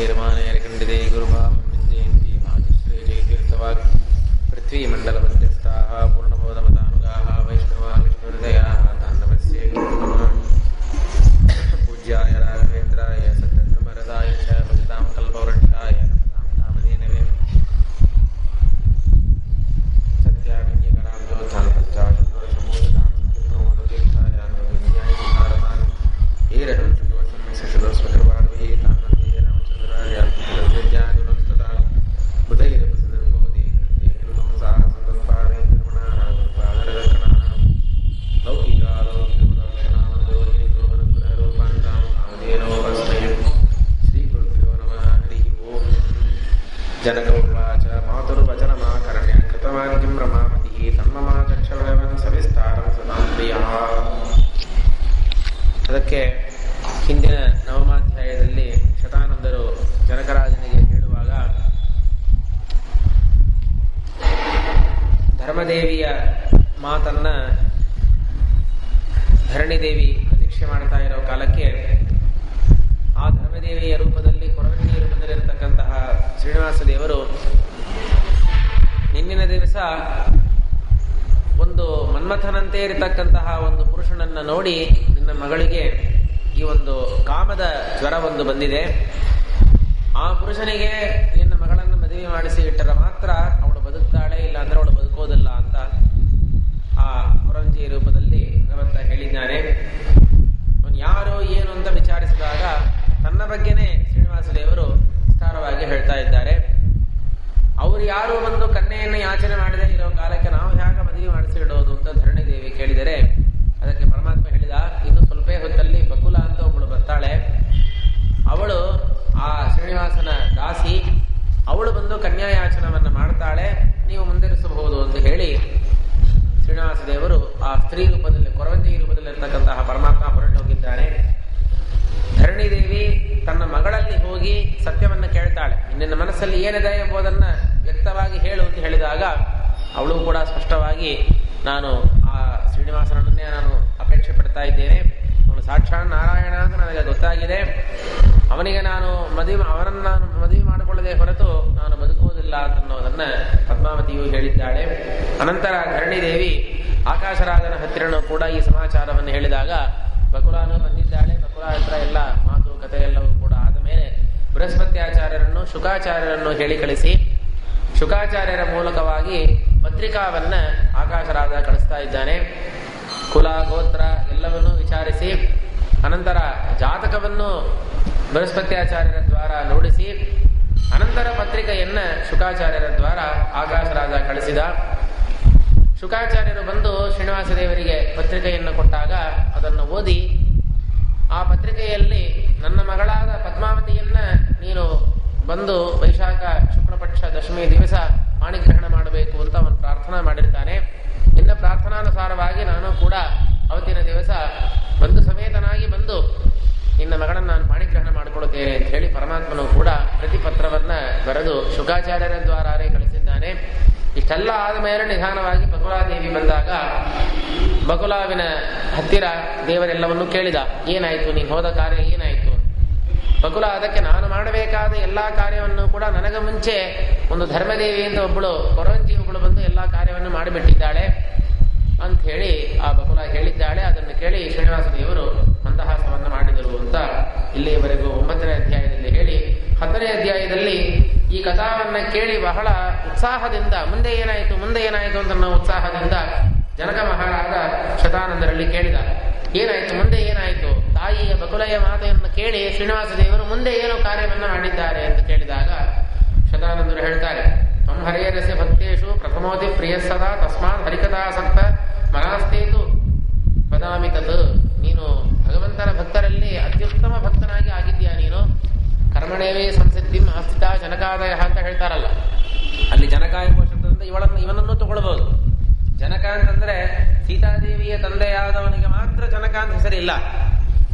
ನಿರ್ಮಾಣಯರ್ಖಂಡಿತೆ ಗುರುಭಾವಜಯಂತಿ ಮಾತೃಶ್ರೀ ಜಯತೀರ್ಥವಾಗ್ ಪೃಥ್ವೀಮಂಡಲಮಧ್ಯಸ್ಥಾಃ ಪೂರ್ಣಬೋಧಮತಾನುಗಾಃ ವೈಷ್ಣವಾ ವಿಷ್ಣುಹೃದಯಾಃ ತಾಂಡವಸ್ಯ ಗುರುರ್ನಮಃ ಪೂಜ್ಯಾಯ ರಾಘವೇಂದ್ರಾಯ ಸತ್ಯಧರ್ಮರದಾಯ ಚ ಭಜತಾಂ ಕಲ್ಪವೃಕ್ಷಾಯ ನಮತಾಂ ಕಾಮಧೇನವೇ ಸತ್ಯಾಜ್ಞಕರಾಂ ಜೋತಾಂ ಪಂಚಾಶದ್ವರ್ಷಮೂಲತಾಂ ಸತ್ಯಪ್ರಮೋದತೀರ್ಥಾಯ ನ್ಯಾಯ ಸುಧಾರತಾಂ ಏರಹಂ ಶುಭವಸಂಸ್ಕೃತಸ್ವಕೃಪಾರ್ಭಿಃ ತಾಂ ವಂದೇ ರಾಮಚಂದ್ರಾರ್ಯಾಂ ವಿದ್ಯಾಗುರುಂಸ್ತತಾಂ ಬುಧೈರಪಸದರ್ಭೋಧಿ ಕೃತಂ ಸಾಹಸಂದಸ್ಪಾದೇ ನಿರ್ಮಣಾನಾಂ ಪಾದರದರ್ಶನಾನಾಂ ಲೌಕಿಕಾಲೌಕಿಕಪದಾಕ್ಷನಾಮದೋಹಿನಿ ಗೋವರಗುರೂಪಾಂತಾಂ ಕಾಮಧೇನೋಪಸ್ತಯಂ ಶ್ರೀಗುರುಭ್ಯೋ ನಮಃ ಹರಿ ಓಂ. ಜನಕ ಉವಾಚ ಮಾತುರ್ವಚನಮಾಕರ್ಣ್ಯ ಕೃತವಾನ್ ಕಿಂ ರಮಾಪತಿಃ ತನ್ಮಮಾಚಕ್ಷವರವನ್ ಸವಿಸ್ತಾರಂ ಸದಾಂ ಪ್ರಿಯಃ. ಅದಕ್ಕೆ ಹಿಂದಿನ ನವಮಾಧ್ಯಾಯದಲ್ಲಿ ಶತಾನಂದರು ಜನಕರಾಜನಿಗೆ ಹೇಳುವಾಗ ಧರ್ಮದೇವಿಯ ಮಾತನ್ನ ಧರಣಿದೇವಿ ಪ್ರತೀಕ್ಷೆ ಮಾಡ್ತಾ ಇರೋ ಕಾಲಕ್ಕೆ ಆ ಧರ್ಮದೇವಿಯ ರೂಪದಲ್ಲಿ ಕೊರವಂಜಿ ರೂಪದಲ್ಲಿರತಕ್ಕಂತಹ ಶ್ರೀನಿವಾಸ ದೇವರು ನಿನ್ನಿನ ದಿವಸ ಒಂದು ಮನ್ಮಥನಂತೆ ಇರತಕ್ಕಂತಹ ಒಂದು ಪುರುಷನನ್ನ ನೋಡಿ ನಿನ್ನ ಮಗಳಿಗೆ ಈ ಒಂದು ಕಾಮದ ಜ್ವರ ಒಂದು ಬಂದಿದೆ, ಆ ಪುರುಷನಿಗೆ ನಿನ್ನ ಮಗಳನ್ನು ಮದುವೆ ಮಾಡಿಸಿ ಇಟ್ಟರೆ ಮಾತ್ರ ಅವಳು ಬದುಕ್ತಾಳೆ, ಇಲ್ಲ ಅಂದ್ರೆ ಅವಳು ಬದುಕೋದಿಲ್ಲ ಅಂತ ಆ ಕೊರಂಜಿ ರೂಪದಲ್ಲಿ ಭಗವಂತ ಹೇಳಿದ್ದಾನೆ. ಅವನು ಯಾರು ಏನು ಅಂತ ವಿಚಾರಿಸಿದಾಗ ತನ್ನ ಬಗ್ಗೆನೇ ಶ್ರೀನಿವಾಸ ದೇವರು ವಿಸ್ತಾರವಾಗಿ ಹೇಳ್ತಾ ಇದ್ದಾರೆ. ಅವರು ಯಾರು ಒಂದು ಕನ್ಯೆಯನ್ನು ಯಾಚನೆ ಮಾಡದೆ ಇರೋ ಕಾಲಕ್ಕೆ ನಾವು ಹೇಗೆ ಮದುವೆ ಮಾಡಿಸಿಡೋದು ಅಂತ ಧರಣಿ ದೇವಿ ಕೇಳಿದರೆ ಅದಕ್ಕೆ ಪರಮಾತ್ಮ ಹೇಳಿದ, ಇನ್ನು ಸ್ವಲ್ಪ ಹೊತ್ತಲ್ಲಿ ಬಕುಲ ಅಂತ ಒಬ್ಬಳು ಬರ್ತಾಳೆ, ಅವಳು ಆ ಶ್ರೀನಿವಾಸನ ದಾಸಿ, ಅವಳು ಬಂದು ಕನ್ಯಾಯಾಚನವನ್ನು ಮಾಡ್ತಾಳೆ, ನೀವು ಮುಂದುವರಿಸಬಹುದು ಅಂತ ಹೇಳಿ ಶ್ರೀನಿವಾಸ ದೇವರು ಆ ಸ್ತ್ರೀ ರೂಪದಲ್ಲಿ ಕೊರವಂಜಿ ರೂಪದಲ್ಲಿರ್ತಕ್ಕಂತಹ ಪರಮಾತ್ಮ ಹೊರಟು ಹೋಗಿದ್ದಾನೆ. ಧರಣಿ ದೇವಿ ತನ್ನ ಮಗಳಲ್ಲಿ ಹೋಗಿ ಸತ್ಯವನ್ನ ಕೇಳ್ತಾಳೆ, ನಿನ್ನ ಮನಸ್ಸಲ್ಲಿ ಏನಿದೆ ಎಂಬುದನ್ನ ವ್ಯಕ್ತವಾಗಿ ಹೇಳು ಅಂತ ಹೇಳಿದಾಗ ಅವಳು ಕೂಡ ಸ್ಪಷ್ಟವಾಗಿ ನಾನು ಆ ಶ್ರೀನಿವಾಸನನ್ನೇ ನಾನು ಅಪೇಕ್ಷೆ ಪಡ್ತಾ ಇದ್ದೇನೆ, ಅವನು ಸಾಕ್ಷಾತ್ ನಾರಾಯಣ ಅಂತ ನನಗೆ ಗೊತ್ತಾಗಿದೆ, ಅವನಿಗೆ ಅವನನ್ನು ನಾನು ಮದುವೆ ಮಾಡಿಕೊಳ್ಳದೆ ಹೊರತು ನಾನು ಬದುಕುವುದಿಲ್ಲ ಅನ್ನೋದನ್ನ ಪದ್ಮಾವತಿಯು ಹೇಳಿದ್ದಾಳೆ. ಅನಂತರ ಧರಣಿ ದೇವಿ ಆಕಾಶರಾಜನ ಹತ್ತಿರನೂ ಕೂಡ ಈ ಸಮಾಚಾರವನ್ನು ಹೇಳಿದಾಗ ಬಕುಲಾನು ಬಂದಿದ್ದಾಳೆ. ಬಕುಲ ಹತ್ರ ಎಲ್ಲ ಮಾತುಕತೆ ಎಲ್ಲವೂ ಕೂಡ ಆದ ಮೇಲೆ ಬೃಹಸ್ಪತ್ಯಾಚಾರ್ಯರನ್ನು ಶುಕಾಚಾರ್ಯರನ್ನು ಹೇಳಿ ಕಳಿಸಿ ಶುಕಾಚಾರ್ಯರ ಮೂಲಕವಾಗಿ ಪತ್ರಿಕಾವನ್ನ ಆಕಾಶರಾಜ ಕಳಿಸ್ತಾ ಇದ್ದಾನೆ. ಕುಲ ಗೋತ್ರ ಎಲ್ಲವನ್ನೂ ವಿಚಾರಿಸಿ ಅನಂತರ ಜಾತಕವನ್ನು ಬೃಹಸ್ಪತ್ಯಾಚಾರ್ಯರ ದ್ವಾರ ನೋಡಿಸಿ ಅನಂತರ ಪತ್ರಿಕೆಯನ್ನ ಶುಕಾಚಾರ್ಯರ ದ್ವಾರ ಆಕಾಶರಾಜ ಕಳಿಸಿದ. ಶುಕಾಚಾರ್ಯರು ಬಂದು ಶ್ರೀನಿವಾಸ ದೇವರಿಗೆ ಪತ್ರಿಕೆಯನ್ನು ಕೊಟ್ಟಾಗ ಅದನ್ನು ಓದಿ ಆ ಪತ್ರಿಕೆಯಲ್ಲಿ ನನ್ನ ಮಗಳಾದ ಪದ್ಮಾವತಿಯನ್ನ ನೀನು ಬಂದು ವೈಶಾಖ ಶುಕ್ಲಪಕ್ಷ ದಶಮಿ ದಿವಸ ಪಾಣಿಗ್ರಹಣ ಮಾಡಬೇಕು ಅಂತ ಅವನು ಪ್ರಾರ್ಥನಾ ಮಾಡಿರ್ತಾನೆ. ನಿನ್ನ ಪ್ರಾರ್ಥನಾನುಸಾರವಾಗಿ ನಾನು ಕೂಡ ಅವತ್ತಿನ ದಿವಸ ಬಂದು ಸಮೇತನಾಗಿ ಬಂದು ನಿನ್ನ ಮಗಳನ್ನ ನಾನು ಪಾಣಿಗ್ರಹಣ ಮಾಡಿಕೊಡುತ್ತೇನೆ ಅಂತ ಹೇಳಿ ಪರಮಾತ್ಮನು ಕೂಡ ಪ್ರತಿಪತ್ರವನ್ನ ಬರೆದು ಶುಕಾಚಾರ್ಯರ ದ್ವಾರನೇ ಕಳಿಸಿದ್ದಾನೆ. ಇಷ್ಟೆಲ್ಲ ಆದ ಮೇಲೆ ನಿಧಾನವಾಗಿ ಬಕುಲಾದೇವಿ ಬಂದಾಗ ಬಕುಲಾವಿನ ಹತ್ತಿರ ದೇವರೆಲ್ಲವನ್ನೂ ಕೇಳಿದ, ಏನಾಯ್ತು, ನೀನು ಹೋದ ಕಾರ್ಯ ಏನಾಯ್ತು? ಬಕುಲ ಅದಕ್ಕೆ ನಾನು ಮಾಡಬೇಕಾದ ಎಲ್ಲಾ ಕಾರ್ಯವನ್ನು ಕೂಡ ನನಗೆ ಮುಂಚೆ ಒಂದು ಧರ್ಮದೇವಿ ಅಂತ ಒಬ್ಬಳು ಕೊರಂಜಿ ಒಬ್ಬಳು ಬಂದು ಎಲ್ಲಾ ಕಾರ್ಯವನ್ನು ಮಾಡಿಬಿಟ್ಟಿದ್ದಾಳೆ ಅಂತ ಹೇಳಿ ಆ ಬಕುಲ ಹೇಳಿದ್ದಾಳೆ. ಅದನ್ನು ಕೇಳಿ ಶ್ರೀನಿವಾಸ ದೇವರು ಮಂದಹಾಸವನ್ನು ಮಾಡಿದರು ಅಂತ ಇಲ್ಲಿಯವರೆಗೂ 9ನೇ ಅಧ್ಯಾಯದಲ್ಲಿ ಹೇಳಿ 10ನೇ ಅಧ್ಯಾಯದಲ್ಲಿ ಈ ಕಥಾವನ್ನ ಕೇಳಿ ಬಹಳ ಉತ್ಸಾಹದಿಂದ ಮುಂದೆ ಏನಾಯಿತು ಅಂತ ನಾವು ಉತ್ಸಾಹದಿಂದ ಜನಕ ಮಹಾರಾಜ ಶತಾನಂದರಲ್ಲಿ ಕೇಳಿದ, ಏನಾಯ್ತು, ಮುಂದೆ ಏನಾಯಿತು? ತಾಯಿಯ ಬಕುಲೆಯ ಮಾತೆಯನ್ನು ಕೇಳಿ ಶ್ರೀನಿವಾಸ ದೇವರು ಮುಂದೆ ಏನು ಕಾರ್ಯವನ್ನು ಮಾಡಿದ್ದಾರೆ ಅಂತ ಕೇಳಿದಾಗ ಶತಾನಂದರು ಹೇಳ್ತಾರೆ, ತಮ್ಮ ಹರಿಯರಸ್ಯ ಭಕ್ತೇಶು ಪ್ರಥಮೋತಿ ಪ್ರಿಯ ಸದಾ ತಸ್ಮಾತ್ ಹರಿಕಥಾಸಕ್ತ ಮನಾಸ್ತೇತು ವದಾಮಿ ತತ್. ನೀನು ಭಗವಂತನ ಭಕ್ತರಲ್ಲಿ ಅತ್ಯುತ್ತಮ ಭಕ್ತನಾಗಿ ಆಗಿದ್ದೀಯಾ, ನೀನು ಕರ್ಮಣೇವೇ ಸಂಸಿದ್ಧಿಂ ಆಸ್ಥಿತ ಜನಕಾದಯ ಅಂತ ಹೇಳ್ತಾರಲ್ಲ, ಅಲ್ಲಿ ಜನಕ ಎಂಬ ಶಬ್ದದಿಂದ ಇವನನ್ನು ತಗೊಳ್ಬಹುದು. ಜನಕ ಅಂತಂದ್ರೆ ಸೀತಾದೇವಿಯ ತಂದೆಯಾದವನಿಗೆ ಮಾತ್ರ ಜನಕ ಅಂತ ಹೆಸರಿಲ್ಲ,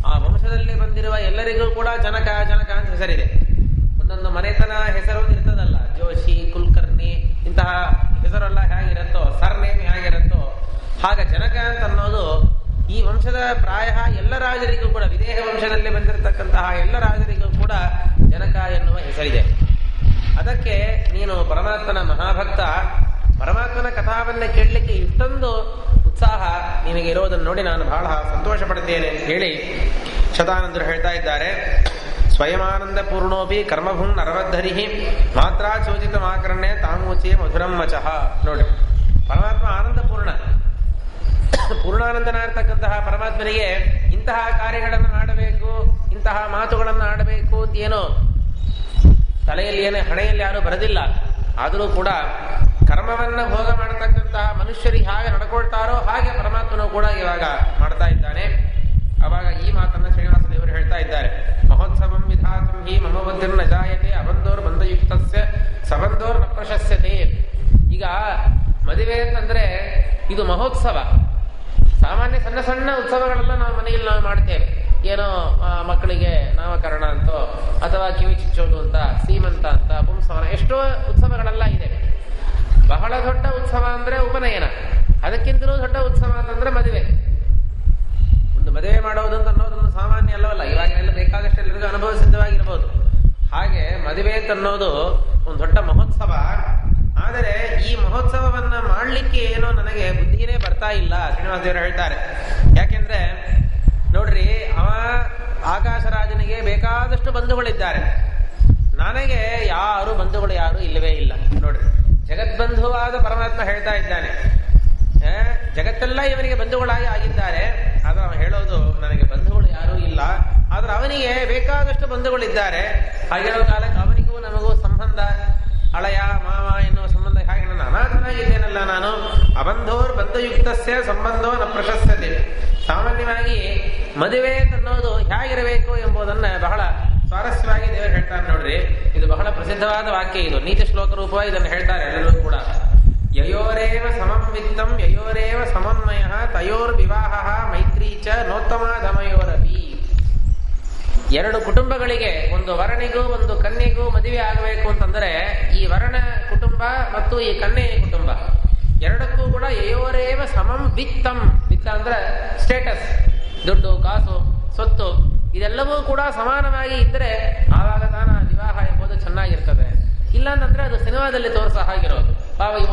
ಆ ವಂಶದಲ್ಲಿ ಬಂದಿರುವ ಎಲ್ಲರಿಗೂ ಕೂಡ ಜನಕ ಅಂತ ಹೆಸರಿದೆ. ಒಂದೊಂದು ಮನೆತನ ಹೆಸರು ಇರ್ತದಲ್ಲ, ಜೋಶಿ, ಕುಲಕರ್ಣಿ ಇಂತಹ ಹೆಸರೆಲ್ಲ ಹೇಗಿರುತ್ತೋ, ಸರ್ನೇಮ್ ಹೇಗಿರುತ್ತೋ ಹಾಗೆ ಜನಕ ಅಂತ ಅನ್ನೋದು ಈ ವಂಶದ ಪ್ರಾಯ ಎಲ್ಲ ರಾಜರಿಗೂ ಕೂಡ, ವಿದೇಹ ವಂಶದಲ್ಲಿ ಬಂದಿರತಕ್ಕಂತಹ ಎಲ್ಲ ರಾಜರಿಗೂ ಕೂಡ ಜನಕ ಎನ್ನುವ ಹೆಸರಿದೆ. ಅದಕ್ಕೆ ನೀನು ಪರಮಾತ್ಮನ ಮಹಾಭಕ್ತ, ಪರಮಾತ್ಮನ ಕಥಾವನ್ನ ಕೇಳಲಿಕ್ಕೆ ಇಷ್ಟೊಂದು ಉತ್ಸಾಹ ನಿನಗೆ ಇರೋದನ್ನು ನೋಡಿ ನಾನು ಬಹಳ ಸಂತೋಷ ಪಡ್ತೇನೆ ಅಂತ ಹೇಳಿ ಶತಾನಂದರು ಹೇಳ್ತಾ ಇದ್ದಾರೆ. ಸ್ವಯಮಾನಂದ ಪೂರ್ಣೋಪಿ ಕರ್ಮಭುಂ ನರವದ್ಧರಿ ಮಾತ್ರ ಚೋಚಿತ ಮಾಕರಣೆ ತಾಮೂಚೆ ಮಧುರಂ ಮಚಃ. ನೋಡಿ, ಪರಮಾತ್ಮ ಆನಂದ ಪೂರ್ಣ, ಪೂರ್ಣಾನಂದನಾಗಿರ್ತಕ್ಕಂತಹ ಪರಮಾತ್ಮನಿಗೆ ಇಂತಹ ಕಾರ್ಯಗಳನ್ನು ಮಾಡಬೇಕು, ಇಂತಹ ಮಾತುಗಳನ್ನು ಆಡಬೇಕು ಅಂತ ಏನೋ ತಲೆಯಲ್ಲಿ ಏನೇ ಹಣೆಯಲ್ಲಿ ಯಾರು ಬರೆದಿಲ್ಲ. ಆದರೂ ಕೂಡ ಕರ್ಮವನ್ನ ಭೋಗ ಮಾಡತಕ್ಕಂತಹ ಮನುಷ್ಯರಿಗೆ ಹಾಗೆ ನಡ್ಕೊಳ್ತಾರೋ ಹಾಗೆ ಪರಮಾತ್ಮನು ಕೂಡ ಇವಾಗ ಮಾಡ್ತಾ ಇದ್ದಾನೆ. ಅವಾಗ ಈ ಮಾತನ್ನ ಶ್ರೀನಿವಾಸ ದೇವರು ಹೇಳ್ತಾ ಇದ್ದಾರೆ. ಮಹೋತ್ಸವಂ ವಿಧಾತುಂ ಹಿ ಮಮ ಬುದ್ಧಿರ್ನ ಜಾಯತೆ ಅಬಂಧೋರ್ ಬಂಧಯುಕ್ತಸ್ಯ ಸಬಂಧೋರ್ ನ ಪ್ರಶಸ್ಯತೆ. ಈಗ ಮದುವೆ ಅಂತಂದ್ರೆ ಇದು ಮಹೋತ್ಸವ. ಸಾಮಾನ್ಯ ಸಣ್ಣ ಸಣ್ಣ ಉತ್ಸವಗಳೆಲ್ಲ ನಾವು ಮನೆಯಲ್ಲಿ ನಾವು ಮಾಡ್ತೇವೆ. ಏನೋ ಮಕ್ಕಳಿಗೆ ನಾಮಕರಣ ಅಂತೋ ಅಥವಾ ಕಿವಿ ಚಿಚ್ಚೋದು ಅಂತ, ಸೀಮಂತ ಅಂತ, ಪುಂಸವನ, ಎಷ್ಟೋ ಉತ್ಸವಗಳೆಲ್ಲ ಇದೆ. ಬಹಳ ದೊಡ್ಡ ಉತ್ಸವ ಅಂದ್ರೆ ಉಪನಯನ, ಅದಕ್ಕಿಂತಲೂ ದೊಡ್ಡ ಉತ್ಸವ ಅಂತಂದ್ರೆ ಮದುವೆ. ಒಂದು ಮದುವೆ ಮಾಡೋದು ಅಂತ ಅನ್ನೋದೊಂದು ಸಾಮಾನ್ಯ ಅಲ್ಲವಲ್ಲ. ಇವಾಗೆಲ್ಲ ಬೇಕಾದಷ್ಟು ಎಲ್ಲರಿಗೂ ಅನುಭವ ಸಿದ್ಧವಾಗಿರ್ಬೋದು. ಹಾಗೆ ಮದುವೆ ಅಂತ ಅನ್ನೋದು ಒಂದು ದೊಡ್ಡ ಮಹೋತ್ಸವ. ಆದರೆ ಈ ಮಹೋತ್ಸವವನ್ನ ಮಾಡ್ಲಿಕ್ಕೆ ಏನೋ ನನಗೆ ಬುದ್ಧಿನೇ ಬರ್ತಾ ಇಲ್ಲ, ಶ್ರೀನಿವಾಸ ದೇವರು ಹೇಳ್ತಾರೆ. ಯಾಕೆಂದ್ರೆ ನೋಡ್ರಿ, ಅವ ಆಕಾಶರಾಜನಿಗೆ ಬೇಕಾದಷ್ಟು ಬಂಧುಗಳಿದ್ದಾರೆ, ನನಗೆ ಯಾರು ಬಂಧುಗಳು ಯಾರು ಇಲ್ಲವೇ ಇಲ್ಲ. ನೋಡ್ರಿ, ಜಗದ್ಬಂಧುವಾದ ಪರಮಾತ್ಮ ಹೇಳ್ತಾ ಇದ್ದಾನೆ, ಜಗತ್ತೆಲ್ಲ ಇವನಿಗೆ ಬಂಧುಗಳಾಗಿ ಆಗಿದ್ದಾರೆ. ಆದ್ರೆ ಅವನು ಹೇಳೋದು ನನಗೆ ಬಂಧುಗಳು ಯಾರೂ ಇಲ್ಲ, ಆದ್ರೆ ಅವನಿಗೆ ಬೇಕಾದಷ್ಟು ಬಂಧುಗಳಿದ್ದಾರೆ. ಹಾಗಿರೋ ಕಾಲಕ್ಕೆ ಅವನಿಗೂ ನಮಗೂ ಸಂಬಂಧ ಅಳಯ ಮಾವ ಎನ್ನುವ ಸಂಬಂಧ. ಹಾಗೆ ನಾನು ಅನಾಥನಾಗಿದ್ದೇನಲ್ಲ, ನಾನು ಅಬಂಧೋರ್ ಬಂಧಯುಕ್ತಸ್ಯ ಸಂಬಂಧೋ ನ ಪ್ರಶಸ್ಯತೆ. ಸಾಮಾನ್ಯವಾಗಿ ಮದುವೆ ಅನ್ನೋದು ಹೇಗಿರಬೇಕು ಎಂಬುದನ್ನ ಬಹಳ ಸ್ವಾರಸ್ಯವಾಗಿ ದೇವರು ಹೇಳ್ತಾರೆ. ನೋಡ್ರಿ, ಇದು ಬಹಳ ಪ್ರಸಿದ್ಧವಾದ ವಾಕ್ಯ. ಇದು ನೀತಿ ಶ್ಲೋಕ ರೂಪವಾಗಿ ಇದನ್ನು ಹೇಳ್ತಾರೆ ಎಲ್ಲರೂ ಕೂಡ. ಯಯೋರೇವ ಸಮಂ ವಿತ್ತಂ ಯಯೋರೇವ ಸಮನ್ವಯ ತಯೋರ್ ವಿವಾಹ ಮೈತ್ರೀ ಚ ನೋತ್ತಮಾಧಮಯೋರಪಿ. ಎರಡು ಕುಟುಂಬಗಳಿಗೆ, ಒಂದು ವರನಿಗೂ ಒಂದು ಕನ್ಯೆಗೂ ಮದುವೆ ಆಗಬೇಕು ಅಂತಂದ್ರೆ ಈ ವರನ ಕುಟುಂಬ ಮತ್ತು ಈ ಕನ್ಯೆಯ ಕುಟುಂಬ ಎರಡಕ್ಕೂ ಕೂಡ ಯಯೋರೇವ ಸಮಂ ವಿತ್ತಂ. ವಿತ್ತ ಅಂದ್ರೆ ಸ್ಟೇಟಸ್, ದುಡ್ಡು ಕಾಸು ಸ್ವತ್ತು ಇದೆಲ್ಲವೂ ಕೂಡ ಸಮಾನವಾಗಿ ಇದ್ದರೆ ಆವಾಗ ತಾನ ವಿವಾಹ ಎಂಬುದು ಚೆನ್ನಾಗಿರ್ತದೆ. ಇಲ್ಲ ಅಂತಂದ್ರೆ ಅದು ಸಿನಿಮಾದಲ್ಲಿ ತೋರಿಸೋ ಹಾಗಿರೋದು.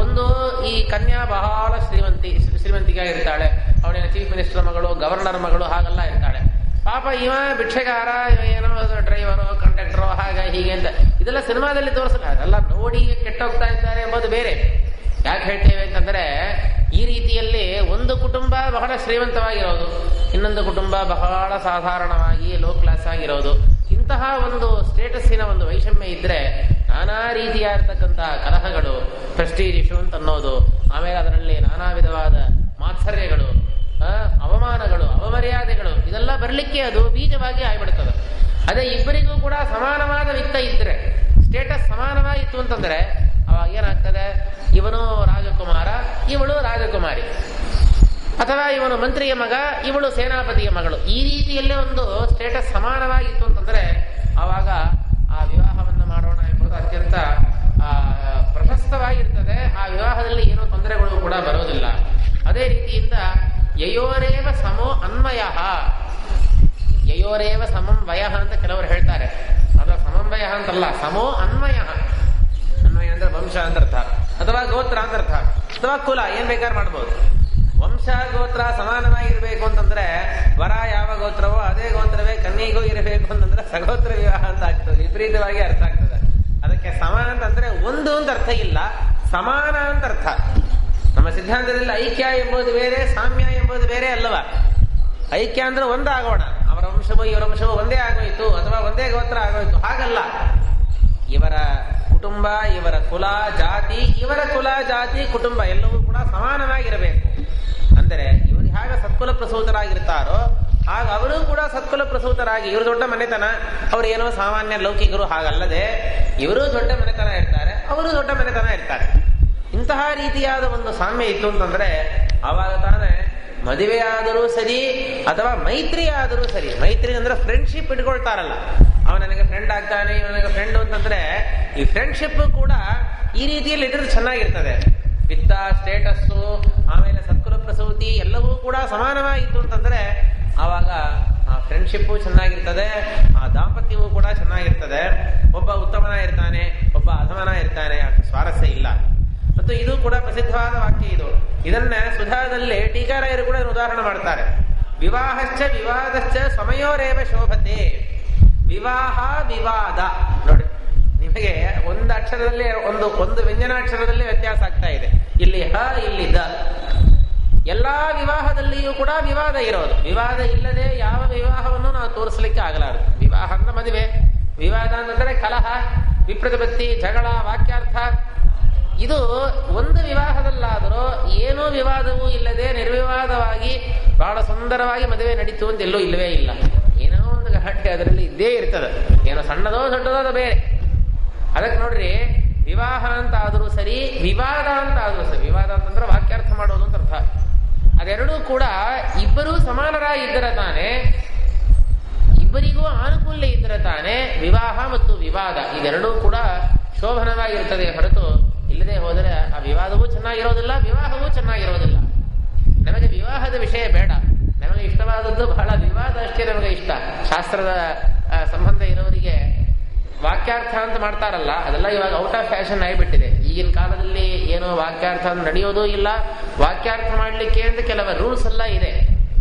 ಒಂದು ಈ ಕನ್ಯಾ ಬಹಳ ಶ್ರೀಮಂತಿಗೆ ಇರ್ತಾಳೆ, ಅವಳಿನ ಚೀಫ್ ಮಿನಿಸ್ಟರ್ ಮಗಳು, ಗವರ್ನರ್ ಮಗಳು ಹಾಗೆಲ್ಲ ಇರ್ತಾಳೆ. ಪಾಪ ಇವ ಭಿಕ್ಷೆಗಾರ, ಏನೋ ಡ್ರೈವರು, ಕಂಡಕ್ಟರು, ಹಾಗೆ ಹೀಗೆ ಅಂತ ಇದೆಲ್ಲ ಸಿನಿಮಾದಲ್ಲಿ ತೋರಿಸಲ್ಲ. ಅದೆಲ್ಲ ನೋಡಿ ಕೆಟ್ಟೋಗ್ತಾ ಇದ್ದಾರೆ ಎಂಬುದು ಬೇರೆ. ಯಾಕೆ ಹೇಳ್ತೇವೆ ಅಂತಂದ್ರೆ, ಈ ರೀತಿಯಲ್ಲಿ ಒಂದು ಕುಟುಂಬ ಬಹಳ ಶ್ರೀಮಂತವಾಗಿರೋದು, ಇನ್ನೊಂದು ಕುಟುಂಬ ಬಹಳ ಸಾಧಾರಣವಾಗಿ ಲೋ ಕ್ಲಾಸ್ ಆಗಿರೋದು, ಇಂತಹ ಒಂದು ಸ್ಟೇಟಸ್ಸಿನ ಒಂದು ವೈಷಮ್ಯ ಇದ್ರೆ ನಾನಾ ರೀತಿಯಾಗಿರ್ತಕ್ಕಂತಹ ಕಲಹಗಳು, ಪ್ರೆಸ್ಟೀಜ್ ಇಶ್ಯೂ ಅಂತ ಅನ್ನೋದು, ಆಮೇಲೆ ಅದರಲ್ಲಿ ನಾನಾ ವಿಧವಾದ ಮಾತ್ಸರ್ಯಗಳು, ಅವಮಾನಗಳು, ಅವಮರ್ಯಾದೆಗಳು ಇದೆಲ್ಲ ಬರಲಿಕ್ಕೆ ಅದು ಬೀಜವಾಗಿ ಆಗಿಬಿಡ್ತದೆ. ಅದೇ ಇಬ್ಬರಿಗೂ ಕೂಡ ಸಮಾನವಾದ ವಿತ್ತ ಇದ್ರೆ, ಸ್ಟೇಟಸ್ ಸಮಾನವಾಗಿತ್ತು ಅಂತಂದ್ರೆ ಅವಾಗ ಏನಾಗ್ತದೆ, ಇವನು ರಾಜಕುಮಾರ, ಇವಳು ರಾಜಕುಮಾರಿ, ಅಥವಾ ಇವನು ಮಂತ್ರಿಯ ಮಗ, ಇವಳು ಸೇನಾಪತಿಯ ಮಗಳು, ಈ ರೀತಿಯಲ್ಲೇ ಒಂದು ಸ್ಟೇಟಸ್ ಸಮಾನವಾಗಿತ್ತು ಅಂತಂದ್ರೆ ಆವಾಗ ಆ ವಿವಾಹವನ್ನ ಮಾಡೋಣ ಎಂಬುದು ಅತ್ಯಂತ ಪ್ರಶಸ್ತವಾಗಿರ್ತದೆ. ಆ ವಿವಾಹದಲ್ಲಿ ಏನೋ ತೊಂದರೆಗಳು ಕೂಡ ಬರೋದಿಲ್ಲ. ಅದೇ ರೀತಿಯಿಂದ ಯಯೋರೇವ ಸಮೋ ಅನ್ವಯ, ಯಯೋರೇವ ಸಮಂ ವಯ ಅಂತ ಕೆಲವರು ಹೇಳ್ತಾರೆ. ಅದು ಸಮನ್ವಯ ಅಂತಲ್ಲ, ಸಮೋ ಅನ್ವಯ. ಅನ್ವಯ ಅಂದ್ರೆ ವಂಶ ಅಂತ ಅರ್ಥ, ಅಥವಾ ಗೋತ್ರ ಅಂತ ಅರ್ಥ, ಅಥವಾ ಕುಲ, ಏನ್ ಬೇಕಾದ್ರೆ ಮಾಡ್ಬೋದು. ವಂಶ ಗೋತ್ರ ಸಮಾನವಾಗಿರ್ಬೇಕು ಅಂತಂದ್ರೆ ವರ ಯಾವ ಗೋತ್ರವೋ ಅದೇ ಗೋತ್ರವೇ ಕನ್ನಿಗೂ ಇರಬೇಕು ಅಂತಂದ್ರೆ ಸಗೋತ್ರ ವಿವಾಹ ಅಂತ ಆಗ್ತದೆ. ವಿಪರೀತವಾಗಿ ಅರ್ಥ ಆಗ್ತದೆ. ಅದಕ್ಕೆ ಸಮ ಅಂತಂದ್ರೆ ಒಂದು ಅಂತ ಅರ್ಥ ಇಲ್ಲ, ಸಮಾನ ಅಂತ ಅರ್ಥ. ನಮ್ಮ ಸಿದ್ಧಾಂತದಲ್ಲಿ ಐಕ್ಯ ಎಂಬುದು ಬೇರೆ, ಸಾಮ್ಯ ಎಂಬುದು ಬೇರೆ ಅಲ್ಲವಾ. ಐಕ್ಯ ಅಂದ್ರೆ ಒಂದಾಗೋಣ, ಅವರ ವಂಶವೋ ಇವರ ವಂಶವೋ ಒಂದೇ ಆಗೋಯ್ತು, ಅಥವಾ ಒಂದೇ ಗೋತ್ರ ಆಗೋಯ್ತು, ಹಾಗಲ್ಲ. ಇವರ ಕುಟುಂಬ, ಇವರ ಕುಲ ಜಾತಿ, ಇವರ ಕುಲ ಜಾತಿ ಕುಟುಂಬ ಎಲ್ಲವೂ ಕೂಡ ಸಮಾನವಾಗಿರಬೇಕು. ಅಂದರೆ ಇವರು ಹೇಗೆ ಸತ್ಕುಲ ಪ್ರಸೂತರಾಗಿರ್ತಾರೋ ಆಗ ಅವರು ಕೂಡ ಸತ್ಕುಲ ಪ್ರಸೂತರಾಗಿ, ಇವರು ದೊಡ್ಡ ಮನೆತನ, ಅವರು ಏನೋ ಸಾಮಾನ್ಯ ಲೌಕಿಕರು ಹಾಗಲ್ಲದೆ ಇವರು ದೊಡ್ಡ ಮನೆತನ ಇರ್ತಾರೆ, ಅವರು ದೊಡ್ಡ ಮನೆತನ ಇರ್ತಾರೆ. ಇಂತಹ ರೀತಿಯಾದ ಒಂದು ಸಾಮ್ಯ ಇತ್ತು ಅಂತಂದ್ರೆ ಆವಾಗ ತಾನೇ ಮದುವೆ ಆದರೂ ಸರಿ ಅಥವಾ ಮೈತ್ರಿ ಆದರೂ ಸರಿ. ಮೈತ್ರಿ ಅಂದ್ರೆ ಫ್ರೆಂಡ್ಶಿಪ್ ಇಟ್ಕೊಳ್ತಾರಲ್ಲ, ಅವ ನನಗೆ ಫ್ರೆಂಡ್ ಆಗ್ತಾನೆ, ನನಗೆ ಫ್ರೆಂಡ್ ಅಂತಂದ್ರೆ ಈ ಫ್ರೆಂಡ್ಶಿಪ್ ಕೂಡ ಈ ರೀತಿಯಲ್ಲಿ ಇದ್ರೆ ಚೆನ್ನಾಗಿರ್ತದೆ. ವಿತ್ತ, ಸ್ಟೇಟಸ್ಸು, ಆಮೇಲೆ ಸತ್ಕುಲ ಪ್ರಸೂತಿ ಎಲ್ಲವೂ ಕೂಡ ಸಮಾನವಾಗಿತ್ತು ಅಂತಂದ್ರೆ ಆವಾಗ ಆ ಫ್ರೆಂಡ್ಶಿಪ್ಪು ಚೆನ್ನಾಗಿರ್ತದೆ, ಆ ದಾಂಪತ್ಯವೂ ಕೂಡ ಚೆನ್ನಾಗಿರ್ತದೆ. ಒಬ್ಬ ಉತ್ತಮನ ಪ್ರಸಿದ್ಧವಾದ ವಾಕ್ಯ ಇದು. ಇದನ್ನ ಸುಧಾದಲ್ಲಿ ಟೀಕಾರಾಯರು ಕೂಡ ಉದಾಹರಣೆ ಮಾಡ್ತಾರೆ. ವಿವಾಹಶ್ಚ ವಿವಾದಶ್ಚ ಸಮಯೋರೇವ ಶೋಭತೆ. ವಿವಾಹ ವಿವಾದ ನೋಡಿ, ನಿಮಗೆ ಒಂದು ಅಕ್ಷರದಲ್ಲಿ ಒಂದು ವ್ಯಂಜನಾಕ್ಷರದಲ್ಲಿ ವ್ಯತ್ಯಾಸ ಆಗ್ತಾ ಇದೆ. ಇಲ್ಲಿ ಹ, ಇಲ್ಲಿ ದ. ಎಲ್ಲಾ ವಿವಾಹದಲ್ಲಿಯೂ ಕೂಡ ವಿವಾದ ಇರೋದು. ವಿವಾದ ಇಲ್ಲದೆ ಯಾವ ವಿವಾಹವನ್ನು ನಾವು ತೋರಿಸಲಿಕ್ಕೆ ಆಗಲಾರದು. ವಿವಾಹ ಅಂದ್ರೆ ಮದುವೆ, ವಿವಾದ ಅಂತಂದ್ರೆ ಕಲಹ, ವಿಪ್ರತಿಪತ್ತಿ, ಜಗಳ, ವಾಕ್ಯಾರ್ಥ. ಇದು ಒಂದು ವಿವಾಹದಲ್ಲಾದರೂ ಏನೂ ವಿವಾದವೂ ಇಲ್ಲದೆ ನಿರ್ವಿವಾದವಾಗಿ ಬಹಳ ಸುಂದರವಾಗಿ ಮದುವೆ ನಡೀತು ಅಂತ ಎಲ್ಲೂ ಇಲ್ಲವೇ ಇಲ್ಲ. ಏನೋ ಒಂದು ಗಲಾಟೆ ಅದರಲ್ಲಿ ಇದ್ದೇ ಇರ್ತದೆ. ಏನೋ ಸಣ್ಣದೋ ದೊಡ್ಡದೋ ಅದು ಬೇರೆ. ಅದಕ್ಕೆ ನೋಡ್ರಿ, ವಿವಾಹ ಅಂತ ಆದರೂ ಸರಿ, ವಿವಾದ ಅಂತ ಆದರೂ ಸರಿ. ವಿವಾದ ಅಂತಂದ್ರೆ ವಾಕ್ಯಾರ್ಥ ಮಾಡೋದು ಅಂತ ಅರ್ಥ. ಅದೆರಡೂ ಕೂಡ ಇಬ್ಬರೂ ಸಮಾನರಾಗಿದ್ದರೆ ತಾನೆ, ಇಬ್ಬರಿಗೂ ಅನುಕೂಲ ಇದ್ದರೆ ತಾನೆ ವಿವಾಹ ಮತ್ತು ವಿವಾದ ಇದೆರಡೂ ಕೂಡ ಶೋಭನವಾಗಿರುತ್ತದೆ. ಹೊರತು ಇಲ್ಲದೆ ಹೋದರೆ ಆ ವಿವಾದವೂ ಚೆನ್ನಾಗಿರೋದಿಲ್ಲ, ವಿವಾಹವೂ ಚೆನ್ನಾಗಿರೋದಿಲ್ಲ. ನಮಗೆ ವಿವಾಹದ ವಿಷಯ ಬೇಡ. ನಮಗೆ ಇಷ್ಟವಾದದ್ದು ಬಹಳ ವಿವಾದ ಅಷ್ಟೇ ನಮಗೆ ಇಷ್ಟ. ಶಾಸ್ತ್ರದ ಸಂಬಂಧ ಇರೋರಿಗೆ ವಾಕ್ಯಾರ್ಥ ಅಂತ ಮಾಡ್ತಾರಲ್ಲ, ಅದೆಲ್ಲ ಇವಾಗ ಔಟ್ ಆಫ್ ಫ್ಯಾಷನ್ ಆಗಿಬಿಟ್ಟಿದೆ. ಈಗಿನ ಕಾಲದಲ್ಲಿ ಏನೋ ವಾಕ್ಯಾರ್ಥ ನಡೆಯೋದೂ ಇಲ್ಲ. ವಾಕ್ಯಾರ್ಥ ಮಾಡಲಿಕ್ಕೆ ಅಂತ ಕೆಲವು ರೂಲ್ಸ್ ಎಲ್ಲ ಇದೆ.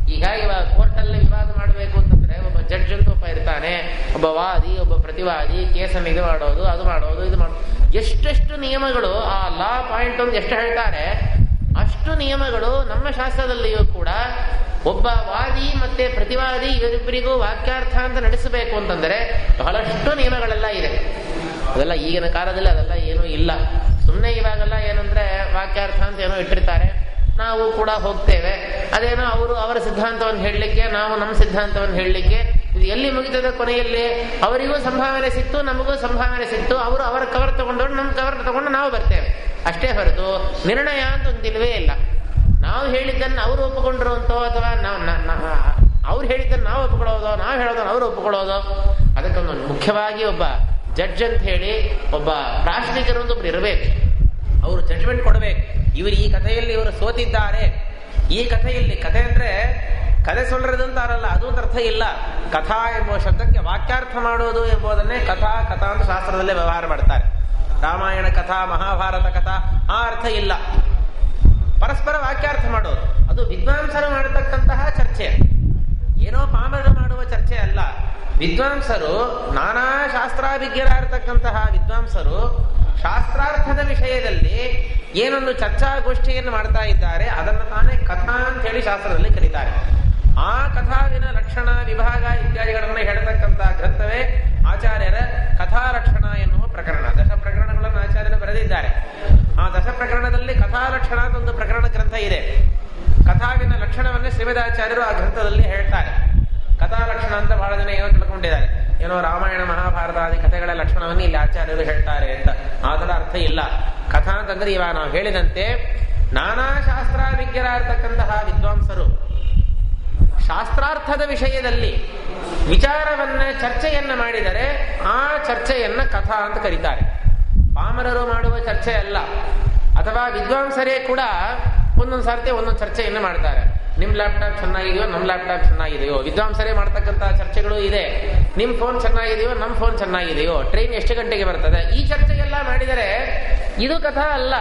ಹೀಗಾಗಿ ಇವಾಗ ಕೋರ್ಟಲ್ಲಿ ವಿವಾದ ಮಾಡಬೇಕು ಅಂತಂದ್ರೆ ಒಬ್ಬ ಜಡ್ಜ್ ಅಂತ ಒಬ್ಬ ಇರ್ತಾನೆ, ಒಬ್ಬ ವಾದಿ, ಒಬ್ಬ ಪ್ರತಿವಾದಿ, ಕೇಸನ್ನು ಇದು ಮಾಡೋದು, ಅದು ಮಾಡೋದು, ಇದು ಮಾಡೋದು. ಎಷ್ಟೆಷ್ಟು ನಿಯಮಗಳು, ಆ ಲಾ ಪಾಯಿಂಟ್ ಒಂದು ಎಷ್ಟು ಹೇಳ್ತಾರೆ ಅಷ್ಟು ನಿಯಮಗಳು ನಮ್ಮ ಶಾಸ್ತ್ರದಲ್ಲಿಯೂ ಕೂಡ. ಒಬ್ಬ ವಾದಿ ಮತ್ತೆ ಪ್ರತಿವಾದಿ ಇವರಿಬ್ಬರಿಗೂ ವಾಕ್ಯಾರ್ಥ ಅಂತ ನಡೆಸಬೇಕು ಅಂತಂದರೆ ಬಹಳಷ್ಟು ನಿಯಮಗಳೆಲ್ಲ ಇದೆ. ಅದೆಲ್ಲ ಈಗಿನ ಕಾಲದಲ್ಲಿ ಅದೆಲ್ಲ ಏನೂ ಇಲ್ಲ. ಸುಮ್ಮನೆ ಇವಾಗೆಲ್ಲ ಏನಂದ್ರೆ ವಾಕ್ಯಾರ್ಥ ಅಂತ ಏನೋ ಇಟ್ಟಿರ್ತಾರೆ, ನಾವು ಕೂಡ ಹೋಗ್ತೇವೆ. ಅದೇನೋ ಅವರು ಅವರ ಸಿದ್ಧಾಂತವನ್ನು ಹೇಳಲಿಕ್ಕೆ, ನಾವು ನಮ್ಮ ಸಿದ್ಧಾಂತವನ್ನು ಹೇಳಲಿಕ್ಕೆ. ಇದು ಎಲ್ಲಿ ಮುಗಿತದ ಕೊನೆಯಲ್ಲಿ? ಅವರಿಗೂ ಸಂಭಾವನೆ ಸಿಕ್ತು, ನಮಗೂ ಸಂಭಾವನೆ ಸಿಕ್ತು. ಅವರು ಅವರ ಕವರ್ ತಗೊಂಡವ್ರು ನಮ್ಮ ಕವರ್ ತಗೊಂಡು ನಾವು ಬರ್ತೇವೆ ಅಷ್ಟೇ ಹೊರತು ನಿರ್ಣಯ ಅಂತ ಒಂದಿಲ್ವೇ ಇಲ್ಲ. ನಾವು ಹೇಳಿದ್ದನ್ನು ಅವರು ಒಪ್ಪಿಕೊಂಡ್ರು ಅಂತೋ, ಅಥವಾ ಅವ್ರು ಹೇಳಿದ್ದನ್ನು ನಾವು ಒಪ್ಪಿಕೊಳ್ಳೋದು, ನಾವು ಹೇಳೋದನ್ನು ಅವರು ಒಪ್ಪಿಕೊಳ್ಳೋದು. ಅದಕ್ಕೊಂದು ಮುಖ್ಯವಾಗಿ ಒಬ್ಬ ಜಡ್ಜ್ ಅಂತ ಹೇಳಿ ಒಬ್ಬ ಪ್ರಾಶ್ನಿಕರು ಅಂತ ಒಬ್ರು ಇರಬೇಕು. ಅವರು ಜಡ್ಜ್ಮೆಂಟ್ ಕೊಡಬೇಕು. ಇವರು ಈ ಕಥೆಯಲ್ಲಿ ಇವರು ಸೋತಿದ್ದಾರೆ. ಈ ಕಥೆಯಲ್ಲಿ, ಕಥೆ ಅಂದ್ರೆ ಕಥೆ ಸೊಲ್ಲದಂತಾರಲ್ಲ, ಅದು ಒಂದು ಅರ್ಥ ಇಲ್ಲ. ಕಥಾ ಎಂಬುವ ಶಬ್ದಕ್ಕೆ ವಾಕ್ಯಾರ್ಥ ಮಾಡೋದು ಎಂಬುದನ್ನೇ ಕಥಾ ಅಂತ ಶಾಸ್ತ್ರದಲ್ಲೇ ವ್ಯವಹಾರ ಮಾಡ್ತಾರೆ. ರಾಮಾಯಣ ಕಥಾ, ಮಹಾಭಾರತ ಕಥಾ ಆ ಅರ್ಥ ಇಲ್ಲ. ಪರಸ್ಪರ ವಾಕ್ಯಾರ್ಥ ಮಾಡೋದು ಅದು ವಿದ್ವಾಂಸರು ಮಾಡತಕ್ಕಂತಹ ಚರ್ಚೆ, ಏನೋ ಪಾಮರರು ಮಾಡುವ ಚರ್ಚೆ ಅಲ್ಲ. ವಿದ್ವಾಂಸರು, ನಾನಾ ಶಾಸ್ತ್ರಾಭಿಜ್ಞರಾಗಿರ್ತಕ್ಕಂತಹ ವಿದ್ವಾಂಸರು ಶಾಸ್ತ್ರಾರ್ಥದ ವಿಷಯದಲ್ಲಿ ಏನೊಂದು ಚರ್ಚಾಗೋಷ್ಠಿಯನ್ನು ಮಾಡ್ತಾ ಇದ್ದಾರೆ, ಅದನ್ನು ತಾನೇ ಕಥಾ ಅಂತ ಹೇಳಿ ಶಾಸ್ತ್ರದಲ್ಲಿ ಕರೀತಾರೆ. ಆ ಕಥಾವಿನ ಲಕ್ಷಣ, ವಿಭಾಗ ಇತ್ಯಾದಿಗಳನ್ನು ಹೇಳತಕ್ಕಂತಹ ಗ್ರಂಥವೇ ಆಚಾರ್ಯರ ಕಥಾಲಕ್ಷಣ ಎನ್ನುವ ಪ್ರಕರಣ. ದಶ ಪ್ರಕರಣಗಳನ್ನು ಆಚಾರ್ಯರು ಬರೆದಿದ್ದಾರೆ. ಆ ದಶ ಪ್ರಕರಣದಲ್ಲಿ ಕಥಾಲಕ್ಷಣ ಅಂತ ಒಂದು ಪ್ರಕರಣ ಗ್ರಂಥ ಇದೆ. ಕಥಾವಿನ ಲಕ್ಷಣವನ್ನೇ ಶ್ರೀಮದಾಚಾರ್ಯರು ಆ ಗ್ರಂಥದಲ್ಲಿ ಹೇಳ್ತಾರೆ. ಕಥಾಲಕ್ಷಣ ಅಂತ ಬಹಳ ಜನ ಏನೋ ತಿಳ್ಕೊಂಡಿದ್ದಾರೆ, ಏನೋ ರಾಮಾಯಣ ಮಹಾಭಾರತ ಆದಿ ಕಥೆಗಳ ಲಕ್ಷಣವನ್ನು ಇಲ್ಲಿ ಆಚಾರ್ಯರು ಹೇಳ್ತಾರೆ ಅಂತ. ಅದರ ಅರ್ಥ ಇಲ್ಲ. ಕಥಾ ಅಂತಂದ್ರೆ ಇವಾಗ ನಾವು ಹೇಳಿದಂತೆ ನಾನಾ ಶಾಸ್ತ್ರಾಭಿಜ್ಞರಾಗಿರ್ತಕ್ಕಂತಹ ವಿದ್ವಾಂಸರು ಶಾಸ್ತ್ರಾರ್ಥದ ವಿಷಯದಲ್ಲಿ ವಿಚಾರವನ್ನ, ಚರ್ಚೆಯನ್ನ ಮಾಡಿದರೆ ಆ ಚರ್ಚೆಯನ್ನ ಕಥಾ ಅಂತ ಕರೀತಾರೆ. ಪಾಮರರು ಮಾಡುವ ಚರ್ಚೆ ಅಲ್ಲ. ಅಥವಾ ವಿದ್ವಾಂಸರೇ ಕೂಡ ಒಂದೊಂದು ಸರ್ತಿ ಒಂದೊಂದು ಚರ್ಚೆಯನ್ನು ಮಾಡ್ತಾರೆ. ನಿಮ್ ಲ್ಯಾಪ್ಟಾಪ್ ಚೆನ್ನಾಗಿದೆಯೋ, ನಮ್ಮ ಲ್ಯಾಪ್ಟಾಪ್ ಚೆನ್ನಾಗಿದೆಯೋ. ವಿದ್ವಾಂಸರೇ ಮಾಡ್ತಕ್ಕಂತಹ ಚರ್ಚೆಗಳು ಇದೆ. ನಿಮ್ ಫೋನ್ ಚೆನ್ನಾಗಿದೆಯೋ, ನಮ್ಮ ಫೋನ್ ಚೆನ್ನಾಗಿದೆಯೋ, ಟ್ರೈನ್ ಎಷ್ಟು ಗಂಟೆಗೆ ಬರ್ತದೆ, ಈ ಚರ್ಚೆಗೆಲ್ಲ ಮಾಡಿದರೆ ಇದು ಕಥಾ ಅಲ್ಲ.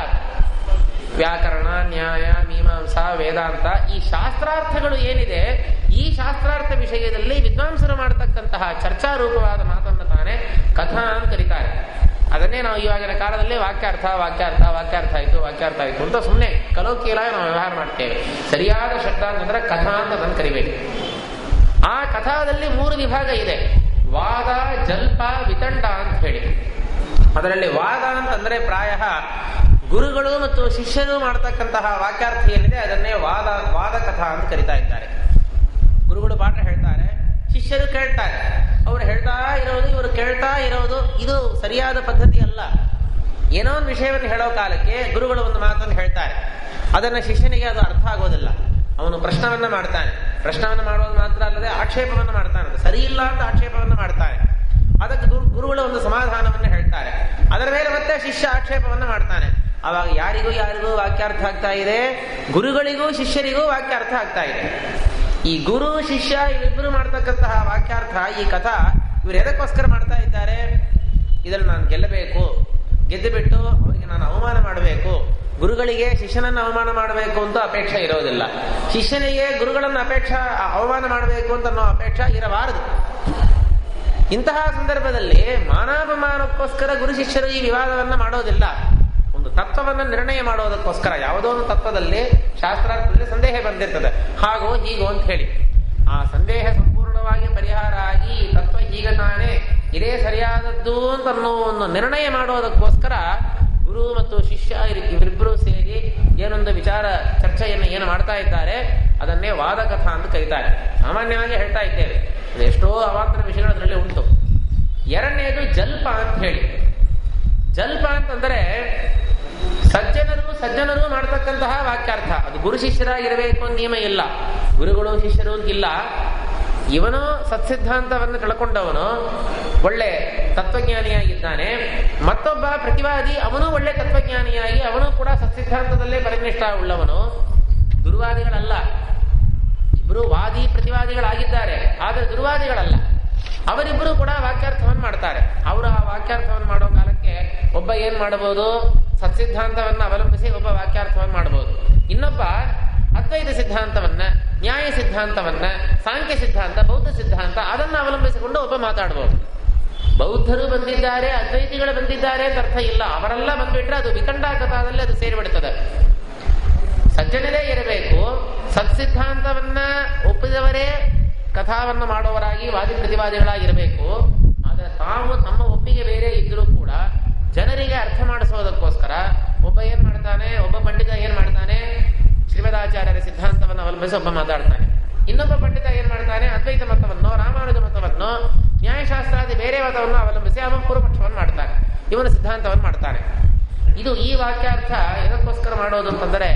ವ್ಯಾಕರಣ, ನ್ಯಾಯ, ಮೀಮಾಂಸಾ, ವೇದಾಂತ ಈ ಶಾಸ್ತ್ರಾರ್ಥಗಳು ಏನಿದೆ, ಈ ಶಾಸ್ತ್ರಾರ್ಥ ವಿಷಯದಲ್ಲಿ ವಿದ್ವಾಂಸರು ಮಾಡತಕ್ಕಂತಹ ಚರ್ಚಾರೂಪವಾದ ಮಾತನ್ನು ತಾನೇ ಕಥಾ ಅಂತ ಕರೀತಾರೆ. ಅದನ್ನೇ ನಾವು ಇವಾಗಿನ ಕಾಲದಲ್ಲಿ ವಾಕ್ಯಾರ್ಥ ಆಯಿತು ಅಂತ ಸುಮ್ಮನೆ ಕಲೋಕಿಯಲಾಗಿ ನಾವು ವ್ಯವಹಾರ ಮಾಡ್ತೇವೆ. ಸರಿಯಾದ ಶಬ್ದ ಅಂತಂದ್ರೆ ಕಥಾ ಅಂತ ಅದನ್ನು ಕರಿಬೇಕು. ಆ ಕಥಾದಲ್ಲಿ 3 ವಿಭಾಗ ಇದೆ: ವಾದ, ಜಲ್ಪ, ವಿತಂಡ ಅಂತ ಹೇಳಿ. ಅದರಲ್ಲಿ ವಾದ ಅಂತಂದ್ರೆ ಪ್ರಾಯ ಗುರುಗಳು ಮತ್ತು ಶಿಷ್ಯರು ಮಾಡತಕ್ಕಂತಹ ವಾಕ್ಯಾರ್ಥ ಏನಿದೆ ಅದನ್ನೇ ವಾದ ಕಥಾ ಅಂತ ಕರಿತಾ ಇದ್ದಾರೆ. ಗುರುಗಳು ಪಾಠ ಹೇಳ್ತಾರೆ, ಶಿಷ್ಯರು ಕೇಳ್ತಾರೆ. ಅವರು ಹೇಳ್ತಾ ಇರೋದು, ಇವರು ಕೇಳ್ತಾ ಇರೋದು, ಇದು ಸರಿಯಾದ ಪದ್ಧತಿ ಅಲ್ಲ. ಏನೋ ಒಂದು ವಿಷಯವನ್ನು ಹೇಳೋ ಕಾಲಕ್ಕೆ ಗುರುಗಳು ಒಂದು ಮಾತನ್ನು ಹೇಳ್ತಾರೆ, ಅದನ್ನ ಶಿಷ್ಯನಿಗೆ ಅದು ಅರ್ಥ ಆಗೋದಿಲ್ಲ. ಅವನು ಪ್ರಶ್ನವನ್ನ ಮಾಡ್ತಾನೆ. ಪ್ರಶ್ನವನ್ನು ಮಾಡೋದು ಮಾತ್ರ ಅಲ್ಲದೆ ಆಕ್ಷೇಪವನ್ನು ಮಾಡ್ತಾನೆ. ಸರಿ ಇಲ್ಲ ಅಂತ ಆಕ್ಷೇಪವನ್ನು ಮಾಡ್ತಾನೆ. ಅದಕ್ಕೆ ಗುರುಗಳು ಒಂದು ಸಮಾಧಾನವನ್ನು ಹೇಳ್ತಾರೆ. ಅದರ ಮೇಲೆ ಮತ್ತೆ ಶಿಷ್ಯ ಆಕ್ಷೇಪವನ್ನು ಮಾಡ್ತಾನೆ. ಆವಾಗ ಯಾರಿಗೂ ವಾಕ್ಯಾರ್ಥ ಆಗ್ತಾ ಇದೆ, ಗುರುಗಳಿಗೂ ಶಿಷ್ಯರಿಗೂ ವಾಕ್ಯಾರ್ಥ ಆಗ್ತಾ ಇದೆ. ಈ ಗುರು ಶಿಷ್ಯ ಇವಿಬ್ಬರು ಮಾಡ್ತಕ್ಕಂತಹ ವಾಕ್ಯಾರ್ಥ, ಈ ಕಥಾ, ಇವರು ಎದಕ್ಕೋಸ್ಕರ ಮಾಡ್ತಾ ಇದ್ದಾರೆ? ಇದನ್ನು ನಾನು ಗೆಲ್ಲಬೇಕು, ಗೆದ್ದು ಬಿಟ್ಟು ಅವರಿಗೆ ನಾನು ಅವಮಾನ ಮಾಡಬೇಕು, ಗುರುಗಳಿಗೆ ಶಿಷ್ಯನನ್ನು ಅವಮಾನ ಮಾಡಬೇಕು ಅಂತ ಅಪೇಕ್ಷೆ ಇರೋದಿಲ್ಲ. ಶಿಷ್ಯನಿಗೆ ಗುರುಗಳನ್ನು ಅವಮಾನ ಮಾಡಬೇಕು ಅಂತ ಅನ್ನೋ ಅಪೇಕ್ಷೆ ಇರಬಾರದು. ಇಂತಹ ಸಂದರ್ಭದಲ್ಲಿ ಮಾನಾಪಮಾನಕ್ಕೋಸ್ಕರ ಗುರು ಶಿಷ್ಯರು ಈ ವಿವಾದವನ್ನ ಮಾಡೋದಿಲ್ಲ. ಒಂದು ತತ್ವವನ್ನು ನಿರ್ಣಯ ಮಾಡೋದಕ್ಕೋಸ್ಕರ ಯಾವುದೋ ಒಂದು ತತ್ವದಲ್ಲಿ ಶಾಸ್ತ್ರಾರ್ಥದಲ್ಲಿ ಸಂದೇಹ ಬಂದಿರ್ತದೆ, ಹಾಗೋ ಹೀಗೋ ಅಂತ ಹೇಳಿ ಆ ಸಂದೇಹ ಸಂಪೂರ್ಣವಾಗಿ ಪರಿಹಾರ ಆಗಿ ಈ ತತ್ವ ಹೀಗೆ ತಾನೇ ಇದೇ ಸರಿಯಾದದ್ದು ಅಂತ ಅನ್ನೋ ಒಂದು ನಿರ್ಣಯ ಮಾಡೋದಕ್ಕೋಸ್ಕರ ಗುರು ಮತ್ತು ಶಿಷ್ಯ ಇವರಿಬ್ಬರೂ ಸೇರಿ ಏನೊಂದು ವಿಚಾರ ಚರ್ಚೆಯನ್ನು ಏನು ಮಾಡ್ತಾ ಇದ್ದಾರೆ ಅದನ್ನೇ ವಾದಕಥಾ ಅಂತ ಕರೀತಾರೆ. ಸಾಮಾನ್ಯವಾಗಿ ಹೇಳ್ತಾ ಇದ್ದೇವೆ, ಎಷ್ಟೋ ಅವಾಂತರ ವಿಷಯಗಳು ಅದರಲ್ಲಿ ಉಂಟು. ಎರಡನೇದು ಜಲ್ಪ ಅಂತ ಹೇಳಿ. ಜಲ್ಪ ಅಂತಂದ್ರೆ ಸಜ್ಜನರು ಮಾಡ್ತಕ್ಕಂತಹ ವಾಕ್ಯಾರ್ಥ. ಅದು ಗುರು ಶಿಷ್ಯರಾಗಿರಬೇಕು ಅಂತ ನಿಯಮ ಇಲ್ಲ, ಗುರುಗಳು ಶಿಷ್ಯರು ಅಂತಿಲ್ಲ. ಇವನು ಸತ್ಸಿದ್ಧಾಂತವನ್ನು ತಿಳ್ಕೊಂಡವನು ಒಳ್ಳೆ ತತ್ವಜ್ಞಾನಿಯಾಗಿದ್ದಾನೆ, ಮತ್ತೊಬ್ಬ ಪ್ರತಿವಾದಿ ಅವನು ಒಳ್ಳೆ ತತ್ವಜ್ಞಾನಿಯಾಗಿ ಅವನು ಕೂಡ ಸತ್ಸಿದ್ಧಾಂತದಲ್ಲೇ ಪರಿನಿಷ್ಠ ಉಳ್ಳವನು. ದುರ್ವಾದಿಗಳಲ್ಲ, ಇಬ್ಬರು ವಾದಿ ಪ್ರತಿವಾದಿಗಳಾಗಿದ್ದಾರೆ, ಆದರೆ ದುರ್ವಾದಿಗಳಲ್ಲ. ಅವರಿಬ್ಬರು ಕೂಡ ವಾಕ್ಯಾರ್ಥವನ್ನು ಮಾಡ್ತಾರೆ. ಅವರು ಆ ವಾಕ್ಯಾರ್ಥವನ್ನು ಮಾಡೋ ಕಾಲಕ್ಕೆ ಒಬ್ಬ ಏನ್ ಮಾಡಬಹುದು, ಸತ್ಸಿದ್ಧಾಂತವನ್ನ ಅವಲಂಬಿಸಿ ಒಬ್ಬ ವಾಕ್ಯಾರ್ಥವನ್ನು ಮಾಡಬಹುದು. ಇನ್ನೊಬ್ಬ ಅದ್ವೈತ ಸಿದ್ಧಾಂತವನ್ನ, ನ್ಯಾಯ ಸಿದ್ಧಾಂತವನ್ನ, ಸಾಂಖ್ಯ ಸಿದ್ಧಾಂತ, ಬೌದ್ಧ ಸಿದ್ಧಾಂತ ಅದನ್ನು ಅವಲಂಬಿಸಿಕೊಂಡು ಒಬ್ಬ ಮಾತಾಡಬಹುದು. ಬೌದ್ಧರು ಬಂದಿದ್ದಾರೆ, ಅದ್ವೈತಿಗಳು ಬಂದಿದ್ದಾರೆ ಅಂತ ಅರ್ಥ ಇಲ್ಲ. ಅವರೆಲ್ಲ ಬಂದ್ಬಿಟ್ರೆ ಅದು ವಿಖಂಡಾಕಥಾದಲ್ಲಿ ಅದು ಸೇರಿಬಿಡ್ತದೆ. ಸಜ್ಜನರೇ ಇರಬೇಕು, ಸತ್ಸಿದ್ಧಾಂತವನ್ನ ಒಪ್ಪಿದವರೇ ಕಥಾವನ್ನು ಮಾಡುವವರಾಗಿ ವಾದಿ ಪ್ರತಿವಾದಿಗಳಾಗಿರಬೇಕು. ಆದರೆ ತಾವು ತಮ್ಮ ಒಪ್ಪಿಗೆ ಬೇರೆ ಇದ್ರೂ ಕೂಡ ಜನರಿಗೆ ಅರ್ಥ ಮಾಡಿಸೋದಕ್ಕೋಸ್ಕರ ಒಬ್ಬ ಏನ್ ಮಾಡ್ತಾನೆ, ಒಬ್ಬ ಪಂಡಿತ ಏನ್ ಮಾಡ್ತಾನೆ, ಶ್ರೀಮದಾಚಾರ್ಯರ ಸಿದ್ಧಾಂತವನ್ನು ಅವಲಂಬಿಸಿ ಒಬ್ಬ ಮಾತಾಡ್ತಾನೆ. ಇನ್ನೊಬ್ಬ ಪಂಡಿತ ಏನ್ ಮಾಡ್ತಾನೆ, ಅದ್ವೈತ ಮತವನ್ನು, ರಾಮಾನುಜ ಮತವನ್ನು, ನ್ಯಾಯಶಾಸ್ತ್ರಾದಿ ಬೇರೆ ಮತವನ್ನು ಅವಲಂಬಿಸಿ ಅವನ ಪೂರ್ವಪಕ್ಷವನ್ನು ಮಾಡ್ತಾನೆ, ಇವನ ಸಿದ್ಧಾಂತವನ್ನು ಮಾಡ್ತಾನೆ. ಇದು ಈ ವಾಕ್ಯಾರ್ಥ ಎದಕ್ಕೋಸ್ಕರ ಮಾಡೋದು ಅಂತಂದ್ರೆ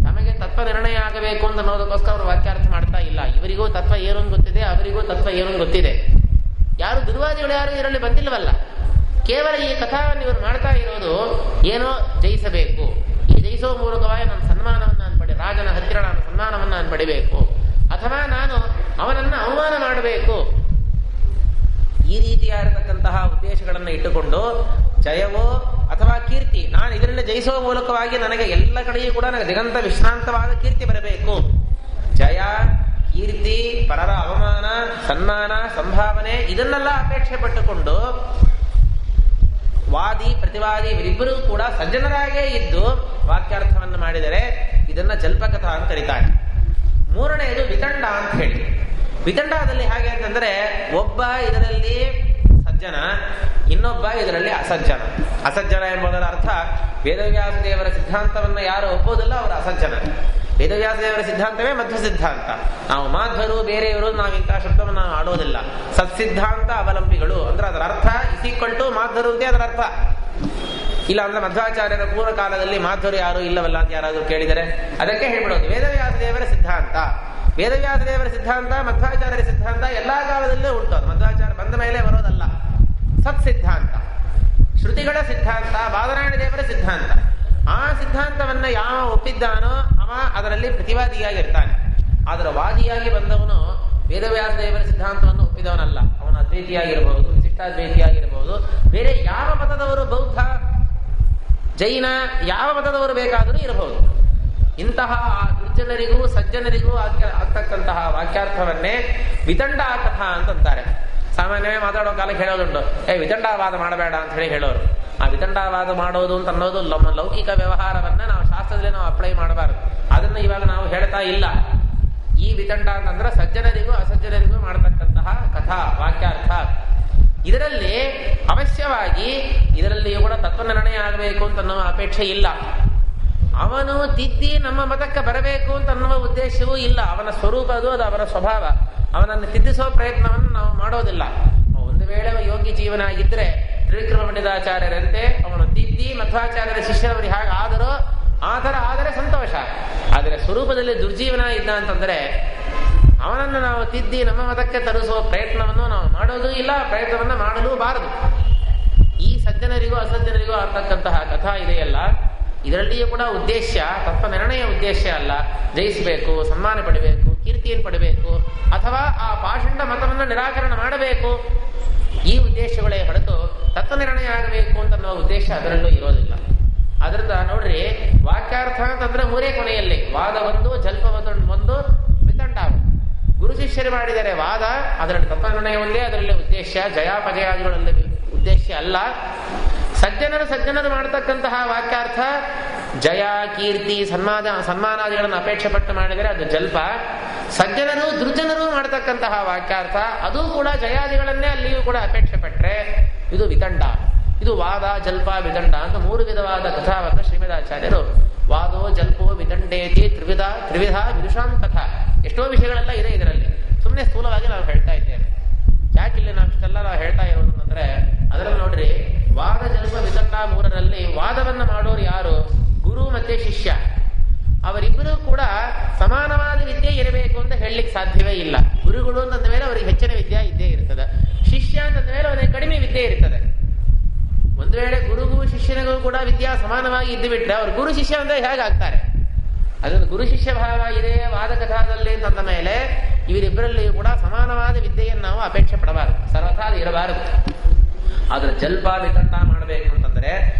ತಮಗೆ ತತ್ವ ನಿರ್ಣಯ ಆಗಬೇಕು ಅಂತ ಅನ್ನೋದಕ್ಕೋಸ್ಕರ ಅವರು ವಾಕ್ಯಾರ್ಥ ಮಾಡ್ತಾ ಇಲ್ಲ. ಇವರಿಗೂ ತತ್ವ ಏನು ಗೊತ್ತಿದೆ, ಅವರಿಗೂ ತತ್ವ ಏನು ಗೊತ್ತಿದೆ. ಯಾರು ದುರ್ವಾದಿಗಳು ಯಾರು ಇದರಲ್ಲಿ ಬಂದಿಲ್ಲವಲ್ಲ. ಕೇವಲ ಈ ಕಥಾವನ್ನು ಇವರು ಮಾಡ್ತಾ ಇರೋದು ಏನೋ ಜಯಿಸಬೇಕು, ಈ ಜಯಿಸೋ ಮೂಲಕವಾಗಿ ನನ್ನ ಸನ್ಮಾನವನ್ನು ನಾನು ರಾಜನ ಹತ್ತಿರ ನಾನು ಸನ್ಮಾನವನ್ನು ನಾನು ಪಡಿಬೇಕು, ಅಥವಾ ನಾನು ಅವನನ್ನು ಅವಮಾನ ಮಾಡಬೇಕು, ಈ ರೀತಿಯಾಗಿರತಕ್ಕಂತಹ ಉದ್ದೇಶಗಳನ್ನು ಇಟ್ಟುಕೊಂಡು ಜಯವೋ ಅಥವಾ ಕೀರ್ತಿ, ನಾನು ಇದರಲ್ಲಿ ಜಯಿಸುವ ಮೂಲಕವಾಗಿ ನನಗೆ ಎಲ್ಲ ಕಡೆಯೂ ಕೂಡ ನನಗೆ ದಿಗಂತ ವಿಶ್ರಾಂತವಾದ ಕೀರ್ತಿ ಬರಬೇಕು. ಜಯ, ಕೀರ್ತಿ, ಪರರ ಅವಮಾನ, ಸನ್ಮಾನ, ಸಂಭಾವನೆ ಇದನ್ನೆಲ್ಲ ಅಪೇಕ್ಷೆ ಪಟ್ಟುಕೊಂಡು ವಾದಿ ಪ್ರತಿವಾದಿ ಇವರಿಬ್ಬರೂ ಕೂಡ ಸಜ್ಜನರಾಗೇ ಇದ್ದು ವಾಕ್ಯಾರ್ಥವನ್ನು ಮಾಡಿದರೆ ಇದನ್ನ ಜಲ್ಪಕಥಾ ಅಂತ ಕರೀತಾರೆ. ಮೂರನೆಯದು ವಿತಂಡ ಅಂತ ಹೇಳಿ. ವಿತಂಡದಲ್ಲಿ ಹಾಗೆ ಅಂತಂದ್ರೆ ಒಬ್ಬ ಇದರಲ್ಲಿ ಸಜ್ಜನ, ಇನ್ನೊಬ್ಬ ಇದರಲ್ಲಿ ಅಸಜ್ಜನ. ಅಸಜ್ಜನ ಎಂಬುದರ ಅರ್ಥ ವೇದವ್ಯಾಸ ದೇವರ ಸಿದ್ಧಾಂತವನ್ನ ಯಾರು ಒಪ್ಪೋದಿಲ್ಲ ಅವರು ಅಸಜ್ಜನ. ವೇದವ್ಯಾಸ ದೇವರ ಸಿದ್ಧಾಂತವೇ ಮಧ್ವ ಸಿದ್ಧಾಂತ. ನಾವು ಮಾಧ್ವರು ಬೇರೆಯವರು ನಾವಿಂತಹ ಶಬ್ದವನ್ನು ನಾವು ಆಡೋದಿಲ್ಲ. ಸತ್ಸಿದ್ಧಾಂತ ಅವಲಂಬಿಗಳು ಅಂದ್ರೆ ಅದರ ಅರ್ಥ ಇಸಿಕ್ವಲ್ಟು ಮಾಧ್ವರು ಅಂತ ಅದರ ಅರ್ಥ. ಇಲ್ಲ ಅಂದ್ರೆ ಮಧ್ವಾಚಾರ್ಯರ ಪೂರ್ವ ಕಾಲದಲ್ಲಿ ಮಾಧ್ವರು ಯಾರು ಇಲ್ಲವಲ್ಲ ಅಂತ ಯಾರಾದ್ರೂ ಕೇಳಿದರೆ ಅದಕ್ಕೆ ಹೇಳ್ಬಿಡೋದು ವೇದವ್ಯಾಸ ದೇವರ ಸಿದ್ಧಾಂತ. ವೇದವ್ಯಾಸ ದೇವರ ಸಿದ್ಧಾಂತ ಮಧ್ವಾಚಾರ್ಯರ ಸಿದ್ಧಾಂತ ಎಲ್ಲಾ ಕಾಲದಲ್ಲೇ ಉಂಟು. ಅದು ಮಧ್ವಾಚಾರ್ಯ ಬಂದ ಮೇಲೆ ಬರೋದಲ್ಲ. ಸತ್ ಸಿದ್ಧಾಂತ, ಶ್ರುತಿಗಳ ಸಿದ್ಧಾಂತ, ಬಾದರಾಯಣ ದೇವರ ಸಿದ್ಧಾಂತ. ಆ ಸಿದ್ಧಾಂತವನ್ನ ಯಾವ ಒಪ್ಪಿದ್ದಾನೋ ಅವ ಅದರಲ್ಲಿ ಪ್ರತಿವಾದಿಯಾಗಿರ್ತಾನೆ. ಆದರೆ ವಾದಿಯಾಗಿ ಬಂದವನು ವೇದವ್ಯಾಸ ದೇವರ ಸಿದ್ಧಾಂತವನ್ನು ಒಪ್ಪಿದವನಲ್ಲ. ಅವನು ಅದ್ವೈತಿಯಾಗಿರಬಹುದು, ವಿಶಿಷ್ಟಾದ್ವೈತಿಯಾಗಿರಬಹುದು, ಬೇರೆ ಯಾವ ಮತದವರು, ಬೌದ್ಧ, ಜೈನ, ಯಾವ ಮತದವರು ಬೇಕಾದರೂ ಇರಬಹುದು. ಇಂತಹ ದುರ್ಜನರಿಗೂ ಸಜ್ಜನರಿಗೂ ಆಗ್ತಕ್ಕಂತಹ ವಾಕ್ಯಾರ್ಥವನ್ನೇ ವಿತಂಡಾ ಕಥಾ ಅಂತಂತಾರೆ. ಸಾಮಾನ್ಯವೇ ಮಾತಾಡೋ ಕಾಲಕ್ಕೆ ಹೇಳೋದುಂಟು, ವಿತಂಡಾವಾದ ಮಾಡಬೇಡ ಅಂತ ಹೇಳಿ ಹೇಳೋರು. ಆ ವಿತಂಡಾವಾದ ಮಾಡೋದು ಅಂತ ಅನ್ನೋದು ನಮ್ಮ ಲೌಕಿಕ ವ್ಯವಹಾರವನ್ನ ನಾವು ಶಾಸ್ತ್ರದಲ್ಲಿ ನಾವು ಅಪ್ಲೈ ಮಾಡಬಾರದು. ಅದನ್ನ ಇವಾಗ ನಾವು ಹೇಳ್ತಾ ಇಲ್ಲ. ಈ ವಿತಂಡ ಅಂತಂದ್ರೆ ಸಜ್ಜನರಿಗೂ ಅಸಜ್ಜನರಿಗೂ ಮಾಡತಕ್ಕಂತಹ ಕಥಾ ವಾಕ್ಯಾರ್ಥ. ಇದರಲ್ಲಿ ಅವಶ್ಯವಾಗಿ ಇದರಲ್ಲಿ ಕೂಡ ತತ್ವ ನಿರ್ಣಯ ಆಗಬೇಕು ಅಂತ ಅನ್ನೋ ಅಪೇಕ್ಷೆ ಇಲ್ಲ. ಅವನು ತಿದ್ದಿ ನಮ್ಮ ಮತಕ್ಕೆ ಬರಬೇಕು ಅಂತ ಅನ್ನುವ ಉದ್ದೇಶವೂ ಇಲ್ಲ. ಅವನ ಸ್ವರೂಪ ಅದು ಅವರ ಸ್ವಭಾವ. ಅವನನ್ನು ತಿದ್ದಿಸುವ ಪ್ರಯತ್ನವನ್ನು ನಾವು ಮಾಡೋದಿಲ್ಲ. ಒಂದು ವೇಳೆ ಯೋಗ್ಯ ಜೀವನ ಆಗಿದ್ರೆ ತ್ರಿವಿಕ್ರಮ ಪಂಡಿತಾಚಾರ್ಯರಂತೆ ಅವನು ತಿದ್ದಿ ಮಧ್ವಾಚಾರ್ಯರ ಶಿಷ್ಯರವರು ಹೇಗೆ ಆದರೋ ಆ ಥರ ಆದರೆ ಸಂತೋಷ. ಆದರೆ ಸ್ವರೂಪದಲ್ಲಿ ದುರ್ಜೀವನ ಇದ್ದ ಅಂತಂದ್ರೆ ಅವನನ್ನು ನಾವು ತಿದ್ದಿ ನಮ್ಮ ಮತಕ್ಕೆ ತರಿಸುವ ಪ್ರಯತ್ನವನ್ನು ನಾವು ಮಾಡೋದು ಇಲ್ಲ, ಪ್ರಯತ್ನವನ್ನ ಮಾಡಲೂಬಾರದು. ಈ ಸಜ್ಜನರಿಗೂ ಅಸಜ್ಜನರಿಗೂ ಆಗ್ತಕ್ಕಂತಹ ಕಥಾ ಇದೆಯಲ್ಲ, ಇದರಲ್ಲಿಯೂ ಕೂಡ ಉದ್ದೇಶ ತತ್ವ ನಿರ್ಣಯ ಉದ್ದೇಶ ಅಲ್ಲ. ಜಯಿಸಬೇಕು, ಸನ್ಮಾನ ಪಡಿಬೇಕು, ಕೀರ್ತಿಯನ್ನು ಪಡಿಬೇಕು, ಅಥವಾ ಆ ಪಾಷಂಡ ಮತವನ್ನು ನಿರಾಕರಣೆ ಮಾಡಬೇಕು, ಈ ಉದ್ದೇಶಗಳೇ ಹೊರತು ತತ್ವ ನಿರ್ಣಯ ಆಗಬೇಕು ಅಂತ ಅನ್ನೋ ಉದ್ದೇಶ ಅದರಲ್ಲೂ ಇರೋದಿಲ್ಲ. ಅದರಿಂದ ನೋಡ್ರಿ, ವಾಕ್ಯಾರ್ಥ ಅಂತಂದ್ರೆ ಮೂರೇ ಕೊನೆಯಲ್ಲಿ ವಾದ ಒಂದು, ಜಲ್ಪ ಒಂದು, ವಿತಂಡ. ಗುರು ಶಿಷ್ಯರು ಮಾಡಿದರೆ ವಾದ, ಅದರಲ್ಲಿ ತತ್ವನಿರ್ಣಯ ಒಂದೇ, ಅದರಲ್ಲಿ ಉದ್ದೇಶ, ಜಯಾಪಜಯಾದಿಗಳಲ್ಲಿ ಉದ್ದೇಶ ಅಲ್ಲ. ಸಜ್ಜನರು ಮಾಡತಕ್ಕಂತಹ ವಾಕ್ಯಾರ್ಥ ಜಯ, ಕೀರ್ತಿ, ಸನ್ಮಾನಾದಿಗಳನ್ನು ಅಪೇಕ್ಷೆ ಪಟ್ಟು ಮಾಡಿದರೆ ಅದು ಜಲ್ಪ. ಸಜ್ಜನರು ದುರ್ಜನರು ಮಾಡತಕ್ಕಂತಹ ವಾಕ್ಯಾರ್ಥ ಅದು ಕೂಡ ಜಯಾದಿಗಳನ್ನೇ ಅಲ್ಲಿಯೂ ಕೂಡ ಅಪೇಕ್ಷೆ ಪಟ್ಟರೆ ಇದು ವಿತಂಡ. ಇದು ವಾದ, ಜಲ್ಪ, ವಿತಂಡ ಅಂತ ಮೂರು ವಿಧವಾದ ಕಥಾವನ್ನು ಶ್ರೀಮದಾಚಾರ್ಯರು ವಾದೋ ಜಲ್ಪೋ ವಿತಂಡೇತಿ ತ್ರಿವಿಧ ವಿದುಷಾಂ ಕಥಾ. ಎಷ್ಟೋ ವಿಷಯಗಳೆಲ್ಲ ಇದೆ ಇದರಲ್ಲಿ. ಸುಮ್ಮನೆ ಸ್ಥೂಲವಾಗಿ ನಾವು ಹೇಳ್ತಾ ಇದ್ದೇವೆ. ಯಾಕಿಲ್ಲಿ ನಾವು ಇಷ್ಟೆಲ್ಲ ನಾವು ಹೇಳ್ತಾ ಇರೋದು ಅಂದ್ರೆ, ಅದರಲ್ಲಿ ನೋಡ್ರಿ, ವಾದ, ಜಲ್ಪ, ವಿತಂಡ ಮೂರರಲ್ಲಿ ವಾದವನ್ನ ಮಾಡೋರು ಯಾರು? ಗುರು ಮತ್ತೆ ಶಿಷ್ಯ. ಅವರಿಬ್ಬರೂ ಕೂಡ ಸಮಾನವಾದ ವಿದ್ಯೆ ಇರಬೇಕು ಅಂತ ಹೇಳಲಿಕ್ಕೆ ಸಾಧ್ಯವೇ ಇಲ್ಲ. ಗುರುಗಳು ಅಂತಂದ ಮೇಲೆ ಅವರಿಗೆ ಹೆಚ್ಚಿನ ವಿದ್ಯೆ ಇದ್ದೇ ಇರ್ತದೆ. ಶಿಷ್ಯ ಅಂತಂದ ಮೇಲೆ ಅವರಿಗೆ ಕಡಿಮೆ ವಿದ್ಯೆ ಇರ್ತದೆ. ಒಂದು ವೇಳೆ ಗುರುಗೂ ಶಿಷ್ಯನಿಗೂ ಕೂಡ ವಿದ್ಯಾ ಸಮಾನವಾಗಿ ಇದ್ದು ಬಿಟ್ರೆ ಅವ್ರು ಗುರು ಶಿಷ್ಯ ಅಂದ್ರೆ ಹೇಗಾಗ್ತಾರೆ? ಅದೊಂದು ಗುರು ಶಿಷ್ಯ ಭಾವ ಇದೆ ವಾದ ಕಥಾದಲ್ಲಿ ಅಂತಂದ ಮೇಲೆ ಇವರಿಬ್ಬರಲ್ಲಿಯೂ ಕೂಡ ಸಮಾನವಾದ ವಿದ್ಯೆಯನ್ನು ನಾವು ಅಪೇಕ್ಷೆ ಪಡಬಾರದು, ಸರ್ವಥಾ ಇರಬಾರದು. ಆದ್ರೆ ಜಲ್ಪ ವಿತಂಡ ಮಾಡಬೇಕು ಅಂತಂದ್ರೆ,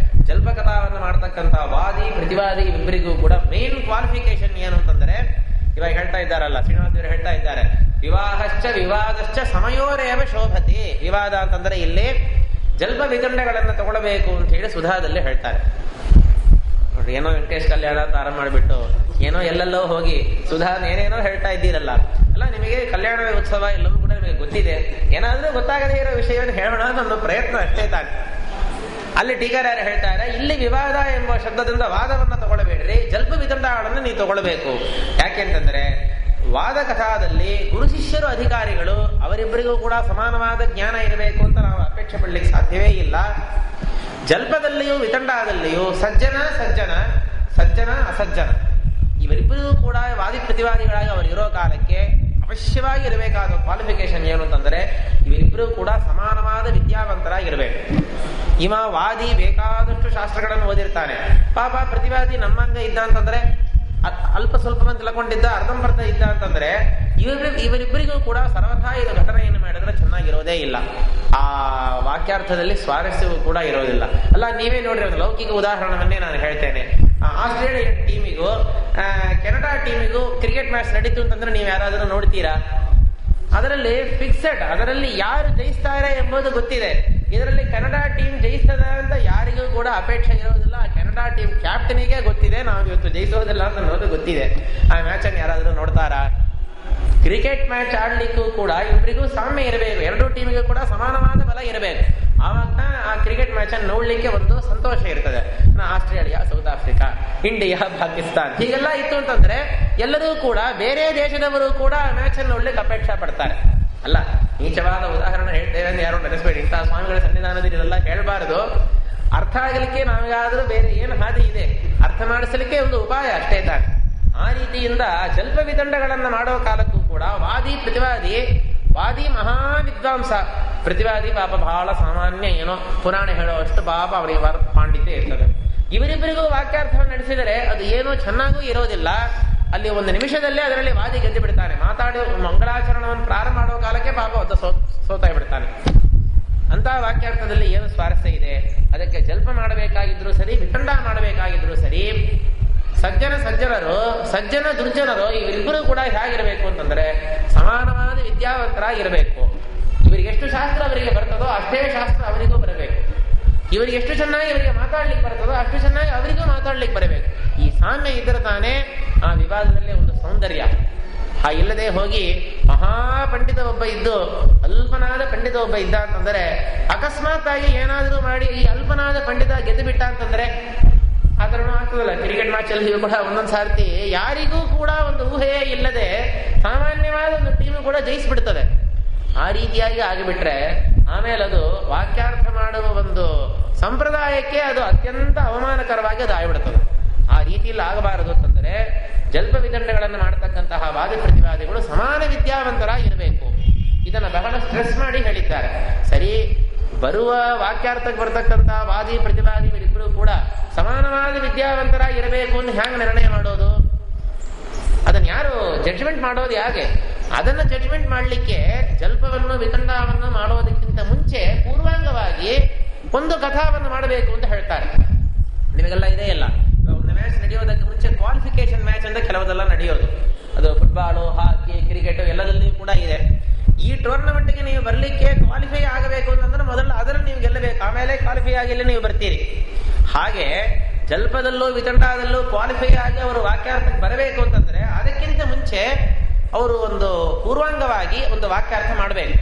ಜಲ್ಪ ಕಥಾವನ್ನು ಮಾಡತಕ್ಕಂಥ ವಾದಿ ಪ್ರತಿವಾದಿ ಇಬ್ಬರಿಗೂ ಕೂಡ ಮೇನ್ ಕ್ವಾಲಿಫಿಕೇಶನ್ ಏನು ಅಂತಂದ್ರೆ, ಇವಾಗ ಹೇಳ್ತಾ ಇದ್ದಾರಲ್ಲ ಶ್ರೀನಿವಾಸರು ಹೇಳ್ತಾ ಇದ್ದಾರೆ, ವಿವಾದಶ್ಚ ಸಮಯೋರೇವ ಶೋಭತಿ. ವಿವಾದ ಅಂತಂದ್ರೆ ಇಲ್ಲಿ ಜಲ್ಪ ವಿತಂಡಗಳನ್ನು ತಗೊಳ್ಬೇಕು ಅಂತ ಹೇಳಿ ಸುಧಾದಲ್ಲಿ ಹೇಳ್ತಾರೆ. ನೋಡ್ರಿ, ಏನೋ ವೆಂಕಟೇಶ್ ಕಲ್ಯಾಣ ಅಂತ ಆರಂಭ ಮಾಡಿಬಿಟ್ಟು ಏನೋ ಎಲ್ಲೆಲ್ಲೋ ಹೋಗಿ ಸುಧಾ ಏನೇನೋ ಹೇಳ್ತಾ ಇದ್ದೀರಲ್ಲ, ಅಲ್ಲ ನಿಮಗೆ ಕಲ್ಯಾಣ ಉತ್ಸವ ಎಲ್ಲವೂ ಕೂಡ ನಿಮಗೆ ಗೊತ್ತಿದೆ, ಏನಾದ್ರೂ ಗೊತ್ತಾಗದೇ ಇರೋ ವಿಷಯವನ್ನು ಹೇಳೋಣ ಅಂತ ಒಂದು ಪ್ರಯತ್ನ ಅಷ್ಟೇ ತಾನೆ. ಅಲ್ಲಿ ಟೀಕಾರಾಯರು ಹೇಳ್ತಾರೆ, ಇಲ್ಲಿ ವಿವಾದ ಎಂಬ ಶಬ್ದದಿಂದ ವಾದವನ್ನ ತಗೊಳ್ಬೇಡ್ರಿ, ಜಲ್ಪ ವಿತಂಡಗಳನ್ನು ನೀವು ತಗೊಳ್ಬೇಕು. ಯಾಕೆಂತಂದ್ರೆ ವಾದ ಕಥಾದಲ್ಲಿ ಗುರು ಶಿಷ್ಯರು ಅಧಿಕಾರಿಗಳು, ಅವರಿಬ್ಬರಿಗೂ ಕೂಡ ಸಮಾನವಾದ ಜ್ಞಾನ ಇರಬೇಕು ಅಂತ ನಾವು ಅಪೇಕ್ಷೆ ಪಡಲಿಕ್ಕೆ ಸಾಧ್ಯವೇ ಇಲ್ಲ. ಜಲ್ಪದಲ್ಲಿಯೂ ವಿತಂಡದಲ್ಲಿಯೂ ಸಜ್ಜನ ಅಸಜ್ಜನ ಇವರಿಬ್ಬರಿಗೂ ಕೂಡ ವಾದಿ ಪ್ರತಿವಾದಿಗಳಾಗಿ ಅವರಿರೋ ಕಾಲಕ್ಕೆ ಅವಶ್ಯವಾಗಿ ಇರಬೇಕಾದ ಕ್ವಾಲಿಫಿಕೇಶನ್ ಏನು ಅಂತಂದ್ರೆ, ಇವರಿಬ್ಬರೂ ಕೂಡ ಸಮಾನವಾದ ವಿದ್ಯಾವಂತರಾಗಿರ್ಬೇಕು. ಇವ ವಾದಿ ಬೇಕಾದಷ್ಟು ಶಾಸ್ತ್ರಗಳನ್ನು ಓದಿರ್ತಾನೆ, ಪಾಪ ಪ್ರತಿವಾದಿ ನಮ್ಮಂಗ ಇದ್ದ ಅಂತಂದ್ರೆ ಅಲ್ಪ ಸ್ವಲ್ಪ ಮಂದಿ ತಿಳ್ಕೊಂಡಿದ್ದ, ಅರ್ಧಂಬರ್ಧ ಇದ್ದ ಅಂತಂದ್ರೆ ಇವರಿಬ್ಬರಿಗೂ ಕೂಡ ಸರ್ವಥಾ ಇದು ಘಟನೆಯನ್ನು ಮಾಡಿದ್ರೆ ಚೆನ್ನಾಗಿರೋದೇ ಇಲ್ಲ. ಆ ವಾಕ್ಯಾರ್ಥದಲ್ಲಿ ಸ್ವಾರಸ್ಯವೂ ಕೂಡ ಇರೋದಿಲ್ಲ. ಅಲ್ಲ ನೀವೇ ನೋಡ್ರಿ, ಒಂದು ಲೌಕಿಕ ಉದಾಹರಣವನ್ನೇ ನಾನು ಹೇಳ್ತೇನೆ. ಆಸ್ಟ್ರೇಲಿಯನ್ ಟೀಮಿಗೂ ಕೆನಡಾ ಟೀಮಿಗೂ ಕ್ರಿಕೆಟ್ ಮ್ಯಾಚ್ ನಡೀತು ಅಂತಂದ್ರೆ ನೀವು ಯಾರಾದರೂ ನೋಡ್ತೀರಾ? ಅದರಲ್ಲಿ ಫಿಕ್ಸೆಡ್, ಅದರಲ್ಲಿ ಯಾರು ಜಯಿಸ್ತಾರೆ ಎಂಬುದು ಗೊತ್ತಿದೆ. ಇದರಲ್ಲಿ ಕೆನಡಾ ಟೀಮ್ ಜಯಿಸ್ತದ ಅಂತ ಯಾರಿಗೂ ಕೂಡ ಅಪೇಕ್ಷೆ ಇರೋದಿಲ್ಲ. ಕೆನಡಾ ಟೀಮ್ ಕ್ಯಾಪ್ಟನಿಗೆ ಗೊತ್ತಿದೆ ನಾವು ಇವತ್ತು ಜಯಿಸೋದಿಲ್ಲ ಅಂತ ಅನ್ನೋದು ಗೊತ್ತಿದೆ. ಆ ಮ್ಯಾಚ್ ಅನ್ನು ಯಾರಾದರೂ ನೋಡ್ತಾರಾ? ಕ್ರಿಕೆಟ್ ಮ್ಯಾಚ್ ಆಡ್ಲಿಕ್ಕೂ ಕೂಡ ಇಬ್ಬರಿಗೂ ಸಾಮ್ಯ ಇರಬೇಕು, ಎರಡೂ ಟೀಮಿಗೂ ಕೂಡ ಸಮಾನವಾದ ಬಲ ಇರಬೇಕು. ಆವಾಗ ಆ ಕ್ರಿಕೆಟ್ ಮ್ಯಾಚ್ ಅನ್ನು ನೋಡ್ಲಿಕ್ಕೆ ಒಂದು ಸಂತೋಷ ಇರ್ತದೆ. Australia, south Africa, India, Pakistan ಹೀಗೆಲ್ಲ ಇತ್ತು ಅಂತಂದ್ರೆ ಎಲ್ಲರೂ ಕೂಡ ಬೇರೆ ದೇಶದವರು ಕೂಡ ಆ ಮ್ಯಾಚ್ ಅನ್ನು ನೋಡ್ಲಿಕ್ಕೆ ಅಪೇಕ್ಷೆ ಪಡ್ತಾರೆ. ಅಲ್ಲ, ನೀಚವಾದ ಉದಾಹರಣೆ ಹೇಳ್ತೇವೆ ಅಂತ ಯಾರು ನೆನೆಸ್ಬೇಡಿ. ಇಂತಹ ಸ್ವಾಮಿಗಳ ಸನ್ನಿಧಾನದಲ್ಲಿ ಇದೆಲ್ಲ ಹೇಳ್ಬಾರದು. ಅರ್ಥ ಆಗಲಿಕ್ಕೆ ನಾವಾದ್ರೂ ಬೇರೆ ಏನು ಹಾದಿ ಇದೆ, ಅರ್ಥ ಮಾಡಿಸಲಿಕ್ಕೆ ಒಂದು ಉಪಾಯ ಅಷ್ಟೇ ತಾನೆ. ಆ ರೀತಿಯಿಂದ ಜಲ್ಪ ವಿತಂಡಗಳನ್ನ ಮಾಡೋ ಕಾಲಕ್ಕೂ ಕೂಡ ವಾದಿ ಪ್ರತಿವಾದಿ, ವಾದಿ ಮಹಾವಿದ್ವಾಂಸ, ಪ್ರತಿವಾದಿ ಪಾಪ ಬಹಳ ಸಾಮಾನ್ಯ, ಏನೋ ಪುರಾಣ ಹೇಳುವಷ್ಟು ಪಾಪ ಅವರಿಗೆ ಪಾಂಡಿತ್ಯ ಇರ್ತದೆ. ಇವರಿಬ್ಬರಿಗೂ ವಾಕ್ಯಾರ್ಥವನ್ನು ನಡೆಸಿದರೆ ಅದು ಏನೋ ಚೆನ್ನಾಗೂ ಇರೋದಿಲ್ಲ. ಅಲ್ಲಿ ಒಂದು ನಿಮಿಷದಲ್ಲೇ ಅದರಲ್ಲಿ ವಾದಿ ಗೆದ್ದು ಬಿಡ್ತಾನೆ. ಮಾತಾಡಿ ಮಂಗಳಾಚರಣವನ್ನು ಪ್ರಾರಂಭ ಮಾಡೋ ಕಾಲಕ್ಕೆ ಪಾಪ ಒತ್ತ ಸೋತಾಗಿ ಬಿಡ್ತಾನೆ. ಅಂತಹ ವಾಕ್ಯಾರ್ಥದಲ್ಲಿ ಏನು ಸ್ವಾರಸ್ಯ ಇದೆ? ಅದಕ್ಕೆ ಜಲ್ಪ ಮಾಡಬೇಕಾಗಿದ್ರು ಸರಿ, ವಿತಂಡ ಮಾಡಬೇಕಾಗಿದ್ರು ಸರಿ, ಸಜ್ಜನ ದುರ್ಜನರು ಇವರಿಬ್ಬರು ಕೂಡ ಹೇಗಿರಬೇಕು ಅಂತಂದ್ರೆ ಸಮಾನವಾದ ವಿದ್ಯಾವಂತರಾಗಿರಬೇಕು. ಇವರಿಗೆ ಎಷ್ಟು ಶಾಸ್ತ್ರ ಅವರಿಗೆ ಬರ್ತದೋ ಅಷ್ಟೇ ಶಾಸ್ತ್ರ ಅವರಿಗೂ ಬರಬೇಕು. ಇವರಿಗೆ ಎಷ್ಟು ಚೆನ್ನಾಗಿ ಇವರಿಗೆ ಮಾತಾಡ್ಲಿಕ್ಕೆ ಬರ್ತದೋ ಅಷ್ಟು ಚೆನ್ನಾಗಿ ಅವರಿಗೂ ಮಾತಾಡ್ಲಿಕ್ಕೆ ಬರಬೇಕು. ಈ ಸಾಮ್ಯ ಇದ್ದರೆ ತಾನೇ ಆ ವಿವಾದದಲ್ಲಿ ಒಂದು ಸೌಂದರ್ಯ. ಇಲ್ಲದೆ ಹೋಗಿ ಮಹಾಪಂಡಿತ ಒಬ್ಬ ಇದ್ದು ಅಲ್ಪನಾದ ಪಂಡಿತ ಒಬ್ಬ ಇದ್ದ ಅಂತಂದ್ರೆ ಅಕಸ್ಮಾತ್ ಆಗಿ ಏನಾದರೂ ಮಾಡಿ ಈ ಅಲ್ಪನಾದ ಪಂಡಿತ ಗೆದ್ದು ಬಿಟ್ಟ ಅಂತಂದ್ರೆ ಆ ಥರನೂ ಆಗ್ತದಲ್ಲ. ಕ್ರಿಕೆಟ್ ಮ್ಯಾಚ್ ಅಲ್ಲಿ ಕೂಡ ಒಂದೊಂದು ಸಾರ್ತಿ ಯಾರಿಗೂ ಕೂಡ ಒಂದು ಊಹೆಯೇ ಇಲ್ಲದೆ ಸಾಮಾನ್ಯವಾದ ಒಂದು ಟೀಮು ಕೂಡ ಜಯಿಸ್ಬಿಡ್ತದೆ. ಆ ರೀತಿಯಾಗಿ ಆಗಿಬಿಟ್ರೆ ಆಮೇಲೆ ಅದು ವಾಕ್ಯಾರ್ಥ ಮಾಡುವ ಒಂದು ಸಂಪ್ರದಾಯಕ್ಕೆ ಅದು ಅತ್ಯಂತ ಅವಮಾನಕರವಾಗಿ ಅದು ಆಗಿಬಿಡ್ತದೆ. ಆ ರೀತಿಯಲ್ಲಿ ಆಗಬಾರದು ಅಂತಂದ್ರೆ ಜಲ್ಪ ವಿತಂಡಗಳನ್ನು ಮಾಡತಕ್ಕಂತಹ ವಾದಿ ಪ್ರತಿವಾದಿಗಳು ಸಮಾನ ವಿದ್ಯಾವಂತರಾಗಿರಬೇಕು. ಇದನ್ನು ಬಹಳ ಸ್ಟ್ರೆಸ್ ಮಾಡಿ ಹೇಳಿದ್ದಾರೆ. ಸರಿ, ಬರುವ ವಾಕ್ಯಾರ್ಥಕ್ಕೆ ಬರ್ತಕ್ಕಂತಹ ವಾದಿ ಪ್ರತಿವಾದಿ ಇವರಿಬ್ಬರು ಕೂಡ ಸಮಾನವಾದ ವಿದ್ಯಾವಂತರಾಗಿರಬೇಕು ಅಂತ ಹ್ಯಾಂಗ ನಿರ್ಣಯ ಮಾಡೋದು? ಅದನ್ನು ಯಾರು ಜಡ್ಜ್ಮೆಂಟ್ ಮಾಡೋದು ಹೇಗೆ? ಅದನ್ನ ಜಡ್ಜ್ಮೆಂಟ್ ಮಾಡಲಿಕ್ಕೆ ಜಲ್ಪವನ್ನು ವಿತಂಡವನ್ನು ಮಾಡೋದಕ್ಕಿಂತ ಮುಂಚೆ ಪೂರ್ವಾಂಗವಾಗಿ ಒಂದು ಕಥಾವನ್ನು ಮಾಡಬೇಕು ಅಂತ ಹೇಳ್ತಾರೆ. ನಿಮಗೆಲ್ಲ ಇದೇ ಇಲ್ಲ. ಒಂದು ಮ್ಯಾಚ್ ನಡೆಯೋದಕ್ಕೆ ಮುಂಚೆ ಕ್ವಾಲಿಫಿಕೇಶನ್ ಮ್ಯಾಚ್ ಅಂತ ಕೆಲವುದೆಲ್ಲ ನಡೆಯೋದು. ಅದು ಫುಟ್ಬಾಲು, ಹಾಕಿ, ಕ್ರಿಕೆಟ್ ಎಲ್ಲದಲ್ಲಿಯೂ ಕೂಡ ಇದೆ. ಈ ಟೂರ್ನಮೆಂಟ್ಗೆ ನೀವು ಬರಲಿಕ್ಕೆ ಕ್ವಾಲಿಫೈ ಆಗಬೇಕು ಅಂತಂದ್ರೆ ಮೊದಲು ಅದರಲ್ಲಿ ನೀವು ಗೆಲ್ಲಬೇಕು, ಆಮೇಲೆ ಕ್ವಾಲಿಫೈ ಆಗಿಲ್ಲ ನೀವು ಬರ್ತೀರಿ. ಹಾಗೆ ಜಲ್ಪದಲ್ಲೂ ವಿತಂಡದಲ್ಲೂ ಕ್ವಾಲಿಫೈ ಆಗಿ ಅವರು ವಾಕ್ಯಾರ್ಥಕ್ಕೆ ಬರಬೇಕು ಅಂತಂದ್ರೆ ಅದಕ್ಕಿಂತ ಮುಂಚೆ ಅವರು ಒಂದು ಪೂರ್ವಾಂಗವಾಗಿ ಒಂದು ವಾಕ್ಯಾರ್ಥ ಮಾಡಬೇಕು.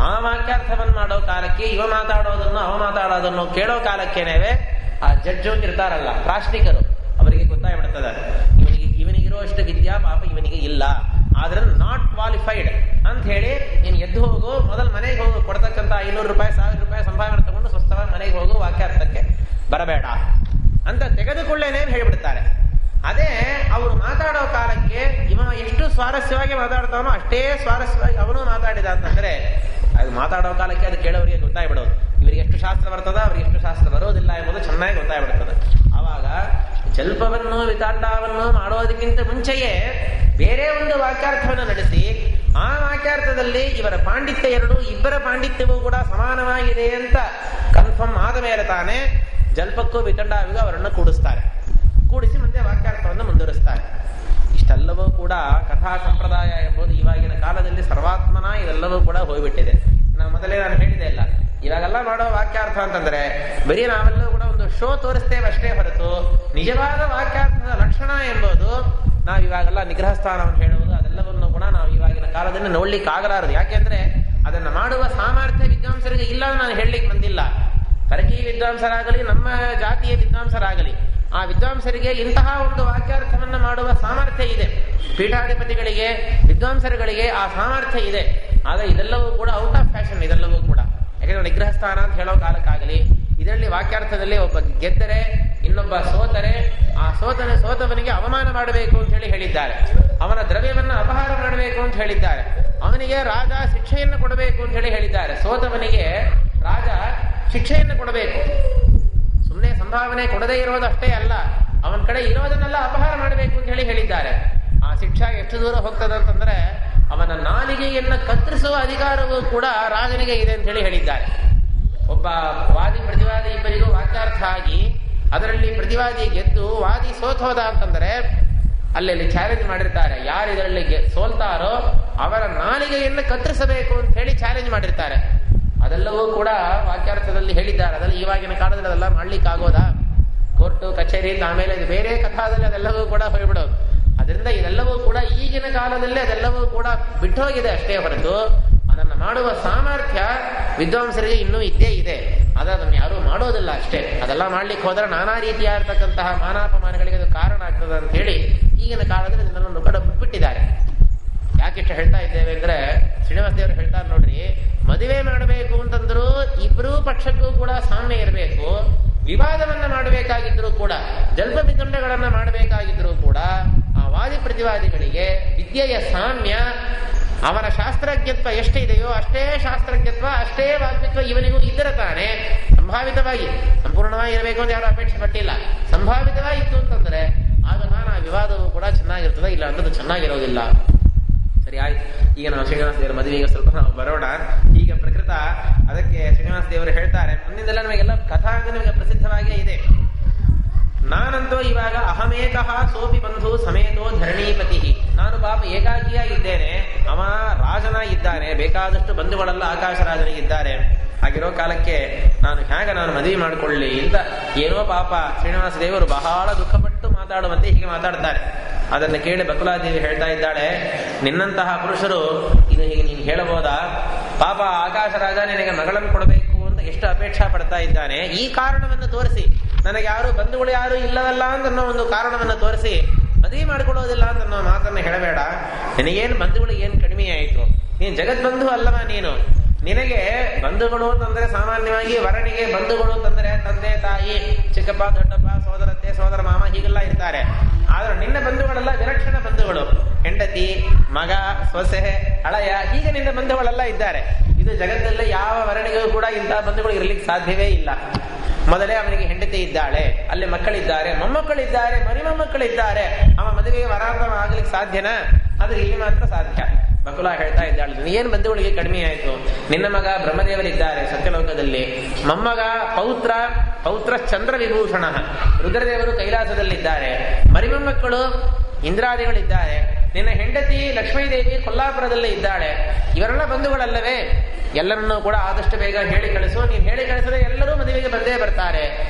ಆ ವಾಕ್ಯಾರ್ಥವನ್ನು ಮಾಡೋ ಕಾಲಕ್ಕೆ ಇವ ಮಾತಾಡೋದನ್ನು ಅವ ಮಾತಾಡೋದನ್ನು ಕೇಳೋ ಕಾಲಕ್ಕೇನೇವೆ ಆ ಜಡ್ಜು ಇರ್ತಾರಲ್ಲ, ಪ್ರಾಶ್ನಿಕರು, ಅವರಿಗೆ ಗೊತ್ತಾಗ್ಬಿಡ್ತದೆ ಇವನಿಗಿರುವಷ್ಟು ವಿದ್ಯಾ ಪಾಪ ಇವನಿಗೆ ಇಲ್ಲ, ಆದ್ರೆ ನಾಟ್ ಕ್ವಾಲಿಫೈಡ್ ಅಂತ ಹೇಳಿ ನೀನು ಎದ್ದು ಹೋಗು, ಮೊದಲು ಮನೆಗೆ ಹೋಗು, ಕೊಡ್ತಕ್ಕಂಥ 500 ರೂಪಾಯಿ 1000 ರೂಪಾಯಿ ಸಂಭಾವನೆ ತಗೊಂಡು ಸ್ವಸ್ಥವಾಗಿ ಮನೆಗೆ ಹೋಗು, ವಾಕ್ಯಾರ್ಥಕ್ಕೆ ಬರಬೇಡ ಅಂತ ತೆಗೆದುಕೊಳ್ಳೇನೆ ಹೇಳಿಬಿಡ್ತಾರೆ. ಅದೇ ಅವರು ಮಾತಾಡೋ ಕಾಲಕ್ಕೆ ಇವ ಎಷ್ಟು ಸ್ವಾರಸ್ಯವಾಗಿ ಮಾತಾಡ್ತಾವನೋ ಅಷ್ಟೇ ಸ್ವಾರಸ್ಯವಾಗಿ ಅವನು ಮಾತಾಡಿದ ಅಂತಂದ್ರೆ ಅದು ಮಾತಾಡೋ ಕಾಲಕ್ಕೆ ಅದು ಕೇಳೋರಿಗೆ ಗೊತ್ತಾಗ್ಬಿಡೋದು, ಇವರಿಗೆ ಎಷ್ಟು ಶಾಸ್ತ್ರ ಬರ್ತದ, ಅವ್ರಿಗೆ ಎಷ್ಟು ಶಾಸ್ತ್ರ ಬರೋದಿಲ್ಲ ಎಂಬುದು ಚೆನ್ನಾಗಿ ಗೊತ್ತಾಗ್ಬಿಡ್ತದೆ. ಆವಾಗ ಜಲ್ಪವನ್ನು ವಿತಾಂಡವನ್ನು ಮಾಡೋದಕ್ಕಿಂತ ಮುಂಚೆಯೇ ಬೇರೆ ಒಂದು ವಾಕ್ಯಾರ್ಥವನ್ನು ನಡೆಸಿ ಆ ವಾಕ್ಯಾರ್ಥದಲ್ಲಿ ಇವರ ಪಾಂಡಿತ್ಯ ಇಬ್ಬರ ಪಾಂಡಿತ್ಯವೂ ಕೂಡ ಸಮಾನವಾಗಿದೆ ಅಂತ ಕನ್ಫರ್ಮ್ ಆದ ಮೇಲೆ ತಾನೇ ಜಲ್ಪಕ್ಕೂ ವಿತಂಡಾವಿಗೂ ಅವರನ್ನು ಕೂಡಿಸಿ ಮುಂದೆ ವಾಕ್ಯಾರ್ಥವನ್ನು ಮುಂದುವರಿಸ್ತಾರೆ. ಇಷ್ಟೆಲ್ಲವೂ ಕೂಡ ಕಥಾ ಸಂಪ್ರದಾಯ ಎಂಬುದು ಇವಾಗಿನ ಕಾಲದಲ್ಲಿ ಸರ್ವಾತ್ಮನ ಇದೆಲ್ಲವೂ ಕೂಡ ಹೋಗ್ಬಿಟ್ಟಿದೆ. ಮೊದಲೇ ನಾನು ಹೇಳಿದೆ ಇಲ್ಲ, ಇವಾಗೆಲ್ಲ ಮಾಡೋ ವಾಕ್ಯಾರ್ಥ ಅಂತಂದ್ರೆ ಬರೀ ನಾವೆಲ್ಲೂ ಕೂಡ ಒಂದು ಶೋ ತೋರಿಸ್ತೇವೆ ಅಷ್ಟೇ ಹೊರತು ನಿಜವಾದ ವಾಕ್ಯಾರ್ಥದ ಲಕ್ಷಣ ಎಂಬುದು ನಾವು ಇವಾಗೆಲ್ಲ ನಿಗ್ರಹ ಸ್ಥಾನವನ್ನು ಹೇಳುವುದು ಅದೆಲ್ಲವನ್ನು ಕೂಡ ನಾವು ಇವಾಗಿನ ಕಾಲದಲ್ಲಿ ನೋಡ್ಲಿಕ್ಕೆ ಆಗಲಾರದು. ಯಾಕೆಂದ್ರೆ ಅದನ್ನ ಮಾಡುವ ಸಾಮರ್ಥ್ಯ ವಿದ್ವಾಂಸರಿಗೆ ಇಲ್ಲ ನಾನು ಹೇಳಲಿಕ್ಕೆ ಬಂದಿಲ್ಲ. ಪರಕೀಯ ವಿದ್ವಾಂಸರಾಗಲಿ ನಮ್ಮ ಜಾತಿಯ ವಿದ್ವಾಂಸರಾಗಲಿ ಆ ವಿದ್ವಾಂಸರಿಗೆ ಇಂತಹ ಒಂದು ವಾಕ್ಯಾರ್ಥವನ್ನು ಮಾಡುವ ಸಾಮರ್ಥ್ಯ ಇದೆ. ಪೀಠಾಧಿಪತಿಗಳಿಗೆ ವಿದ್ವಾಂಸರುಗಳಿಗೆ ಆ ಸಾಮರ್ಥ್ಯ ಇದೆ. ಆದರೆ ಇದೆಲ್ಲವೂ ಕೂಡ ಔಟ್ ಆಫ್ ಫ್ಯಾಷನ್, ಇದೆಲ್ಲವೂ ಕೂಡ. ಯಾಕಂದ್ರೆ ನಿಗ್ರಹ ಸ್ಥಾನ ಅಂತ ಹೇಳೋ ಕಾಲಕ್ಕಾಗಲಿ ಇದರಲ್ಲಿ ವಾಕ್ಯಾರ್ಥದಲ್ಲಿ ಒಬ್ಬ ಗೆದ್ದರೆ ಇನ್ನೊಬ್ಬ ಸೋತರೆ ಆ ಸೋತವನಿಗೆ ಅವಮಾನ ಮಾಡಬೇಕು ಅಂತ ಹೇಳಿದ್ದಾರೆ. ಅವನ ದ್ರವ್ಯವನ್ನು ಅಪಹಾರ ಮಾಡಬೇಕು ಅಂತ ಹೇಳಿದ್ದಾರೆ. ಅವನಿಗೆ ರಾಜ ಶಿಕ್ಷೆಯನ್ನು ಕೊಡಬೇಕು ಅಂತ ಹೇಳಿದ್ದಾರೆ. ಸೋತವನಿಗೆ ರಾಜ ಶಿಕ್ಷೆಯನ್ನು ಕೊಡಬೇಕು. ಸುಮ್ಮನೆ ಸಂಭಾವನೆ ಕೊಡದೇ ಇರೋದಷ್ಟೇ ಅಲ್ಲ, ಅವನ ಕಡೆ ಇರೋದನ್ನೆಲ್ಲ ಅಪಹಾರ ಮಾಡಬೇಕು ಅಂತ ಹೇಳಿದ್ದಾರೆ. ಆ ಶಿಕ್ಷಾ ಎಷ್ಟು ದೂರ ಹೋಗ್ತದೆ ಅಂತಂದ್ರೆ ಅವನ ನಾಲಿಗೆಯನ್ನು ಕತ್ತರಿಸುವ ಅಧಿಕಾರವೂ ಕೂಡ ರಾಜನಿಗೆ ಇದೆ ಅಂತ ಹೇಳಿದ್ದಾರೆ. ಒಬ್ಬ ವಾದಿ ಪ್ರತಿವಾದಿ ಇಬ್ಬರಿಗೂ ವಾಕ್ಯಾರ್ಥ ಆಗಿ ಅದರಲ್ಲಿ ಪ್ರತಿವಾದಿ ಗೆದ್ದು ವಾದಿ ಸೋತೋದ ಅಂತಂದ್ರೆ ಅಲ್ಲೆಲ್ಲಿ ಚಾಲೆಂಜ್ ಮಾಡಿರ್ತಾರೆ. ಯಾರು ಇದರಲ್ಲಿ ಸೋಲ್ತಾರೋ ಅವರ ನಾಲಿಗೆಯನ್ನು ಕತ್ತರಿಸಬೇಕು ಅಂತ ಹೇಳಿ ಚಾಲೆಂಜ್ ಮಾಡಿರ್ತಾರೆ. ಅದೆಲ್ಲವೂ ಕೂಡ ವಾಕ್ಯಾರ್ಥದಲ್ಲಿ ಹೇಳಿದ್ದಾರೆ. ಅದೆಲ್ಲ ಇವಾಗಿನ ಕಾಲದಲ್ಲಿ ಅದೆಲ್ಲ ಮಾಡ್ಲಿಕ್ಕಾಗೋದಾ? ಕೋರ್ಟು ಕಚೇರಿ ಆಮೇಲೆ ಬೇರೆ ಕಥಾದಲ್ಲಿ ಅದೆಲ್ಲವೂ ಕೂಡ ಹೋಗ್ಬಿಡೋದು. ಅದರಿಂದ ಇದೆಲ್ಲವೂ ಕೂಡ ಈಗಿನ ಕಾಲದಲ್ಲಿ ಅದೆಲ್ಲವೂ ಕೂಡ ಬಿಟ್ಟೋಗಿದೆ ಅಷ್ಟೇ ಹೊರತು ಅದನ್ನು ಮಾಡುವ ಸಾಮರ್ಥ್ಯ ವಿದ್ವಾಂಸರಿಗೆ ಇನ್ನೂ ಇದ್ದೇ ಇದೆ. ಆದರೆ ಅದನ್ನು ಯಾರೂ ಮಾಡೋದಿಲ್ಲ ಅಷ್ಟೇ. ಅದೆಲ್ಲ ಮಾಡ್ಲಿಕ್ಕೆ ಹೋದ್ರೆ ನಾನಾ ರೀತಿಯಾಗಿರ್ತಕ್ಕಂತಹ ಮಾನಾಪಮಾನಗಳಿಗೆ ಅದು ಕಾರಣ ಆಗ್ತದೆ ಅಂತ ಹೇಳಿ ಈಗಿನ ಕಾಲದಲ್ಲಿ ಇದನ್ನೆಲ್ಲ ಕಡೆ ಬಿಟ್ಬಿಟ್ಟಿದ್ದಾರೆ. ಯಾಕಿಷ್ಟು ಹೇಳ್ತಾ ಇದ್ದೇವೆ ಅಂದ್ರೆ ಶ್ರೀನಿವಾಸ ದೇವರು ಹೇಳ್ತಾರೆ ನೋಡ್ರಿ, ಮದುವೆ ಮಾಡಬೇಕು ಅಂತಂದ್ರು ಇಬ್ಬರೂ ಪಕ್ಷಕ್ಕೂ ಕೂಡ ಸಾಮ್ಯ ಇರಬೇಕು. ವಿವಾದವನ್ನ ಮಾಡಬೇಕಾಗಿದ್ರು ಕೂಡ ಜಲ್ಪ ವಿತಂಡಗಳನ್ನ ಮಾಡಬೇಕಾಗಿದ್ರು ಕೂಡ ಆ ವಾದಿ ಪ್ರತಿವಾದಿಗಳಿಗೆ ವಿದ್ಯೆಯ ಸಾಮ್ಯ, ಅವನ ಶಾಸ್ತ್ರಜ್ಞತ್ವ ಎಷ್ಟಿದೆಯೋ ಅಷ್ಟೇ ಶಾಸ್ತ್ರಜ್ಞತ್ವ ಅಷ್ಟೇ ವಾಗ್ಮಿತ್ವ ಇವನಿಗೂ ಇದ್ದರೆ ತಾನೆ ಸಂಭಾವಿತವಾಗಿ, ಸಂಪೂರ್ಣವಾಗಿ ಇರಬೇಕು ಅಂತ ಯಾರು ಅಪೇಕ್ಷೆ ಪಟ್ಟಿಲ್ಲ, ಸಂಭಾವಿತವಾಗಿ ಇತ್ತು ಅಂತಂದ್ರೆ ಆಗ ನಾನು ಆ ವಿವಾದವು ಕೂಡ ಚೆನ್ನಾಗಿರ್ತದೆ, ಇಲ್ಲ ಅಂತದ್ದು ಚೆನ್ನಾಗಿರೋದಿಲ್ಲ. ಸರಿ ಆಯ್ತು. ಈಗ ನಾವು ಶ್ರೀನಿವಾಸ ದೇವರ ಮದುವೆಗೆ ಸ್ವಲ್ಪ ನಾವು ಬರೋಣ. ಈಗ ಪ್ರಕೃತ ಅದಕ್ಕೆ ಶ್ರೀನಿವಾಸ ದೇವರು ಹೇಳ್ತಾರೆ, ಮುಂದಿಂದೆಲ್ಲ ನಮಗೆಲ್ಲ ಕಥಾ ನಿಮಗೆ ಪ್ರಸಿದ್ಧವಾಗಿಯೇ ಇದೆ. ನಾನಂತೂ ಇವಾಗ ಅಹಮೇಕಃ ಸೋಪಿ ಬಂಧು ಸಮೇತೋ ಧರಣೀಪತಿ, ನಾನು ಪಾಪ ಏಕಾಕಿಯಾಗಿದ್ದೇನೆ, ಅವ ರಾಜನಾಗಿದ್ದಾನೆ, ಬೇಕಾದಷ್ಟು ಬಂಧುಗಳೆಲ್ಲ ಆಕಾಶ ರಾಜನಿಗಿದ್ದಾರೆ. ಹಾಗಿರೋ ಕಾಲಕ್ಕೆ ನಾನು ಮದುವೆ ಮಾಡಿಕೊಳ್ಳಿ ಅಂತ ಏನೋ ಪಾಪ ಶ್ರೀನಿವಾಸ ದೇವರು ಬಹಳ ದುಃಖಪಟ್ಟು ಮಾತಾಡುವಂತೆ ಹೀಗೆ ಮಾತಾಡ್ತಾರೆ. ಅದನ್ನು ಕೇಳಿ ಬಕುಲಾದೇವಿ ಹೇಳ್ತಾ ಇದ್ದಾಳೆ, ನಿನ್ನಂತಹ ಪುರುಷರು ಇದು ಹೀಗೆ ನೀನು ಹೇಳಬಹುದಾ? ಪಾಪ ಆಕಾಶ ರಾಜ ನಿನಗೆ ಮಗಳನ್ನು ಕೊಡಬೇಕು ಅಂತ ಎಷ್ಟು ಅಪೇಕ್ಷಾ ಪಡ್ತಾ ಇದ್ದಾನೆ. ಈ ಕಾರಣವನ್ನು ತೋರಿಸಿ, ನನಗೆ ಯಾರು ಬಂಧುಗಳು ಯಾರು ಇಲ್ಲವಲ್ಲ ಅನ್ನೋ ಒಂದು ಕಾರಣವನ್ನು ತೋರಿಸಿ ಮದುವೆ ಮಾಡಿಕೊಳ್ಳೋದಿಲ್ಲ ಅಂತ ಅನ್ನೋ ಮಾತನ್ನು ಹೇಳಬೇಡ. ನಿನಗೇನು ಬಂಧುಗಳು ಏನು ಕಡಿಮೆ ಆಯಿತು? ನೀನು ಜಗದ್ಬಂಧು ಅಲ್ಲವ. ನೀನು ನಿನಗೆ ಬಂಧುಗಳು ಅಂತಂದ್ರೆ ಸಾಮಾನ್ಯವಾಗಿ ವರನಿಗೆ ಬಂಧುಗಳು ಅಂತಂದ್ರೆ ತಂದೆ ತಾಯಿ ಚಿಕ್ಕಪ್ಪ ದೊಡ್ಡಪ್ಪ ಸೋದರತ್ತೆ ಸೋದರ ಮಾಮ ಹೀಗೆಲ್ಲ ಇರ್ತಾರೆ. ಆದ್ರೆ ನಿನ್ನ ಬಂಧುಗಳೆಲ್ಲ ವಿಲಕ್ಷಣ ಬಂಧುಗಳು, ಹೆಂಡತಿ ಮಗ ಸೊಸೆ ಹಳೆಯ ಹೀಗೆ ನಿನ್ನ ಬಂಧುಗಳೆಲ್ಲ ಇದ್ದಾರೆ. ಇದು ಜಗತ್ತಲ್ಲಿ ಯಾವ ವರನಿಗೂ ಕೂಡ ಇಂತಹ ಬಂಧುಗಳು ಇರ್ಲಿಕ್ಕೆ ಸಾಧ್ಯವೇ ಇಲ್ಲ. ಮೊದಲೇ ಅವನಿಗೆ ಹೆಂಡತಿ ಇದ್ದಾಳೆ, ಅಲ್ಲಿ ಮಕ್ಕಳಿದ್ದಾರೆ, ಮೊಮ್ಮಕ್ಕಳಿದ್ದಾರೆ, ಮರಿಮೊಮ್ಮಕ್ಕಳಿದ್ದಾರೆ. ಅವ ಮದುವೆಗೆ ವರಾಂತ ಆಗ್ಲಿಕ್ಕೆ ಸಾಧ್ಯನಾ? ಆದ್ರೆ ಇಲ್ಲಿ ಮಾತ್ರ ಸಾಧ್ಯ. ಬಕುಲ ಹೇಳ್ತಾ ಇದ್ದಾಳೆ, ಏನ್ ಬಂಧುಗಳಿಗೆ ಕಡಿಮೆ ಆಯ್ತು? ನಿನ್ನ ಮಗ ಬ್ರಹ್ಮದೇವರಿದ್ದಾರೆ ಸತ್ಯಲೋಕದಲ್ಲಿ, ಮೊಮ್ಮಗ ಪೌತ್ರ ಪೌತ್ರ ಚಂದ್ರ ವಿಭೂಷಣ. ರುದ್ರದೇವರು ಕೈಲಾಸದಲ್ಲಿದ್ದಾರೆ, ಮರಿಮಕ್ಕಳು ಇಂದ್ರಾದಿಗಳಿದ್ದಾರೆ, ನಿನ್ನ ಹೆಂಡತಿ ಲಕ್ಷ್ಮೀದೇವಿ ಕೊಲ್ಲಾಪುರದಲ್ಲಿ ಇದ್ದಾಳೆ. ಇವರೆಲ್ಲ ಬಂಧುಗಳಲ್ಲವೇ? ಎಲ್ಲರನ್ನೂ ಕೂಡ ಆದಷ್ಟು ಬೇಗ ಹೇಳಿ ಕಳಿಸು. ನೀನು ಹೇಳಿ ಕಳಿಸಿದ್ರೆ ಎಲ್ಲರೂ ಮದುವೆಗೆ ಬಂದೇ ಬರ್ತಾರೆ,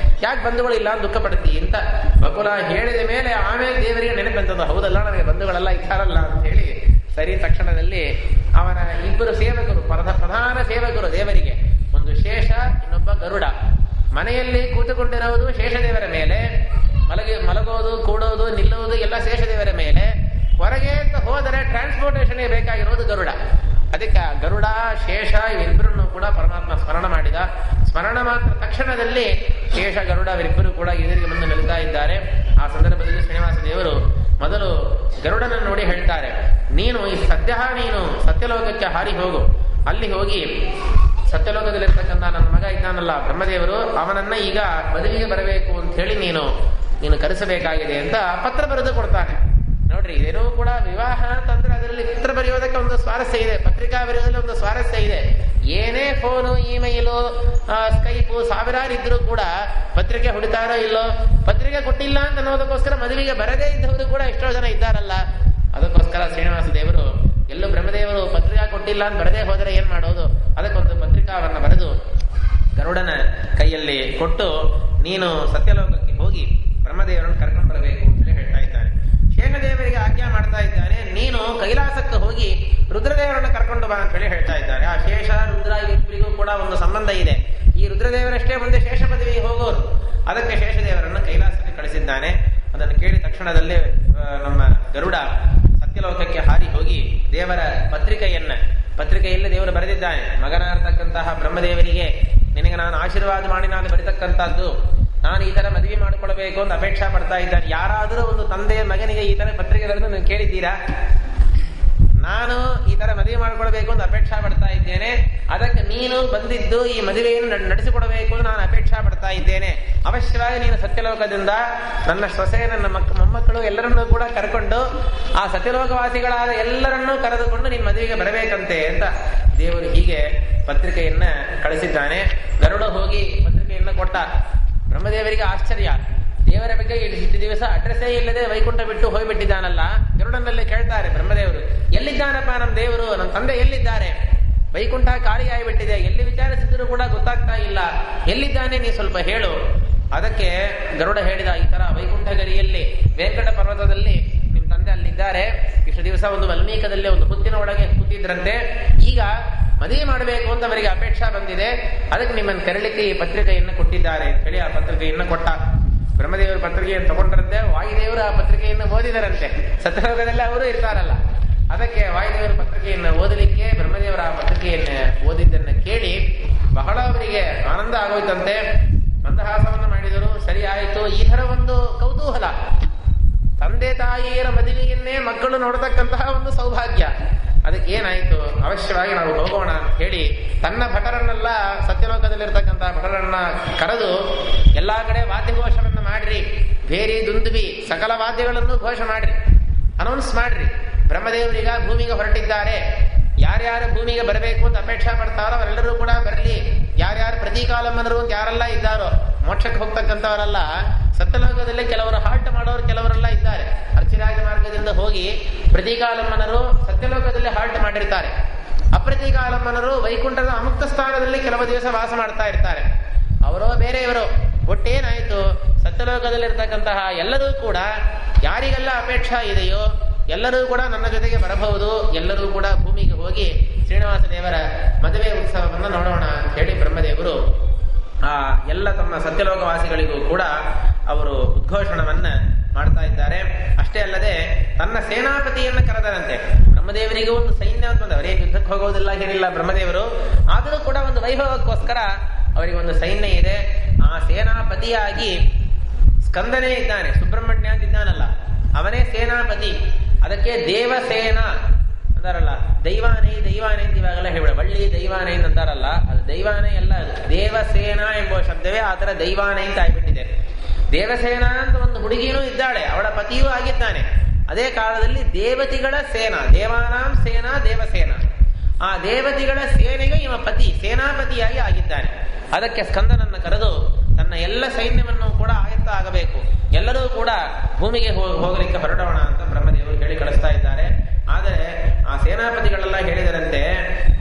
ಯಾಕೆ ಬಂಧುಗಳು ಇಲ್ಲ ಅಂತ ದುಃಖ ಪಡ್ತಿ ಅಂತ ಬಕುಲ ಹೇಳಿದ ಮೇಲೆ ಆಮೇಲೆ ದೇವರಿಗೆ ನೆನಪಂತದ್ದು, ಹೌದಲ್ಲ ನನಗೆ ಬಂಧುಗಳೆಲ್ಲ ಇದ್ದಾರಲ್ಲ ಅಂತ ಹೇಳಿ ಸರಿ ತಕ್ಷಣದಲ್ಲಿ ಅವನ ಇಬ್ಬರು ಸೇವಕರು, ಪ್ರಧಾನ ಸೇವಕರು ದೇವರಿಗೆ, ಒಂದು ಶೇಷ, ಇನ್ನೊಬ್ಬ ಗರುಡ, ಮನೆಯಲ್ಲಿ ಕೂತುಕೊಂಡಿರುವುದು ಶೇಷದೇವರ ಮೇಲೆ, ಮಲಗೋದು, ಕೂಡೋದು, ನಿಲ್ಲುವುದು ಎಲ್ಲ ಶೇಷದೇವರ ಮೇಲೆ. ಹೊರಗೆ ಅಂತ ಹೋದರೆ ಟ್ರಾನ್ಸ್ಪೋರ್ಟೇಷನ್ಗೆ ಬೇಕಾಗಿರೋದು ಗರುಡ. ಅದಕ್ಕೆ ಗರುಡ, ಶೇಷ ಇವಿಬ್ಬರನ್ನು ಕೂಡ ಪರಮಾತ್ಮ ಸ್ಮರಣ ಮಾಡಿದ. ಸ್ಮರಣ ಮಾತ್ರ ತಕ್ಷಣದಲ್ಲಿ ಶೇಷ, ಗರುಡ ಇವರಿಬ್ಬರು ಕೂಡ ಎದುರಿಗೆ ಬಂದು ನಿಲ್ತಾ ಇದ್ದಾರೆ. ಆ ಸಂದರ್ಭದಲ್ಲಿ ಶ್ರೀನಿವಾಸ ದೇವರು ಮೊದಲು ಗರುಡನನ್ನು ನೋಡಿ ಹೇಳ್ತಾರೆ, ನೀನು ನೀನು ಸತ್ಯಲೋಕಕ್ಕೆ ಹಾರಿ ಹೋಗು. ಅಲ್ಲಿ ಹೋಗಿ ಸತ್ಯಲೋಕದಲ್ಲಿರ್ತಕ್ಕಂಥ ನನ್ನ ಮಗ ಇದ್ದಾನಲ್ಲ ಬ್ರಹ್ಮದೇವರು, ಅವನನ್ನ ಈಗ ಮದುವೆಗೆ ಬರಬೇಕು ಅಂತ ಹೇಳಿ ನೀನು ಕರೆಸಬೇಕಾಗಿದೆ ಅಂತ ಪತ್ರ ಬರೆದು ಕೊಡ್ತಾನೆ. ನೋಡ್ರಿ, ಇದೇನೂ ಕೂಡ ವಿವಾಹ ಅಂತಂದ್ರೆ ಅದರಲ್ಲಿ ಪತ್ರ ಬರೆಯೋದಕ್ಕೆ ಒಂದು ಸ್ವಾರಸ್ಯ ಇದೆ, ಪತ್ರಿಕಾ ಬರೆಯೋದ್ರಲ್ಲಿ ಒಂದು ಸ್ವಾರಸ್ಯ ಇದೆ. ಏನೇ ಫೋನು, ಇಮೇಲು, ಸ್ಕೈಪು ಸಾವಿರಾರು ಇದ್ರೂ ಕೂಡ ಪತ್ರಿಕೆ ಹೊಡಿತಾರೋ ಇಲ್ಲೋ, ಪತ್ರಿಕೆ ಕೊಟ್ಟಿಲ್ಲ ಅಂತ ಅನ್ನೋದಕ್ಕೋಸ್ಕರ ಮದುವೆಗೆ ಬರದೇ ಇದ್ದವರು ಕೂಡ ಎಷ್ಟೋ ಜನ ಇದ್ದಾರಲ್ಲ. ಅದಕ್ಕೋಸ್ಕರ ಶ್ರೀನಿವಾಸ ದೇವರು ಎಲ್ಲೂ ಬ್ರಹ್ಮದೇವರು ಪತ್ರಿಕಾ ಕೊಟ್ಟಿಲ್ಲ ಅಂತ ಬರದೇ ಹೋದರೆ ಏನ್ ಮಾಡೋದು, ಅದಕ್ಕೊಂದು ಪತ್ರಿಕಾವನ್ನು ಬರೆದು ಗರುಡನ ಕೈಯಲ್ಲಿ ಕೊಟ್ಟು, ನೀನು ಸತ್ಯಲೋಕಕ್ಕೆ ಹೋಗಿ ಬ್ರಹ್ಮದೇವರನ್ನು ಕರ್ಕೊಂಡು ಬರಬೇಕು ಅಂತೇಳಿ ಹೇಳ್ತಾ ಇದ್ದಾನೆ. ಶೇಷದೇವರಿಗೆ ಆಜ್ಞಾ ಮಾಡ್ತಾ ಇದ್ದಾನೆ, ನೀನು ಕೈಲಾಸಕ್ಕೆ ಹೋಗಿ ರುದ್ರದೇವರನ್ನು ಕರ್ಕೊಂಡು ಬಾ ಅಂತ ಹೇಳಿ ಹೇಳ್ತಾ ಇದ್ದಾರೆ. ಆ ಶೇಷ ರುದ್ರ ಇಬ್ಬರಿಗೂ ಕೂಡ ಒಂದು ಸಂಬಂಧ ಇದೆ. ಈ ರುದ್ರದೇವರಷ್ಟೇ ಮುಂದೆ ಶೇಷ ಪದವಿಗೆ ಹೋಗೋರು. ಅದಕ್ಕೆ ಶೇಷದೇವರನ್ನು ಕೈಲಾಸಕ್ಕೆ ಕಳಿಸಿದ್ದಾನೆ. ಅದನ್ನು ಕೇಳಿ ತಕ್ಷಣದಲ್ಲೇ ನಮ್ಮ ಗರುಡ ಸತ್ಯಲೋಕಕ್ಕೆ ಹಾರಿ ಹೋಗಿ ದೇವರ ಪತ್ರಿಕೆಯಲ್ಲಿ ದೇವರು ಬರೆದಿದ್ದಾನೆ, ಮಗನಾಗಿರ್ತಕ್ಕಂತಹ ಬ್ರಹ್ಮದೇವರಿಗೆ ನಿನಗೆ ನಾನು ಆಶೀರ್ವಾದ ಮಾಡಿ ನಾನು ಬರೀತಕ್ಕಂಥದ್ದು, ನಾನು ಈ ತರ ಮದುವೆ ಮಾಡಿಕೊಳ್ಬೇಕು ಅಂತ ಅಪೇಕ್ಷಾ ಪಡ್ತಾ ಇದ್ದಾನೆ. ಯಾರಾದರೂ ಒಂದು ತಂದೆಯ ಮಗನಿಗೆ ಈ ತರ ಪತ್ರಿಕೆ ಬರೆದು ನೀವು ಕೇಳಿದ್ದೀರಾ? ನಾನು ಈ ತರ ಮದುವೆ ಮಾಡಿಕೊಳ್ಬೇಕು ಅಂತ ಅಪೇಕ್ಷಾ ಪಡ್ತಾ ಇದ್ದೇನೆ, ಅದಕ್ಕೆ ನೀನು ಬಂದಿದ್ದು ಈ ಮದುವೆಯನ್ನು ನಡೆಸಿಕೊಡಬೇಕು ಅಂತ ನಾನು ಅಪೇಕ್ಷಾ ಪಡ್ತಾ ಇದ್ದೇನೆ. ಅವಶ್ಯವಾಗಿ ನೀನು ಸತ್ಯಲೋಕದಿಂದ ನನ್ನ ಸೊಸೆ, ನನ್ನ ಮೊಮ್ಮಕ್ಕಳು ಎಲ್ಲರನ್ನೂ ಕೂಡ ಕರ್ಕೊಂಡು ಆ ಸತ್ಯಲೋಕವಾಸಿಗಳಾದ ಎಲ್ಲರನ್ನೂ ಕರೆದುಕೊಂಡು ನೀನು ಮದುವೆಗೆ ಬರಬೇಕಂತೆ ಅಂತ ದೇವರು ಹೀಗೆ ಪತ್ರಿಕೆಯನ್ನ ಕಳಿಸಿದ್ದಾನೆ. ಗರುಡ ಹೋಗಿ ಪತ್ರಿಕೆಯನ್ನು ಕೊಟ್ಟ. ಬ್ರಹ್ಮದೇವರಿಗೆ ಆಶ್ಚರ್ಯ, ದೇವರ ಬಗ್ಗೆ ಇಷ್ಟು ದಿವಸ ಅಡ್ರೆಸ್ಸೇ ಇಲ್ಲದೆ ವೈಕುಂಠ ಬಿಟ್ಟು ಹೋಗ್ಬಿಟ್ಟಿದ್ದಾನಲ್ಲ. ಗರುಡನಲ್ಲಿ ಕೇಳ್ತಾರೆ ಬ್ರಹ್ಮದೇವರು, ಎಲ್ಲಿದ್ದಾನಪ್ಪ ನಮ್ಮ ದೇವರು, ನಮ್ಮ ತಂದೆ ಎಲ್ಲಿದ್ದಾರೆ? ವೈಕುಂಠ ಖಾಲಿಯಾಗಿಬಿಟ್ಟಿದೆ, ಎಲ್ಲಿ ವಿಚಾರಿಸಿದ್ರು ಕೂಡ ಗೊತ್ತಾಗ್ತಾ ಇಲ್ಲ, ಎಲ್ಲಿದ್ದಾನೆ ನೀ ಸ್ವಲ್ಪ ಹೇಳು. ಅದಕ್ಕೆ ಗರುಡ ಹೇಳಿದ, ಈ ತರ ವೈಕುಂಠ ಗರಿಯಲ್ಲಿ ವೆಂಕಟ ಪರ್ವತದಲ್ಲಿ ನಿಮ್ ತಂದೆ ಅಲ್ಲಿದ್ದಾರೆ, ಇಷ್ಟು ದಿವಸ ಒಂದು ವಲ್ಮೀಕದಲ್ಲಿ ಒಂದು ಹುತ್ತಿನ ಒಳಗೆ ಕೂತಿದ್ರಂತೆ, ಈಗ ಮದುವೆ ಮಾಡಬೇಕು ಅಂತ ಅವರಿಗೆ ಅಪೇಕ್ಷಾ ಬಂದಿದೆ, ಅದಕ್ಕೆ ನಿಮ್ಮನ್ನು ಕರೀಲಿಕ್ಕೆ ಈ ಪತ್ರಿಕೆಯನ್ನು ಕೊಟ್ಟಿದ್ದಾರೆ ಅಂತ ಹೇಳಿ ಆ ಪತ್ರಿಕೆಯನ್ನು ಕೊಟ್ಟ. ಬ್ರಹ್ಮದೇವರ ಪತ್ರಿಕೆಯನ್ನು ತಗೊಂಡ್ರಂತೆ, ವಾಯುದೇವರು ಆ ಪತ್ರಿಕೆಯನ್ನು ಓದಿದರಂತೆ. ಸತ್ಯಲೋಕದಲ್ಲಿ ಅವರು ಇರ್ತಾರಲ್ಲ, ಅದಕ್ಕೆ ವಾಯುದೇವರ ಪತ್ರಿಕೆಯನ್ನು ಓದಲಿಕ್ಕೆ ಬ್ರಹ್ಮದೇವರ ಆ ಪತ್ರಿಕೆಯನ್ನು ಓದಿದ್ದನ್ನು ಕೇಳಿ ಬಹಳ ಅವರಿಗೆ ಆನಂದ ಆಗೋಯ್ತಂತೆ. ಮಂದಹಾಸವನ್ನು ಮಾಡಿದರು. ಸರಿ ಆಯಿತು, ಈ ತರ ಒಂದು ಕೌತೂಹಲ, ತಂದೆ ತಾಯಿಯರ ಮದುವೆಯನ್ನೇ ಮಕ್ಕಳು ನೋಡತಕ್ಕಂತಹ ಒಂದು ಸೌಭಾಗ್ಯ. ಅದಕ್ಕೆ ಏನಾಯಿತು, ಅವಶ್ಯವಾಗಿ ನಾವು ಹೋಗೋಣ ಅಂತ ಹೇಳಿ ತನ್ನ ಭಟರನ್ನೆಲ್ಲ, ಸತ್ಯಲೋಕದಲ್ಲಿರ್ತಕ್ಕಂತಹ ಭಟರನ್ನ ಕರೆದು ಎಲ್ಲಾ ಕಡೆ ವಾದ್ಯಘೋಷವನ್ನು ಮಾಡ್ರಿ, ಭೇರಿ ದುಂದುಬಿ ಸಕಲ ವಾದ್ಯಗಳನ್ನು ಘೋಷ ಮಾಡ್ರಿ, ಅನೌನ್ಸ್ ಮಾಡ್ರಿ, ಬ್ರಹ್ಮದೇವರೀಗ ಭೂಮಿಗೆ ಹೊರಟಿದ್ದಾರೆ, ಯಾರ್ಯಾರು ಭೂಮಿಗೆ ಬರಬೇಕು ಅಂತ ಅಪೇಕ್ಷಾ ಪಡ್ತಾರೋ ಅವರೆಲ್ಲರೂ ಕೂಡ ಬರಲಿ. ಯಾರ್ಯಾರು ಪ್ರತೀಕಾಲಮ್ಮನರು ಅಂತ ಯಾರೆಲ್ಲ ಇದ್ದಾರೋ, ಮೋಕ್ಷಕ್ಕೆ ಹೋಗ್ತಕ್ಕಂಥವರೆಲ್ಲ, ಸತ್ಯಲೋಕದಲ್ಲಿ ಕೆಲವರು ಹಾಲ್ಟ್ ಮಾಡೋರು ಕೆಲವರೆಲ್ಲ ಇದ್ದಾರೆ. ಅರ್ಚಿರಾಜ ಮಾರ್ಗದಿಂದ ಹೋಗಿ ಪ್ರತೀಕಾಲಮ್ಮನರು ಸತ್ಯಲೋಕದಲ್ಲಿ ಹಾಲ್ಟ್ ಮಾಡಿರ್ತಾರೆ. ಅಪ್ರತೀಕಾಲಮ್ಮನರು ವೈಕುಂಠದ ಅಮುಕ್ತ ಸ್ಥಾನದಲ್ಲಿ ಕೆಲವು ದಿವಸ ವಾಸ ಮಾಡ್ತಾ ಇರ್ತಾರೆ. ಅವರೋ ಬೇರೆಯವರು. ಒಟ್ಟೇನಾಯಿತು, ಸತ್ಯಲೋಕದಲ್ಲಿರ್ತಕ್ಕಂತಹ ಎಲ್ಲರೂ ಕೂಡ ಯಾರಿಗೆಲ್ಲ ಅಪೇಕ್ಷಾ ಇದೆಯೋ ಎಲ್ಲರೂ ಕೂಡ ನನ್ನ ಜೊತೆಗೆ ಬರಬಹುದು, ಎಲ್ಲರೂ ಕೂಡ ಭೂಮಿಗೆ ಹೋಗಿ ಶ್ರೀನಿವಾಸ ದೇವರ ಮದುವೆ ಉತ್ಸವವನ್ನು ನೋಡೋಣ ಅಂತ ಹೇಳಿ ಬ್ರಹ್ಮದೇವರು ಎಲ್ಲ ತಮ್ಮ ಸತ್ಯಲೋಕವಾಸಿಗಳಿಗೂ ಕೂಡ ಅವರು ಉದ್ಘೋಷಣವನ್ನ ಮಾಡ್ತಾ ಇದ್ದಾರೆ. ಅಷ್ಟೇ ಅಲ್ಲದೆ ತನ್ನ ಸೇನಾಪತಿಯನ್ನ ಕರೆದರಂತೆ. ಬ್ರಹ್ಮದೇವರಿಗೂ ಒಂದು ಸೈನ್ಯ ಅಂತ ಬಂದ, ಅವರೇ ಯುದ್ಧಕ್ಕೆ ಹೋಗೋದಿಲ್ಲ ಏನಿಲ್ಲ ಬ್ರಹ್ಮದೇವರು, ಆದರೂ ಕೂಡ ಒಂದು ವೈಭವಕ್ಕೋಸ್ಕರ ಅವರಿಗೆ ಒಂದು ಸೈನ್ಯ ಇದೆ. ಆ ಸೇನಾಪತಿಯಾಗಿ ಸ್ಕಂದನೇ ಇದ್ದಾನೆ, ಸುಬ್ರಹ್ಮಣ್ಯ ಅಂತ ಇದ್ದಾನಲ್ಲ, ಅವನೇ ಸೇನಾಪತಿ. ಅದಕ್ಕೆ ದೇವಸೇನಾ ಅಂತಾರಲ್ಲ, ದೈವಾನೇ ಅಂತ ಇವಾಗೆಲ್ಲ ಹೇಳ, ಬಳ್ಳಿ ದೈವಾನೇ ಅಂತಾರಲ್ಲ, ಅದು ದೈವಾನೇ ಎಲ್ಲ, ಅದು ದೇವಸೇನಾ ಎಂಬ ಶಬ್ದವೇ ಆ ತರ ದೈವಾನೇ ಅಂತ ಆಗ್ಬಿಟ್ಟಿದೆ. ದೇವಸೇನಾ ಅಂತ ಒಂದು ಹುಡುಗಿನೂ ಇದ್ದಾಳೆ, ಅವಳ ಪತಿಯೂ ಆಗಿದ್ದಾನೆ. ಅದೇ ಕಾಲದಲ್ಲಿ ದೇವತಿಗಳ ಸೇನಾ, ದೇವಾನಾಂ ಸೇನಾ ದೇವಸೇನಾ, ಆ ದೇವತಿಗಳ ಸೇನೆಗೆ ಇವ ಪತಿ ಸೇನಾಪತಿಯಾಗಿ ಆಗಿದ್ದಾನೆ. ಅದಕ್ಕೆ ಸ್ಕಂದನನ್ನು ಕರೆದು ತನ್ನ ಎಲ್ಲ ಸೈನ್ಯವನ್ನು ಕೂಡ ಆಯತ್ತ ಆಗಬೇಕು, ಎಲ್ಲರೂ ಕೂಡ ಭೂಮಿಗೆ ಹೋಗಲಿಕ್ಕೆ ಹೊರಡೋಣ ಅಂತ ಬ್ರಹ್ಮದೇವರು ಹೇಳಿ ಕಳಿಸ್ತಾ ಇದ್ದಾರೆ. ಆದರೆ ಆ ಸೇನಾಪತಿಗಳೆಲ್ಲ ಹೇಳಿದರಂತೆ,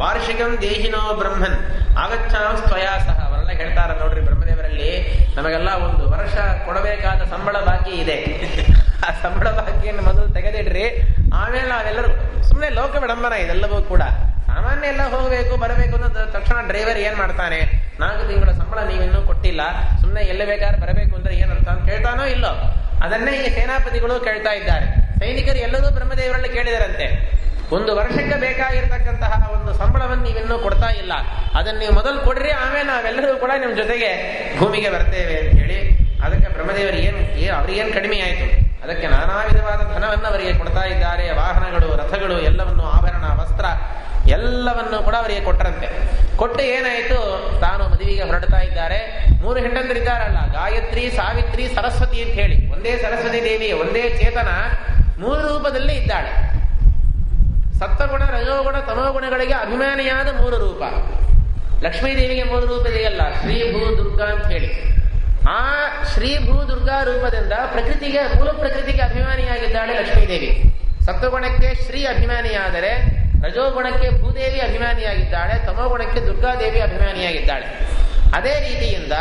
ವಾರ್ಷಿಕಂ ದೇಹಿನೋ ಬ್ರಹ್ಮನ್ ಆಗಚ್ಚಾಂ ಸ್ವಯಾ ಸಹ. ಅವರೆಲ್ಲ ಹೇಳ್ತಾರ ನೋಡ್ರಿ, ಬ್ರಹ್ಮದೇವರಲ್ಲಿ ನಮಗೆಲ್ಲ ಒಂದು ವರ್ಷ ಕೊಡಬೇಕಾದ ಸಂಬಳ ಬಾಕಿ ಇದೆ, ಆ ಸಂಬಳ ಬಾಕಿಯನ್ನು ಮೊದಲು ತೆಗೆದಿಡ್ರಿ, ಆಮೇಲೆ ನಾವೆಲ್ಲರೂ ಸುಮ್ಮನೆ ಲೋಕ ವಿಡಂಬನ ಇದೆಲ್ಲವೂ ಕೂಡ. ಸಾಮಾನ್ಯ ಎಲ್ಲ ಹೋಗಬೇಕು ಬರಬೇಕು ಅನ್ನೋ ತಕ್ಷಣ ಡ್ರೈವರ್ ಏನ್ ಮಾಡ್ತಾನೆ, 4 ತಿಂಗಳ ಸಂಬಳ ನೀವಿನ್ನೂ ಕೊಟ್ಟಿಲ್ಲ, ಸುಮ್ಮನೆ ಎಲ್ಲ ಬೇಕಾದ್ರೆ ಬರಬೇಕು ಅಂದ್ರೆ ಏನರ್ಥ ಅಂತ ಕೇಳ್ತಾನೋ ಇಲ್ಲೋ. ಅದನ್ನೇ ಈ ಸೇನಾಪತಿಗಳು ಕೇಳ್ತಾ ಇದ್ದಾರೆ. ಸೈನಿಕರು ಎಲ್ಲರೂ ಬ್ರಹ್ಮದೇವರಲ್ಲಿ ಕೇಳಿದರಂತೆ, 1 ವರ್ಷಕ್ಕೆ ಬೇಕಾಗಿರ್ತಕ್ಕಂತಹ ಒಂದು ಸಂಬಳವನ್ನು ನೀವಿನ್ನೂ ಕೊಡ್ತಾ ಇಲ್ಲ, ಅದನ್ನ ನೀವು ಮೊದಲು ಕೊಡ್ರಿ, ಆಮೇಲೆ ನಾವೆಲ್ಲರೂ ಕೂಡ ನಿಮ್ ಜೊತೆಗೆ ಭೂಮಿಗೆ ಬರ್ತೇವೆ ಅಂತ ಹೇಳಿ. ಅದಕ್ಕೆ ಬ್ರಹ್ಮದೇವರು ಅವ್ರಿಗೇನು ಕಡಿಮೆ ಆಯಿತು, ಅದಕ್ಕೆ ನಾನಾ ವಿಧವಾದ ಧನವನ್ನು ಅವರಿಗೆ ಕೊಡ್ತಾ ಇದ್ದಾರೆ. ವಾಹನಗಳು, ರಥಗಳು, ಎಲ್ಲವನ್ನು, ಆಭರಣ, ವಸ್ತ್ರ ಎಲ್ಲವನ್ನು ಕೂಡ ಅವರಿಗೆ ಕೊಟ್ಟರಂತೆ. ಕೊಟ್ಟು ಏನಾಯಿತು, ತಾನು ಮದುವೆಗೆ ಹೊರಡ್ತಾ ಇದ್ದಾರೆ. 3 ಹೆಂಡಂದರಿದ್ದಾರಲ್ಲ, ಗಾಯತ್ರಿ, ಸಾವಿತ್ರಿ, ಸರಸ್ವತಿ ಅಂತ ಹೇಳಿ. ಒಂದೇ ಸರಸ್ವತಿ ದೇವಿ, ಒಂದೇ ಚೇತನ 3 ರೂಪದಲ್ಲಿ ಇದ್ದಾಳೆ. ಸತ್ವಗುಣ, ರಜೋಗುಣ, ತಮೋಗುಣಗಳಿಗೆ ಅಭಿಮಾನಿಯಾದ 3 ರೂಪ. ಲಕ್ಷ್ಮೀದೇವಿಗೆ 3 ರೂಪ ಇದೆಯಲ್ಲ, ಶ್ರೀ ಭೂ ದುರ್ಗಾ ಅಂತ ಹೇಳಿ. ಆ ಶ್ರೀ ಭೂ ದುರ್ಗಾ ರೂಪದಿಂದ ಪ್ರಕೃತಿಗೆ, ಮೂಲ ಪ್ರಕೃತಿಗೆ ಅಭಿಮಾನಿಯಾಗಿದ್ದಾಳೆ ಲಕ್ಷ್ಮೀದೇವಿ. ಸತ್ವಗುಣಕ್ಕೆ ಶ್ರೀ ಅಭಿಮಾನಿಯಾದರೆ, ರಜೋಗುಣಕ್ಕೆ ಭೂದೇವಿ ಅಭಿಮಾನಿಯಾಗಿದ್ದಾಳೆ, ತಮೋಗುಣಕ್ಕೆ ದುರ್ಗಾದೇವಿ ಅಭಿಮಾನಿಯಾಗಿದ್ದಾಳೆ. ಅದೇ ರೀತಿಯಿಂದ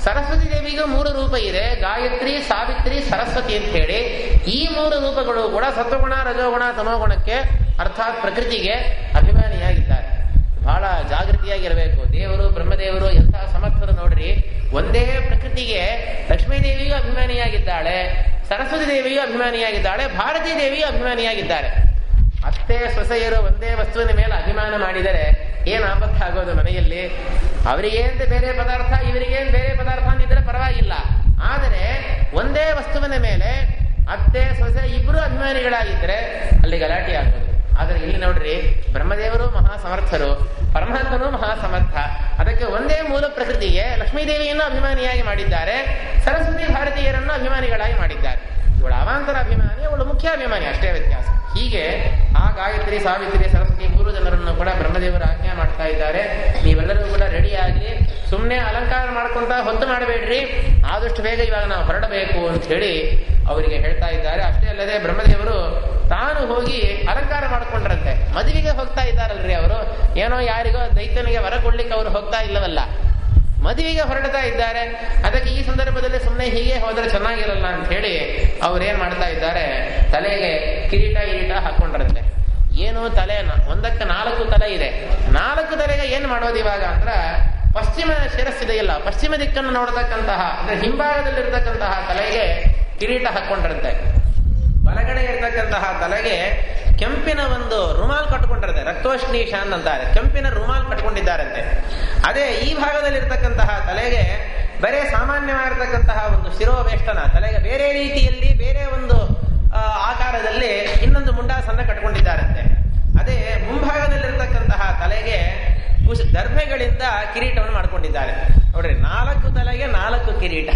ಸರಸ್ವತಿ ದೇವಿಗೂ 3 ರೂಪ ಇದೆ, ಗಾಯತ್ರಿ, ಸಾವಿತ್ರಿ, ಸರಸ್ವತಿ ಅಂತ ಹೇಳಿ. ಈ 3 ರೂಪಗಳು ಕೂಡ ಸತ್ವಗುಣ, ರಜೋಗುಣ, ತಮೋಗುಣಕ್ಕೆ ಅರ್ಥಾತ್ ಪ್ರಕೃತಿಗೆ ಅಭಿಮಾನಿಯಾಗಿದ್ದಾರೆ. ಬಹಳ ಜಾಗೃತಿಯಾಗಿರಬೇಕು. ದೇವರು, ಬ್ರಹ್ಮದೇವರು ಎಂತಹ ಸಮರ್ಥರು ನೋಡ್ರಿ. ಒಂದೇ ಪ್ರಕೃತಿಗೆ ಲಕ್ಷ್ಮೀದೇವಿಯೂ ಅಭಿಮಾನಿಯಾಗಿದ್ದಾಳೆ, ಸರಸ್ವತಿ ದೇವಿಯೂ ಅಭಿಮಾನಿಯಾಗಿದ್ದಾಳೆ, ಭಾರತೀ ದೇವಿಯೂ ಅಭಿಮಾನಿಯಾಗಿದ್ದಾರೆ. ಅಷ್ಟೇ ಸೊಸೆಯರು ಒಂದೇ ವಸ್ತುವಿನ ಮೇಲೆ ಅಭಿಮಾನ ಮಾಡಿದರೆ ಏನ್ ಆಪತ್ತು ಆಗೋದು ಮನೆಯಲ್ಲಿ. ಅವರಿಗೇನ್ ಬೇರೆ ಪದಾರ್ಥ, ಇವರಿಗೇನ್ ಬೇರೆ ಪದಾರ್ಥ ಅಂದಿದ್ರೆ ಪರವಾಗಿಲ್ಲ. ಆದರೆ ಒಂದೇ ವಸ್ತುವಿನ ಮೇಲೆ ಅತ್ತೆ ಸೊಸೆ ಇಬ್ಬರು ಅಭಿಮಾನಿಗಳಾಗಿದ್ರೆ ಅಲ್ಲಿ ಗಲಾಟೆ ಆಗೋದು. ಆದ್ರೆ ಇಲ್ಲಿ ನೋಡ್ರಿ, ಬ್ರಹ್ಮದೇವರು ಮಹಾಸಮರ್ಥರು, ಪರಮಾತ್ಮನು ಮಹಾಸಮರ್ಥ. ಅದಕ್ಕೆ ಒಂದೇ ಮೂಲ ಪ್ರಕೃತಿಗೆ ಲಕ್ಷ್ಮೀದೇವಿಯನ್ನು ಅಭಿಮಾನಿಯಾಗಿ ಮಾಡಿದ್ದಾರೆ, ಸರಸ್ವತಿ ಭಾರತೀಯರನ್ನು ಅಭಿಮಾನಿಗಳಾಗಿ ಮಾಡಿದ್ದಾರೆ. ಇವಳು ಅವಾಂತರ ಅಭಿಮಾನಿ, ಅವಳು ಮುಖ್ಯ ಅಭಿಮಾನಿ, ಅಷ್ಟೇ ವ್ಯತ್ಯಾಸ. ಹೀಗೆ ಆ ಗಾಯತ್ರಿ, ಸಾವಿತ್ರಿ, ಸರಸ್ವತಿ 3 ಜನರನ್ನು ಕೂಡ ಬ್ರಹ್ಮದೇವರು ಆಜ್ಞೆ ಮಾಡ್ತಾ ಇದ್ದಾರೆ. ನೀವೆಲ್ಲರೂ ಕೂಡ ರೆಡಿಯಾಗಿ ಸುಮ್ಮನೆ ಅಲಂಕಾರ ಮಾಡ್ಕೊಂತ ಹೊತ್ತು ಮಾಡಬೇಡ್ರಿ, ಆದಷ್ಟು ಬೇಗ ಇವಾಗ ನಾವು ಹೊರಡಬೇಕು ಅಂತ ಹೇಳಿ ಅವರಿಗೆ ಹೇಳ್ತಾ ಇದ್ದಾರೆ. ಅಷ್ಟೇ ಅಲ್ಲದೆ ಬ್ರಹ್ಮದೇವರು ತಾನು ಹೋಗಿ ಅಲಂಕಾರ ಮಾಡ್ಕೊಂಡ್ರಂತೆ. ಮದುವೆಗೆ ಹೋಗ್ತಾ ಇದ್ದಾರಲ್ರಿ ಅವರು, ಏನೋ ಯಾರಿಗೋ ದೈತ್ಯನಿಗೆ ವರ ಕೊಡ್ಲಿಕ್ಕೆ ಅವರು ಹೋಗ್ತಾ ಇಲ್ಲವಲ್ಲ, ಮದುವೆಗೆ ಹೊರಡ್ತಾ ಇದ್ದಾರೆ. ಅದಕ್ಕೆ ಈ ಸಂದರ್ಭದಲ್ಲಿ ಸುಮ್ಮನೆ ಹೀಗೆ ಹೋದ್ರೆ ಚೆನ್ನಾಗಿರಲ್ಲ ಅಂತ ಹೇಳಿ ಅವ್ರೇನ್ ಮಾಡ್ತಾ ಇದ್ದಾರೆ, ತಲೆಗೆ ಕಿರೀಟ ಹಾಕೊಂಡ್ರಂತೆ. ಏನು ತಲೆ, ಒಂದಕ್ಕೆ 4 ತಲೆ ಇದೆ. 4 ತಲೆಗೆ ಏನ್ ಮಾಡೋದು ಇವಾಗ ಅಂದ್ರ, ಪಶ್ಚಿಮ ಶಿರಸ್ಸಿದೆಯಲ್ಲ, ಪಶ್ಚಿಮ ದಿಕ್ಕನ್ನು ನೋಡತಕ್ಕಂತಹ ಅಂದ್ರೆ ಹಿಂಭಾಗದಲ್ಲಿರ್ತಕ್ಕಂತಹ ತಲೆಗೆ ಕಿರೀಟ ಹಾಕೊಂಡ್ರಂತೆ. ಬಲಗಡೆ ಇರ್ತಕ್ಕಂತಹ ತಲೆಗೆ ಕೆಂಪಿನ ಒಂದು ರುಮಾಲ್ ಕಟ್ಕೊಂಡಿರುತ್ತೆ, ರಕ್ತೋಷ್ಣೀಶಾನ್ ಅಂತಾರೆ, ಕೆಂಪಿನ ರುಮಾಲ್ ಕಟ್ಕೊಂಡಿದ್ದಾರಂತೆ. ಅದೇ ಈ ಭಾಗದಲ್ಲಿರ್ತಕ್ಕಂತಹ ತಲೆಗೆ ಬರೇ ಸಾಮಾನ್ಯವಾಗಿರ್ತಕ್ಕಂತಹ ಒಂದು ಶಿರೋವೇಷ್ಟನ, ತಲೆಗೆ ಬೇರೆ ರೀತಿಯಲ್ಲಿ ಬೇರೆ ಒಂದು ಆಕಾರದಲ್ಲಿ ಇನ್ನೊಂದು ಮುಂಡಾಸನ್ನ ಕಟ್ಕೊಂಡಿದ್ದಾರಂತೆ. ಅದೇ ಮುಂಭಾಗದಲ್ಲಿರ್ತಕ್ಕಂತಹ ತಲೆಗೆ ದರ್ಭೆಗಳಿಂದ ಕಿರೀಟವನ್ನು ಮಾಡ್ಕೊಂಡಿದ್ದಾರೆ. ನೋಡ್ರಿ, 4 ತಲೆಗೆ 4 ಕಿರೀಟ.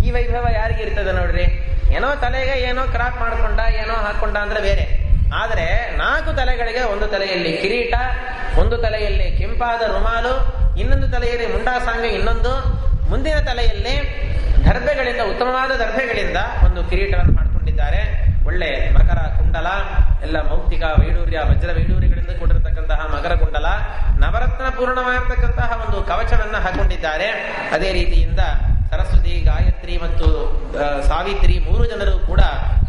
ಈ ವೈಭವ ಯಾರಿಗೆ ಇರ್ತದೆ ನೋಡ್ರಿ. ಏನೋ ತಲೆಗೆ ಏನೋ ಕ್ರಾಪ್ ಮಾಡ್ಕೊಂಡ, ಏನೋ ಹಾಕೊಂಡ ಅಂದ್ರೆ ಬೇರೆ. ಆದರೆ 4 ತಲೆಗಳಿಗೆ, ಒಂದು ತಲೆಯಲ್ಲಿ ಕಿರೀಟ, ಒಂದು ತಲೆಯಲ್ಲಿ ಕೆಂಪಾದ ರುಮಾಲು, ಇನ್ನೊಂದು ತಲೆಯಲ್ಲಿ ಮುಂಡಾಸಾಂಗ, ಇನ್ನೊಂದು ಮುಂದಿನ ತಲೆಯಲ್ಲಿ ದರ್ಭೆಗಳಿಂದ, ಉತ್ತಮವಾದ ದರ್ಭೆಗಳಿಂದ ಒಂದು ಕಿರೀಟವನ್ನು ಮಾಡಿಕೊಂಡಿದ್ದಾರೆ. ಒಳ್ಳೆ ಮಕರ ಕುಂಡಲ, ಎಲ್ಲ ಮೌಕ್ತಿಕ ವೈಡೂರ್ಯ, ವಜ್ರ ವೈಡೂರ್ಯಗಳಿಂದ ಕೂಡಿರತಕ್ಕಂತಹ ಮಕರ ಕುಂಡಲ, ನವರತ್ನ ಪೂರ್ಣವಾಗಿರ್ತಕ್ಕಂತಹ ಒಂದು ಕವಚವನ್ನ ಹಾಕೊಂಡಿದ್ದಾರೆ. ಅದೇ ರೀತಿಯಿಂದ ಸರಸ್ವತಿ, ಗಾಯತ್ರಿ ಮತ್ತು ಸಾವಿತ್ರಿ 3 ಜನರು ಕೂಡ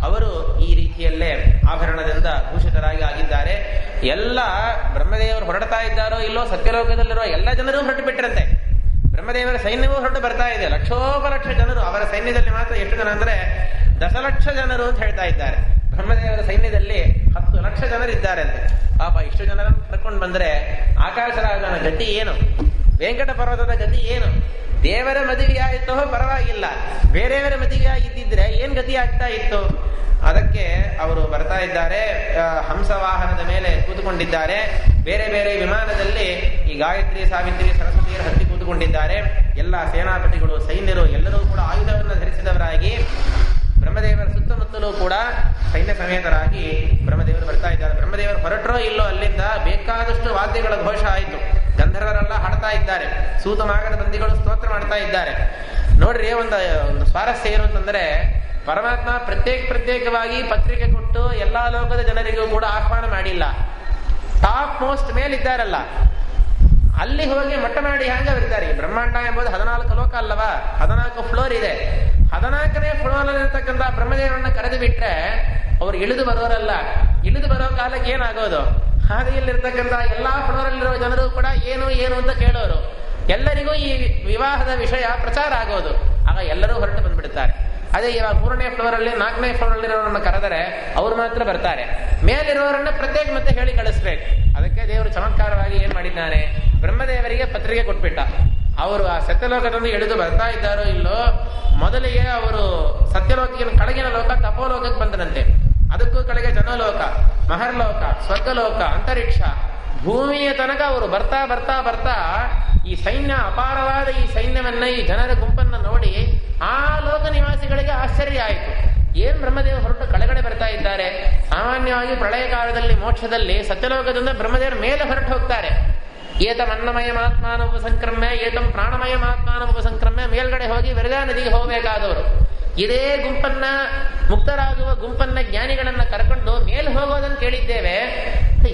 ಅವರು ಈ ರೀತಿಯಲ್ಲೇ ಆಭರಣದಿಂದ ಭೂಷಿತರಾಗಿ ಆಗಿದ್ದಾರೆ. ಎಲ್ಲ ಬ್ರಹ್ಮದೇವರು ಹೊರಡ್ತಾ ಇದ್ದಾರೋ ಇಲ್ಲೋ, ಸತ್ಯಲೋಕದಲ್ಲಿರೋ ಎಲ್ಲ ಜನರು ಹೊರಟು ಬಿಟ್ಟರಂತೆ. ಬ್ರಹ್ಮದೇವರ ಸೈನ್ಯವೂ ಹೊರಟು ಬರ್ತಾ ಇದೆ, ಲಕ್ಷೋಪಲಕ್ಷ ಜನರು. ಅವರ ಸೈನ್ಯದಲ್ಲಿ ಮಾತ್ರ ಎಷ್ಟು ಜನ ಅಂದ್ರೆ 10 ಲಕ್ಷ ಜನರು ಅಂತ ಹೇಳ್ತಾ ಇದ್ದಾರೆ. ಬ್ರಹ್ಮದೇವರ ಸೈನ್ಯದಲ್ಲಿ 10 ಲಕ್ಷ ಜನರಿದ್ದಾರೆ ಅಂತೆ. ಪಾಪ ಇಷ್ಟು ಜನರನ್ನು ಕರ್ಕೊಂಡು ಬಂದ್ರೆ ಆಕಾಶರಾಜನ ಗತಿ ಏನು, ವೆಂಕಟ ಪರ್ವತದ ಗತಿ ಏನು? ದೇವರ ಮದುವೆ ಆಯಿತೋ ಪರವಾಗಿಲ್ಲ, ಬೇರೆಯವರ ಮದುವೆ ಆಗಿದ್ದಿದ್ರೆ ಏನ್ ಗತಿ ಆಗ್ತಾ ಇತ್ತು? ಅದಕ್ಕೆ ಅವರು ಬರ್ತಾ ಇದ್ದಾರೆ, ಹಂಸವಾಹನದ ಮೇಲೆ ಕೂತುಕೊಂಡಿದ್ದಾರೆ. ಬೇರೆ ಬೇರೆ ವಿಮಾನದಲ್ಲಿ ಈ ಗಾಯತ್ರಿ, ಸಾವಿತ್ರಿ, ಸರಸ್ವತಿಯರು ಹತ್ತಿ ಕೂತುಕೊಂಡಿದ್ದಾರೆ. ಎಲ್ಲ ಸೇನಾಪತಿಗಳು, ಸೈನ್ಯರು ಎಲ್ಲರೂ ಕೂಡ ಆಯುಧವನ್ನು ಧರಿಸಿದವರಾಗಿ ಬ್ರಹ್ಮದೇವರ ಸುತ್ತಮುತ್ತಲೂ ಕೂಡ ಸೈನ್ಯ ಸಮೇತರಾಗಿ ಬ್ರಹ್ಮದೇವರು ಬರ್ತಾ ಇದ್ದಾರೆ. ಬ್ರಹ್ಮದೇವರು ಹೊರಟ್ರೋ ಇಲ್ಲೋ ಅಲ್ಲಿಂದ ಬೇಕಾದಷ್ಟು ವಾದ್ಯಗಳ ಘೋಷ ಆಯಿತು. ಗಂಧರ್ವರೆಲ್ಲ ಹಾಡ್ತಾ ಇದ್ದಾರೆ, ಸೂತಮಾಗದ ಬಂದಿಗಳು ಸ್ತೋತ್ರ ಮಾಡ್ತಾ ಇದ್ದಾರೆ. ನೋಡ್ರಿ, ಒಂದು ಸ್ವಾರಸ್ಯ ಏನು ಅಂತಂದ್ರೆ, ಪರಮಾತ್ಮ ಪ್ರತ್ಯೇಕವಾಗಿ ಪತ್ರಿಕೆ ಕೊಟ್ಟು ಎಲ್ಲಾ ಲೋಕದ ಜನರಿಗೂ ಕೂಡ ಆಹ್ವಾನ ಮಾಡಿಲ್ಲ. ಟಾಪ್ ಮೋಸ್ಟ್ ಮೇಲಿದ್ದಾರಲ್ಲ, ಅಲ್ಲಿ ಹೋಗಿ ಮೊಟ್ಟ ಮಾಡಿ ಹ್ಯಾಂಗ ಬರೀತಾರೆ. ಬ್ರಹ್ಮಾಂಡ ಎಂಬುದು 14 ಲೋಕ ಅಲ್ಲವಾ, 14 ಫ್ಲೋರ್ ಇದೆ. 14ನೇ ಫ್ಲೋರ್ ಇರತಕ್ಕಂಥ ಬ್ರಹ್ಮದೇವರನ್ನ ಕರೆದು ಬಿಟ್ರೆ ಅವ್ರು ಇಳಿದು ಬರೋರಲ್ಲ. ಇಳಿದು ಬರೋ ಕಾಲಕ್ಕೆ ಏನಾಗೋದು, ಹಾದಿಯಲ್ಲಿರ್ತಕ್ಕಂಥ ಎಲ್ಲಾ ಫ್ಲೋರಲ್ಲಿರೋ ಜನರು ಕೂಡ ಏನು ಅಂತ ಕೇಳೋರು. ಎಲ್ಲರಿಗೂ ಈ ವಿವಾಹದ ವಿಷಯ ಪ್ರಚಾರ ಆಗೋದು. ಆಗ ಎಲ್ಲರೂ ಹೊರಟು ಬಂದ್ಬಿಡ್ತಾರೆ. ಅದೇ ಇವಾಗ 3ನೇ ಫ್ಲೋರಲ್ಲಿ 4ನೇ ಫ್ಲೋರಲ್ಲಿರೋರನ್ನ ಕರೆದರೆ ಅವ್ರು ಮಾತ್ರ ಬರ್ತಾರೆ. ಮೇಲಿರೋರನ್ನ ಪ್ರತ್ಯೇಕ ಮತ್ತೆ ಹೇಳಿ ಕಳಿಸ್ಬೇಕು. ಅದಕ್ಕೆ ದೇವರು ಚಮತ್ಕಾರವಾಗಿ ಏನ್ ಮಾಡಿದ್ದಾನೆ, ಬ್ರಹ್ಮದೇವರಿಗೆ ಪತ್ರಿಕೆ ಕೊಟ್ಬಿಟ್ಟ. ಅವರು ಆ ಸತ್ಯಲೋಕದಿಂದ ಇಳಿದು ಬರ್ತಾ ಇದ್ದಾರೋ ಇಲ್ಲೋ, ಮೊದಲಿಗೆ ಅವರು ಸತ್ಯಲೋಕಿನ ಕೆಳಗಿನ ಲೋಕ ತಪೋಲೋಕಕ್ಕೆ ಬಂದರಂತೆ. ಅದಕ್ಕೂ ಕೆಳಗೆ ಜನಲೋಕ, ಮಹರ್ಲೋಕ, ಸ್ವರ್ಗಲೋಕ, ಅಂತರಿಕ್ಷ, ಭೂಮಿಯ ತನಕ ಅವರು ಬರ್ತಾ ಬರ್ತಾ ಬರ್ತಾ ಈ ಸೈನ್ಯ, ಅಪಾರವಾದ ಈ ಸೈನ್ಯವನ್ನ, ಈ ಜನರ ಗುಂಪನ್ನ ನೋಡಿ ಆ ಲೋಕ ನಿವಾಸಿಗಳಿಗೆ ಆಶ್ಚರ್ಯ ಆಯಿತು. ಏನ್ ಬ್ರಹ್ಮದೇವರು ಹೊರಟು ಕೆಳಗಡೆ ಬರ್ತಾ ಇದ್ದಾರೆ. ಸಾಮಾನ್ಯವಾಗಿ ಪ್ರಳಯ ಕಾಲದಲ್ಲಿ ಮೋಕ್ಷದಲ್ಲಿ ಸತ್ಯಲೋಕದಿಂದ ಬ್ರಹ್ಮದೇವರು ಮೇಲೆ ಹೊರಟು ಹೋಗ್ತಾರೆ. ಏತಂ ಅನ್ನಮಯ ಮಾತ್ಮಾನ ಉಪಸಂಕ್ರಮ್ಯ, ಏತಂ ಪ್ರಾಣಮಯ ಮಾತ್ಮಾನ ಉಪಸಂಕ್ರಮ್ಯ, ಮೇಲ್ಗಡೆ ಹೋಗಿ ವಿರಜಾ ನದಿಗೆ ಹೋಗಬೇಕಾದವರು. ಇದೇ ಗುಂಪನ್ನ, ಮುಕ್ತರಾಗುವ ಗುಂಪನ್ನ, ಜ್ಞಾನಿಗಳನ್ನ ಕರ್ಕೊಂಡು ಮೇಲೆ ಹೋಗೋದನ್ನು ಕೇಳಿದ್ದೇವೆ.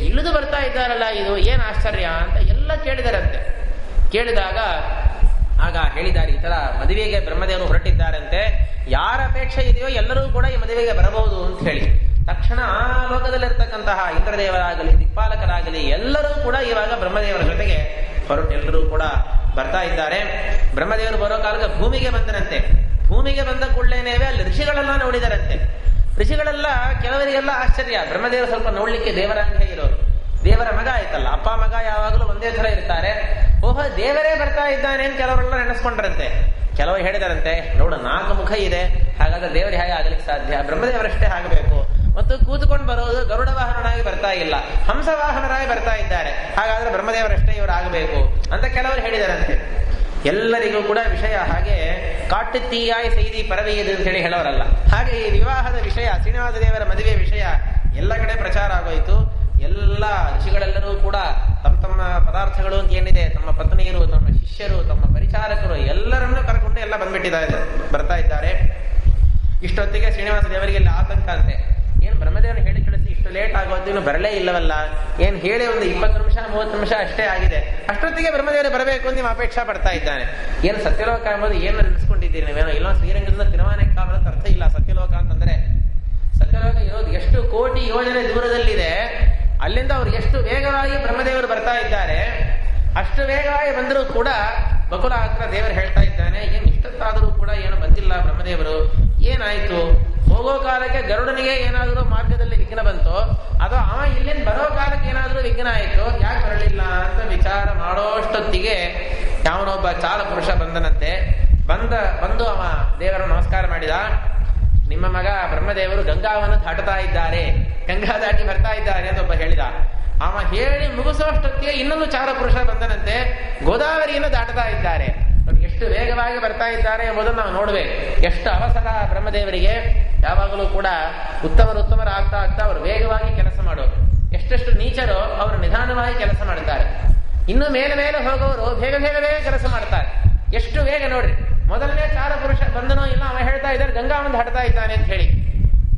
ಇಳಿದು ಬರ್ತಾ ಇದ್ದಾರಲ್ಲ, ಇದು ಏನ್ ಆಶ್ಚರ್ಯ ಅಂತ ಎಲ್ಲ ಕೇಳಿದರಂತೆ. ಕೇಳಿದಾಗ ಆಗ ಹೇಳಿದ್ದಾರೆ, ಈ ತರ ಮದುವೆಗೆ ಬ್ರಹ್ಮದೇವರು ಹೊರಟಿದ್ದಾರಂತೆ, ಯಾರ ಅಪೇಕ್ಷೆ ಇದೆಯೋ ಎಲ್ಲರೂ ಕೂಡ ಈ ಮದುವೆಗೆ ಬರಬಹುದು ಅಂತ ಹೇಳಿ ತಕ್ಷಣ ಆ ಲೋಕದಲ್ಲಿರ್ತಕ್ಕಂತಹ ಇಂದ್ರದೇವರಾಗಲಿ, ದಿಕ್ಪಾಲಕರಾಗಲಿ ಎಲ್ಲರೂ ಕೂಡ ಇವಾಗ ಬ್ರಹ್ಮದೇವರ ಜೊತೆಗೆ ಹೊರಟು ಎಲ್ಲರೂ ಕೂಡ ಬರ್ತಾ ಇದ್ದಾರೆ. ಬ್ರಹ್ಮದೇವರು ಬರೋ ಕಾಲಕ್ಕೆ ಭೂಮಿಗೆ ಬಂದರಂತೆ. ಭೂಮಿಗೆ ಬಂದ ಕೂಡಲೇನೇವೆ ಅಲ್ಲಿ ಋಷಿಗಳೆಲ್ಲ ನೋಡಿದರಂತೆ. ಋಷಿಗಳೆಲ್ಲ, ಕೆಲವರಿಗೆಲ್ಲ ಆಶ್ಚರ್ಯ, ಬ್ರಹ್ಮದೇವರು ಸ್ವಲ್ಪ ನೋಡ್ಲಿಕ್ಕೆ ದೇವರಂತೆ ಇರೋರು. ದೇವರ ಮಗ ಆಯ್ತಲ್ಲ, ಅಪ್ಪ ಮಗ ಯಾವಾಗಲೂ ಒಂದೇ ತರ ಇರ್ತಾರೆ. ಓಹೋ, ದೇವರೇ ಬರ್ತಾ ಇದ್ದಾನೆ ಅಂತ ಕೆಲವರೆಲ್ಲ ನೆನೆಸ್ಕೊಂಡ್ರಂತೆ. ಕೆಲವರು ಹೇಳಿದರಂತೆ, ನೋಡು 4 ಮುಖ ಇದೆ, ಹಾಗಾದ್ರೆ ದೇವರು ಹೇಗೆ ಆಗ್ಲಿಕ್ಕೆ ಸಾಧ್ಯ, ಬ್ರಹ್ಮದೇವರಷ್ಟೇ ಆಗಬೇಕು. ಮತ್ತು ಕೂತ್ಕೊಂಡು ಬರೋದು ಗರುಡ ವಾಹನರಾಗಿ ಬರ್ತಾ ಇಲ್ಲ, ಹಂಸ ವಾಹನರಾಗಿ ಬರ್ತಾ ಇದ್ದಾರೆ, ಹಾಗಾದ್ರೆ ಬ್ರಹ್ಮದೇವರಷ್ಟೇ ಇವರು ಆಗಬೇಕು ಅಂತ ಕೆಲವರು ಹೇಳಿದರಂತೆ. ಎಲ್ಲರಿಗೂ ಕೂಡ ವಿಷಯ ಹಾಗೆ ಕಾಟು ತೀಯಾಯಿ ಸೈದಿ ಪರವೆಯದು ಅಂತ ಹೇಳಿ ಹೇಳೋರಲ್ಲ. ಹಾಗೆ ಈ ವಿವಾಹದ ವಿಷಯ, ಶ್ರೀನಿವಾಸ ದೇವರ ಮದುವೆ ವಿಷಯ ಎಲ್ಲ ಕಡೆ ಪ್ರಚಾರ ಆಗೋಯ್ತು. ಎಲ್ಲ ಋಷಿಗಳೆಲ್ಲರೂ ಕೂಡ ತಮ್ಮ ತಮ್ಮ ಪದಾರ್ಥಗಳು ಅಂತ ಏನಿದೆ, ತಮ್ಮ ಪತ್ನಿಯರು, ತಮ್ಮ ಶಿಷ್ಯರು, ತಮ್ಮ ಪರಿಚಾರಕರು ಎಲ್ಲರನ್ನೂ ಕರ್ಕೊಂಡು ಎಲ್ಲ ಬರ್ತಾ ಇದ್ದಾರೆ. ಇಷ್ಟೊತ್ತಿಗೆ ಶ್ರೀನಿವಾಸ ದೇವರಿಗೆ ಇಲ್ಲಿ ಆತಂಕ ಅಂತೆ. ಏನ್ ಬ್ರಹ್ಮದೇವರನ್ನು ಹೇಳಿ ಕಳಿಸಿ ಇಷ್ಟು ಲೇಟ್ ಆಗೋದು, ಇನ್ನು ಬರಲೇ ಇಲ್ಲವಲ್ಲ, ಏನ್ ಹೇಳಿ ಒಂದು 20 ನಿಮಿಷ 30 ನಿಮಿಷ ಅಷ್ಟೇ ಆಗಿದೆ, ಅಷ್ಟೊತ್ತಿಗೆ ಬ್ರಹ್ಮದೇವರು ಬರಬೇಕು ಅಂತ ನಿಮ್ಮ ಅಪೇಕ್ಷೆ ಪಡ್ತಾ ಇದ್ದಾನೆ. ಏನು ಸತ್ಯಲೋಕ ಎಂಬುದು ಏನು ನೆನೆಸ್ಕೊಂಡಿದ್ದೀರಿ ನೀವೇನೋ, ಇಲ್ಲ ಶ್ರೀರಂಗದಿಂದ ತಿರುವಾನೆ ಕಾಲದ ಅರ್ಥ ಇಲ್ಲ. ಸತ್ಯಲೋಕ ಅಂತಂದ್ರೆ, ಸತ್ಯಲೋಕ ಇರೋದು ಎಷ್ಟು ಕೋಟಿ ಯೋಜನೆ ದೂರದಲ್ಲಿದೆ. ಅಲ್ಲಿಂದ ಅವ್ರು ಎಷ್ಟು ವೇಗವಾಗಿ ಬ್ರಹ್ಮದೇವರು ಬರ್ತಾ ಇದ್ದಾರೆ. ಅಷ್ಟು ವೇಗವಾಗಿ ಬಂದರೂ ಕೂಡ ಬಕುಲ ಹತ್ರ ದೇವರು ಹೇಳ್ತಾ ಇದ್ದಾನೆ, ಏನ್ ಇಷ್ಟೊತ್ತಾದರೂ ಕೂಡ ಏನು ಬಂದಿಲ್ಲ ಬ್ರಹ್ಮದೇವರು, ಏನಾಯ್ತು? ಹೋಗೋ ಕಾಲಕ್ಕೆ ಗರುಡನಿಗೆ ಏನಾದರೂ ಮಾರ್ಗದಲ್ಲಿ ವಿಘ್ನ ಬಂತು, ಅಥವಾ ಅವ ಇಲ್ಲಿಂದ ಬರೋ ಕಾಲಕ್ಕೆ ಏನಾದರೂ ವಿಘ್ನ ಆಯ್ತು, ಯಾಕೆ ಬರಲಿಲ್ಲ ಅಂತ ವಿಚಾರ ಮಾಡೋಷ್ಟೊತ್ತಿಗೆ ಯಾವನೊಬ್ಬ ಚಾಲ ಪುರುಷ ಬಂದನಂತೆ. ಬಂದು ಅವ ದೇವರ ನಮಸ್ಕಾರ ಮಾಡಿದ. ನಿಮ್ಮ ಮಗ ಬ್ರಹ್ಮದೇವರು ಗಂಗಾವನ್ನು ದಾಟುತ್ತಾ ಇದ್ದಾರೆ, ಗಂಗಾ ದಾಟಿ ಬರ್ತಾ ಇದ್ದಾರೆ ಅಂತ ಒಬ್ಬ ಹೇಳಿದ. ಅವ ಹೇಳಿ ಮುಗಿಸೋಷ್ಟೊತ್ತಿಗೆ ಇನ್ನೊಂದು ಚಾರ ಪುರುಷ ಬಂದನಂತೆ, ಗೋದಾವರಿಯನ್ನು ದಾಟುತ್ತಾ ಇದ್ದಾರೆ. ಎಷ್ಟು ವೇಗವಾಗಿ ಬರ್ತಾ ಇದ್ದಾರೆ ಎಂಬುದನ್ನು ನಾವು ನೋಡ್ಬೇಕು. ಎಷ್ಟು ಅವಸರ ಬ್ರಹ್ಮದೇವರಿಗೆ. ಯಾವಾಗಲೂ ಕೂಡ ಉತ್ತಮರಾಗ್ತಾ ಅವರು ವೇಗವಾಗಿ ಕೆಲಸ ಮಾಡೋರು. ಎಷ್ಟೆಷ್ಟು ನೀಚರು ಅವರು ನಿಧಾನವಾಗಿ ಕೆಲಸ ಮಾಡ್ತಾರೆ. ಇನ್ನು ಮೇಲೆ ಹೋಗೋರು ಬೇಗ ಕೆಲಸ ಮಾಡ್ತಾರೆ. ಎಷ್ಟು ವೇಗ ನೋಡ್ರಿ. ಮೊದಲನೇ ಚಾರ ಪುರುಷ ಬಂದನೋ ಇಲ್ಲ, ಅವ ಹೇಳ್ತಾ ಇದ್ದಾರೆ ಗಂಗಾವನ್ನು ದಾಟ್ತಾ ಇದ್ದಾನೆ ಅಂತ ಹೇಳಿ.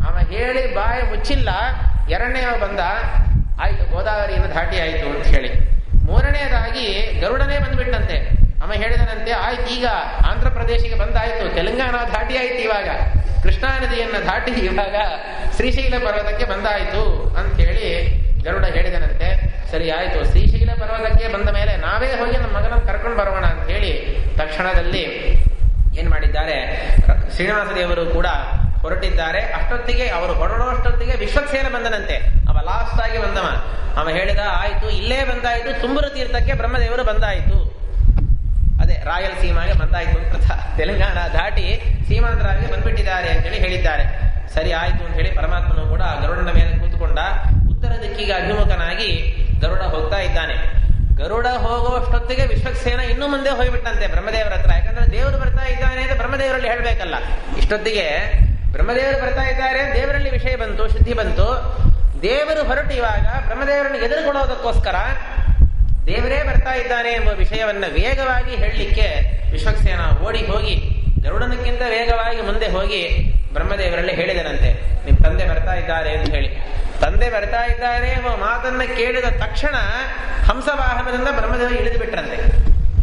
ಅವ ಹೇಳಿ ಬಾಯಿ ಮುಚ್ಚಿಲ್ಲ. ಎರಡನೇ ಬಂದ, ಆಯ್ತು ಗೋದಾವರಿಯನ್ನು ದಾಟಿ ಆಯ್ತು ಅಂತ ಹೇಳಿ. ಮೂರನೇದಾಗಿ ಗರುಡನೇ ಬಂದ್ಬಿಟ್ಟಂತೆ. ಅವ ಹೇಳಿದನಂತೆ, ಆಯ್ತು ಈಗ ಆಂಧ್ರ ಪ್ರದೇಶಕ್ಕೆ ಬಂದಾಯ್ತು, ತೆಲಂಗಾಣ ದಾಟಿ ಆಯ್ತು, ಇವಾಗ ಕೃಷ್ಣಾ ನದಿಯನ್ನ ದಾಟಿ ಇವಾಗ ಶ್ರೀಶೈಲ ಪರ್ವತಕ್ಕೆ ಬಂದಾಯ್ತು ಅಂತ ಹೇಳಿ ಗರುಡ ಹೇಳಿದನಂತೆ. ಸರಿ ಆಯ್ತು, ಶ್ರೀಶೈಲ ಪರ್ವತಕ್ಕೆ ಬಂದ ಮೇಲೆ ನಾವೇ ಹೋಗಿ ನಮ್ಮ ಮಗನನ್ನು ಕರ್ಕೊಂಡು ಬರೋಣ ಅಂತ ಹೇಳಿ ತಕ್ಷಣದಲ್ಲಿ ಏನ್ ಮಾಡಿದ್ದಾರೆ, ಶ್ರೀನಿವಾಸ ದೇವರು ಕೂಡ ಹೊರಟಿದ್ದಾರೆ. ಅಷ್ಟೊತ್ತಿಗೆ ಅವರು ಹೊರಡೋಷ್ಟೊತ್ತಿಗೆ ವಿಶ್ವಕ್ಸೇನ ಬಂದನಂತೆ. ಅವ ಲಾಸ್ಟ್ ಆಗಿ ಬಂದವ. ಅವ ಹೇಳಿದ, ಆಯ್ತು ಇಲ್ಲೇ ಬಂದಾಯ್ತು, ತುಂಬುರು ತೀರ್ಥಕ್ಕೆ ಬ್ರಹ್ಮದೇವರು ಬಂದಾಯ್ತು, ಅದೇ ರಾಯಲ್ ಸೀಮಾಗೆ ಬಂದಾಯ್ತು ಅಂತ, ತೆಲಂಗಾಣ ದಾಟಿ ಸೀಮಾಂಧ್ರಾಗೆ ಬಂದ್ಬಿಟ್ಟಿದ್ದಾರೆ ಅಂತೇಳಿ ಹೇಳಿದ್ದಾರೆ. ಸರಿ ಆಯ್ತು ಅಂತ ಹೇಳಿ ಪರಮಾತ್ಮನು ಕೂಡ ಗರುಡನ ಮೇಲೆ ಕೂತ್ಕೊಂಡ. ಉತ್ತರ ದಿಕ್ಕಿಗೆ ಅಭಿಮುಖನಾಗಿ ಗರುಡ ಹೋಗ್ತಾ ಇದ್ದಾನೆ. ಗರುಡ ಹೋಗುವಷ್ಟೊತ್ತಿಗೆ ವಿಶ್ವಕ್ಸೇನ ಇನ್ನೂ ಮುಂದೆ ಹೋಗ್ಬಿಟ್ಟಂತೆ ಬ್ರಹ್ಮದೇವರ ಹತ್ರ. ಯಾಕಂದ್ರೆ ದೇವರು ಬರ್ತಾ ಇದ್ದಾನೆ ಅಂತ ಬ್ರಹ್ಮದೇವರಲ್ಲಿ ಹೇಳ್ಬೇಕಲ್ಲ. ಇಷ್ಟೊತ್ತಿಗೆ ಬ್ರಹ್ಮದೇವರು ಬರ್ತಾ ಇದ್ದಾರೆ, ದೇವರಲ್ಲಿ ವಿಷಯ ಬಂತು, ಶುದ್ಧಿ ಬಂತು. ದೇವರು ಹೊರಟು ಇವಾಗ ಬ್ರಹ್ಮದೇವರನ್ನು ಎದುರುಗೊಳ್ಳೋದಕ್ಕೋಸ್ಕರ ದೇವರೇ ಬರ್ತಾ ಇದ್ದಾನೆ ಎಂಬ ವಿಷಯವನ್ನ ವೇಗವಾಗಿ ಹೇಳಲಿಕ್ಕೆ ವಿಶ್ವಕ್ಸೇನ ಓಡಿ ಹೋಗಿ ಗರುಡನಕ್ಕಿಂತ ವೇಗವಾಗಿ ಮುಂದೆ ಹೋಗಿ ಬ್ರಹ್ಮದೇವರಲ್ಲಿ ಹೇಳಿದನಂತೆ, ನಿಮ್ ತಂದೆ ಬರ್ತಾ ಇದ್ದಾರೆ ಅಂತ ಹೇಳಿ. ತಂದೆ ಬರ್ತಾ ಇದ್ದಾರೆ ಎಂಬ ಮಾತನ್ನ ಕೇಳಿದ ತಕ್ಷಣ ಹಂಸವಾಹನದಿಂದ ಬ್ರಹ್ಮದೇವರು ಇಳಿದು ಬಿಟ್ರಂತೆ.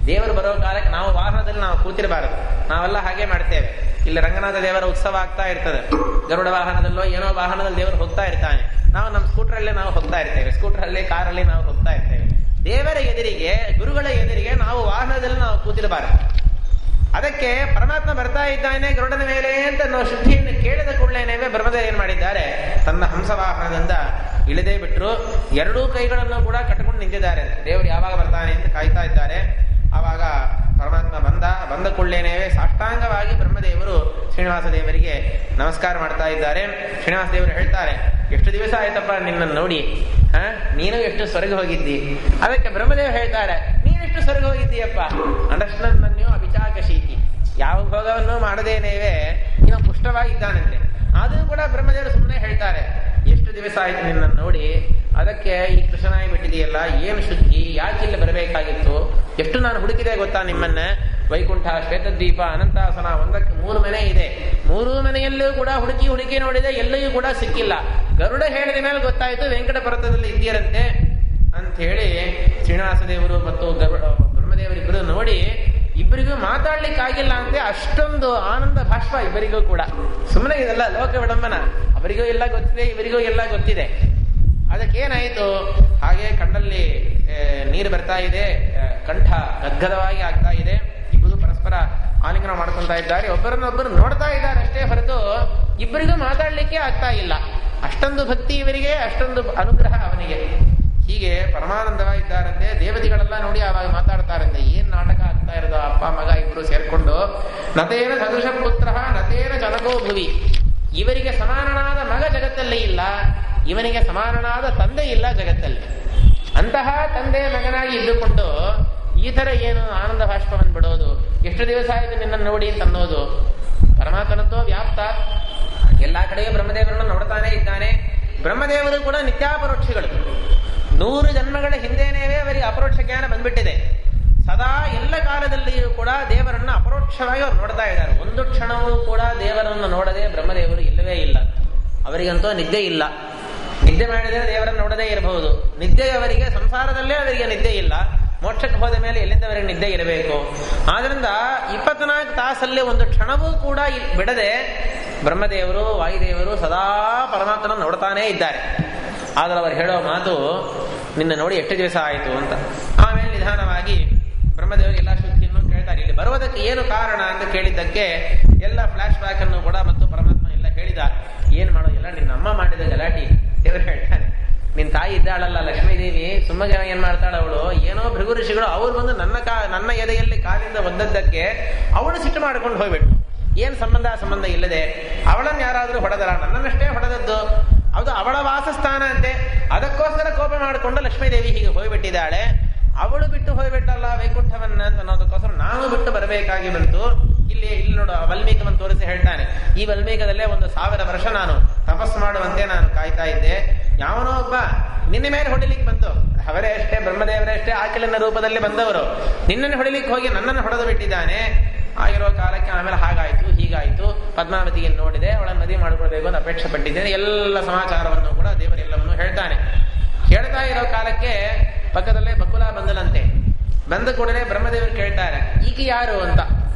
ದೇವರು ಬರೋ ಕಾಲಕ್ಕೆ ನಾವು ವಾಹನದಲ್ಲಿ ನಾವು ಕೂತಿರಬಾರದು. ನಾವೆಲ್ಲ ಹಾಗೆ ಮಾಡ್ತೇವೆ. ಇಲ್ಲಿ ರಂಗನಾಥ ದೇವರ ಉತ್ಸವ ಆಗ್ತಾ ಇರ್ತದೆ, ಗರುಡ ವಾಹನದಲ್ಲೋ ಏನೋ ವಾಹನದಲ್ಲಿ ದೇವರು ಹೋಗ್ತಾ ಇರ್ತಾನೆ. ನಾವು ನಮ್ಮ ಸ್ಕೂಟರಲ್ಲೇ ನಾವು ಹೋಗ್ತಾ ಇರ್ತೇವೆ, ಸ್ಕೂಟರಲ್ಲಿ ಕಾರಲ್ಲಿ ನಾವು ಹೋಗ್ತಾ ಇರ್ತೇವೆ. ದೇವರ ಎದುರಿಗೆ, ಗುರುಗಳ ಎದುರಿಗೆ ನಾವು ವಾಹನದಲ್ಲಿ ನಾವು ಕೂತಿರಬಾರದು. ಅದಕ್ಕೆ ಪರಮಾತ್ಮ ಬರ್ತಾ ಇದ್ದಾನೆ ಗರುಡನ ಮೇಲೆ ಅಂತ ನಾವು ಶುದ್ಧಿಯನ್ನು ಕೇಳಿದ ಕೂಡಲೇನೆ ಬ್ರಹ್ಮದೇವ ಏನ್ ಮಾಡಿದ್ದಾರೆ, ತನ್ನ ಹಂಸವಾಹನದಿಂದ ಇಳಿದೇ ಬಿಟ್ರು. ಎರಡೂ ಕೈಗಳನ್ನು ಕೂಡ ಕಟ್ಟಿಕೊಂಡು ನಿಂತಿದ್ದಾರೆ. ದೇವರು ಯಾವಾಗ ಬರ್ತಾನೆ ಅಂತ ಕಾಯ್ತಾ ಇದ್ದಾರೆ. ಆವಾಗ ಪರಮಾತ್ಮ ಬಂದ ಕೂಡಲೇನೆ ಸಾಷ್ಟಾಂಗವಾಗಿ ಬ್ರಹ್ಮದೇವರು ಶ್ರೀನಿವಾಸ ದೇವರಿಗೆ ನಮಸ್ಕಾರ ಮಾಡ್ತಾ ಇದ್ದಾರೆ. ಶ್ರೀನಿವಾಸ ದೇವರು ಹೇಳ್ತಾರೆ, ಎಷ್ಟು ದಿವಸ ಆಯ್ತಪ್ಪ ನಿನ್ನನ್ನು ನೋಡಿ, ನೀನು ಎಷ್ಟು ಸ್ವರ್ಗ ಹೋಗಿದ್ದಿ. ಅದಕ್ಕೆ ಬ್ರಹ್ಮದೇವ ಹೇಳ್ತಾರೆ, ನೀನೆಷ್ಟು ಸ್ವರ್ಗ ಹೋಗಿದ್ದೀಯಪ್ಪ, ಅಂಡರ್ಸ್ಟ್ಯಾಂಡ್ ಅಭಿಚಾಕ ಶೀತಿ, ಯಾವ ಭೋಗವನ್ನು ಮಾಡದೇನೇವೆ ನೀನು ಪುಷ್ಟವಾಗಿದ್ದಾನಂತೆ. ಆದರೂ ಕೂಡ ಬ್ರಹ್ಮದೇವರು ಸುಮ್ಮನೆ ಹೇಳ್ತಾರೆ, ಎಷ್ಟು ದಿವಸ ಆಯ್ತು ನಿನ್ನನ್ನು ನೋಡಿ, ಅದಕ್ಕೆ ಈ ಕೃಷ್ಣನಾಗಿ ಬಿಟ್ಟಿದೆಯಲ್ಲ, ಏನು ಶುದ್ಧಿ, ಯಾಕಿಲ್ಲ ಬರಬೇಕಾಗಿತ್ತು, ಎಷ್ಟು ನಾನು ಹುಡುಕಿದೆ ಗೊತ್ತಾ ನಿಮ್ಮನ್ನ. ವೈಕುಂಠ, ಶ್ವೇತದ್ವೀಪ, ಅನಂತಾಸನ, ಒಂದಕ್ಕೆ 3 ಮನೆ ಇದೆ. 3 ಮನೆಯಲ್ಲೂ ಕೂಡ ಹುಡುಕಿ ನೋಡಿದೆ, ಎಲ್ಲೂ ಕೂಡ ಸಿಕ್ಕಿಲ್ಲ. ಗರುಡ ಹೇಳಿದ ಮೇಲೆ ಗೊತ್ತಾಯ್ತು ವೆಂಕಟ ಪರ್ವತದಲ್ಲಿ ಇದ್ದೀರಂತೆ ಅಂತ ಹೇಳಿ ಶ್ರೀನಿವಾಸ ದೇವರು ಮತ್ತು ಬ್ರಹ್ಮದೇವರಿಬ್ಬರು ನೋಡಿ ಇಬ್ಬರಿಗೂ ಮಾತಾಡ್ಲಿಕ್ಕಾಗಿಲ್ಲ ಅಂತೆ. ಅಷ್ಟೊಂದು ಆನಂದ ಭಾಷ್ಪ ಇಬ್ಬರಿಗೂ ಕೂಡ. ಸುಮ್ಮನೆ ಇದೆಲ್ಲ ಲೋಕ ವಿಡಂಬನ, ಅವರಿಗೂ ಎಲ್ಲ ಗೊತ್ತಿದೆ, ಇವರಿಗೂ ಎಲ್ಲ ಗೊತ್ತಿದೆ. ಅದಕ್ಕೇನಾಯಿತು, ಹಾಗೆ ಕಣ್ಣಲ್ಲಿ ನೀರು ಬರ್ತಾ ಇದೆ, ಕಂಠ ಗದ್ಗದವಾಗಿ ಆಗ್ತಾ ಇದೆ. ಇಬ್ಬರು ಪರಸ್ಪರ ಆಲಿಂಗನ ಮಾಡ್ಕೊತಾ ಇದ್ದಾರೆ, ಒಬ್ಬರನ್ನೊಬ್ಬರು ನೋಡ್ತಾ ಇದ್ದಾರೆ ಅಷ್ಟೇ ಹೊರತು ಇಬ್ಬರಿಗೂ ಮಾತಾಡ್ಲಿಕ್ಕೆ ಆಗ್ತಾ ಇಲ್ಲ. ಅಷ್ಟೊಂದು ಭಕ್ತಿ ಇವರಿಗೆ, ಅಷ್ಟೊಂದು ಅನುಗ್ರಹ ಅವನಿಗೆ. ಹೀಗೆ ಪರಮಾನಂದವಾಗಿದ್ದಾರಂತೆ. ದೇವತೆಗಳೆಲ್ಲ ನೋಡಿ ಆವಾಗ ಮಾತಾಡ್ತಾರಂತೆ, ಏನ್ ನಾಟಕ ಆಗ್ತಾ ಇರೋದು, ಅಪ್ಪ ಮಗ ಇಬ್ರು ಸೇರ್ಕೊಂಡು. ನತೇನ ಸದೃಶ ಪುತ್ರ ನತೇನ ಜನಕೋ ಭುವಿ, ಇವರಿಗೆ ಸಮಾನನಾದ ಮಗ ಜಗತ್ತಲ್ಲಿ ಇಲ್ಲ, ಇವನಿಗೆ ಸಮಾನನಾದ ತಂದೆ ಇಲ್ಲ ಜಗತ್ತಲ್ಲಿ. ಅಂತಹ ತಂದೆ ಮಗನಾಗಿ ಇದ್ದುಕೊಂಡು ಈ ತರ ಏನು ಆನಂದ ಭಾಷ್ಪವನ್ನು ಬಿಡೋದು, ಎಷ್ಟು ದಿವಸ ಆಯಿತು ನಿನ್ನನ್ನು ನೋಡಿ ಅಂತ ಅನ್ನೋದು. ಪರಮಾತ್ಮನಂತೋ ವ್ಯಾಪ್ತ, ಎಲ್ಲಾ ಕಡೆಯೂ ಬ್ರಹ್ಮದೇವರನ್ನು ನೋಡ್ತಾನೆ ಇದ್ದಾನೆ. ಬ್ರಹ್ಮದೇವರು ಕೂಡ ನಿತ್ಯಾಪರೋಕ್ಷಗಳು. 100 ಜನ್ಮಗಳ ಹಿಂದೇನೇವೇ ಅವರಿಗೆ ಅಪರೋಕ್ಷ ಜ್ಞಾನ ಬಂದ್ಬಿಟ್ಟಿದೆ. ಸದಾ ಎಲ್ಲ ಕಾಲದಲ್ಲಿಯೂ ಕೂಡ ದೇವರನ್ನ ಅಪರೋಕ್ಷವಾಗಿ ಅವರು ನೋಡ್ತಾ ಇದ್ದಾರೆ. ಒಂದು ಕ್ಷಣವೂ ಕೂಡ ದೇವರನ್ನು ನೋಡದೆ ಬ್ರಹ್ಮದೇವರು ಇಲ್ಲವೇ ಇಲ್ಲ. ಅವರಿಗಂತೂ ನಿದ್ದೆ ಇಲ್ಲ. ನಿದ್ದೆ ಮಾಡಿದರೆ ದೇವರನ್ನು ನೋಡದೇ ಇರಬಹುದು. ನಿದ್ದೆ ಅವರಿಗೆ ಸಂಸಾರದಲ್ಲೇ ಅವರಿಗೆ ನಿದ್ದೆ ಇಲ್ಲ. ಮೋಕ್ಷಕ್ಕೆ ಹೋದ ಮೇಲೆ ಎಲ್ಲಿಂದ ಅವರಿಗೆ ನಿದ್ದೆ ಇರಬೇಕು. ಆದ್ರಿಂದ 24 ತಾಸಲ್ಲಿ ಒಂದು ಕ್ಷಣವೂ ಕೂಡ ಬಿಡದೆ ಬ್ರಹ್ಮದೇವರು, ವಾಯುದೇವರು ಸದಾ ಪರಮಾತ್ಮನ ನೋಡ್ತಾನೇ ಇದ್ದಾರೆ. ಆದ್ರೆ ಅವರು ಹೇಳೋ ಮಾತು, ನಿನ್ನ ನೋಡಿ ಎಷ್ಟು ದಿವಸ ಆಯಿತು ಅಂತ. ಆಮೇಲೆ ನಿಧಾನವಾಗಿ ಬ್ರಹ್ಮದೇವರು ಎಲ್ಲ ಶುದ್ಧಿಯನ್ನು ಕೇಳ್ತಾರೆ. ಇಲ್ಲಿ ಬರುವುದಕ್ಕೆ ಏನು ಕಾರಣ ಅಂತ ಕೇಳಿದ್ದಕ್ಕೆ ಎಲ್ಲ ಫ್ಲಾಶ್ ಬ್ಯಾಕ್ ಅನ್ನು ಕೂಡ ಮತ್ತು ಪರಮಾತ್ಮ ಎಲ್ಲ ಹೇಳಿದ. ಏನ್ ಮಾಡೋ, ಎಲ್ಲ ನಿನ್ನ ಅಮ್ಮ ಮಾಡಿದ ಗಲಾಟಿ. ದೇವರು ಹೇಳ್ತಾನೆ, ನಿನ್ ತಾಯಿ ಇದ್ದಾಳಲ್ಲ ಲಕ್ಷ್ಮೀದೇವಿ, ಸುಮ್ಮಗೆ ಏನ್ ಮಾಡ್ತಾಳ ಅವಳು, ಏನೋ ಭೃಗು ಋಷಿಗಳು ಅವ್ರು ಬಂದು ನನ್ನ ಎದೆಯಲ್ಲಿ ಕಾಲಿಂದ ಒದ್ದದ್ದಕ್ಕೆ ಅವಳು ಸಿಟ್ಟು ಮಾಡ್ಕೊಂಡು ಹೋಗ್ಬಿಟ್ಟು, ಏನ್ ಸಂಬಂಧ ಇಲ್ಲದೆ ಅವಳನ್ನು ಯಾರಾದ್ರೂ ಹೊಡೆದರ, ನನ್ನನ್ನಷ್ಟೇ ಹೊಡೆದದ್ದು, ಅದು ಅವಳ ವಾಸಸ್ಥಾನ ಅಂತೆ. ಅದಕ್ಕೋಸ್ಕರ ಕೋಪ ಮಾಡಿಕೊಂಡು ಲಕ್ಷ್ಮೀದೇವಿ ಹೀಗೆ ಹೋಗ್ಬಿಟ್ಟಿದ್ದಾಳೆ. ಅವಳು ಬಿಟ್ಟು ಹೋಗ್ಬಿಟ್ಟಲ್ಲ ವೈಕುಂಠವನ್ನ ಅಂತ ಅನ್ನೋದಕ್ಕೋಸ್ಕರ ನಾವು ಬಿಟ್ಟು ಬರಬೇಕಾಗಿ ಬಂತು. ಇಲ್ಲಿ ನೋಡು, ವಲ್ಮೀಕವನ್ನು ತೋರಿಸಿ ಹೇಳ್ತಾನೆ, ಈ ವಲ್ಮೀಕದಲ್ಲೇ 1000 ವರ್ಷ ನಾನು ತಪಸ್ಸು ಮಾಡುವಂತೆ ನಾನು ಕಾಯ್ತಾ ಇದ್ದೆ. ಯಾವನೋ ಒಬ್ಬ ನಿನ್ನ ಮೇಲೆ ಹೊಡಿಲಿಕ್ಕೆ ಬಂತು, ಅವರೇ ಅಷ್ಟೇ, ಬ್ರಹ್ಮದೇವರೇ ಅಷ್ಟೇ, ಆಕಲಿನ ರೂಪದಲ್ಲಿ ಬಂದವರು ನಿನ್ನನ್ನು ಹೊಡಿಲಿಕ್ಕೆ ಹೋಗಿ ನನ್ನನ್ನು ಹೊಡೆದು ಬಿಟ್ಟಿದ್ದಾನೆ. ಆಗಿರೋ ಕಾಲಕ್ಕೆ ಆಮೇಲೆ ಹಾಗಾಯ್ತು ಹೀಗಾಯ್ತು, ಪದ್ಮಾವತಿಯನ್ನು ನೋಡಿದೆ, ಅವಳನ್ನು ಮದುವೆ ಮಾಡಿಕೊಳ್ಬೇಕು ಅಂತ ಅಪೇಕ್ಷೆ ಪಟ್ಟಿದ್ದೇನೆ. ಎಲ್ಲ ಸಮಾಚಾರವನ್ನು ಕೂಡ ದೇವರೆಲ್ಲವನ್ನು ಹೇಳ್ತಾನೆ. ಹೇಳ್ತಾ ಇರೋ ಕಾಲಕ್ಕೆ ಪಕ್ಕದಲ್ಲೇ ಬಕುಲ ಬಂದಲಂತೆ. ಬಂದ ಕೂಡಲೇ ಬ್ರಹ್ಮದೇವರು ಕೇಳ್ತಾರೆ, ಈಗ ಯಾರು ಅಂತ.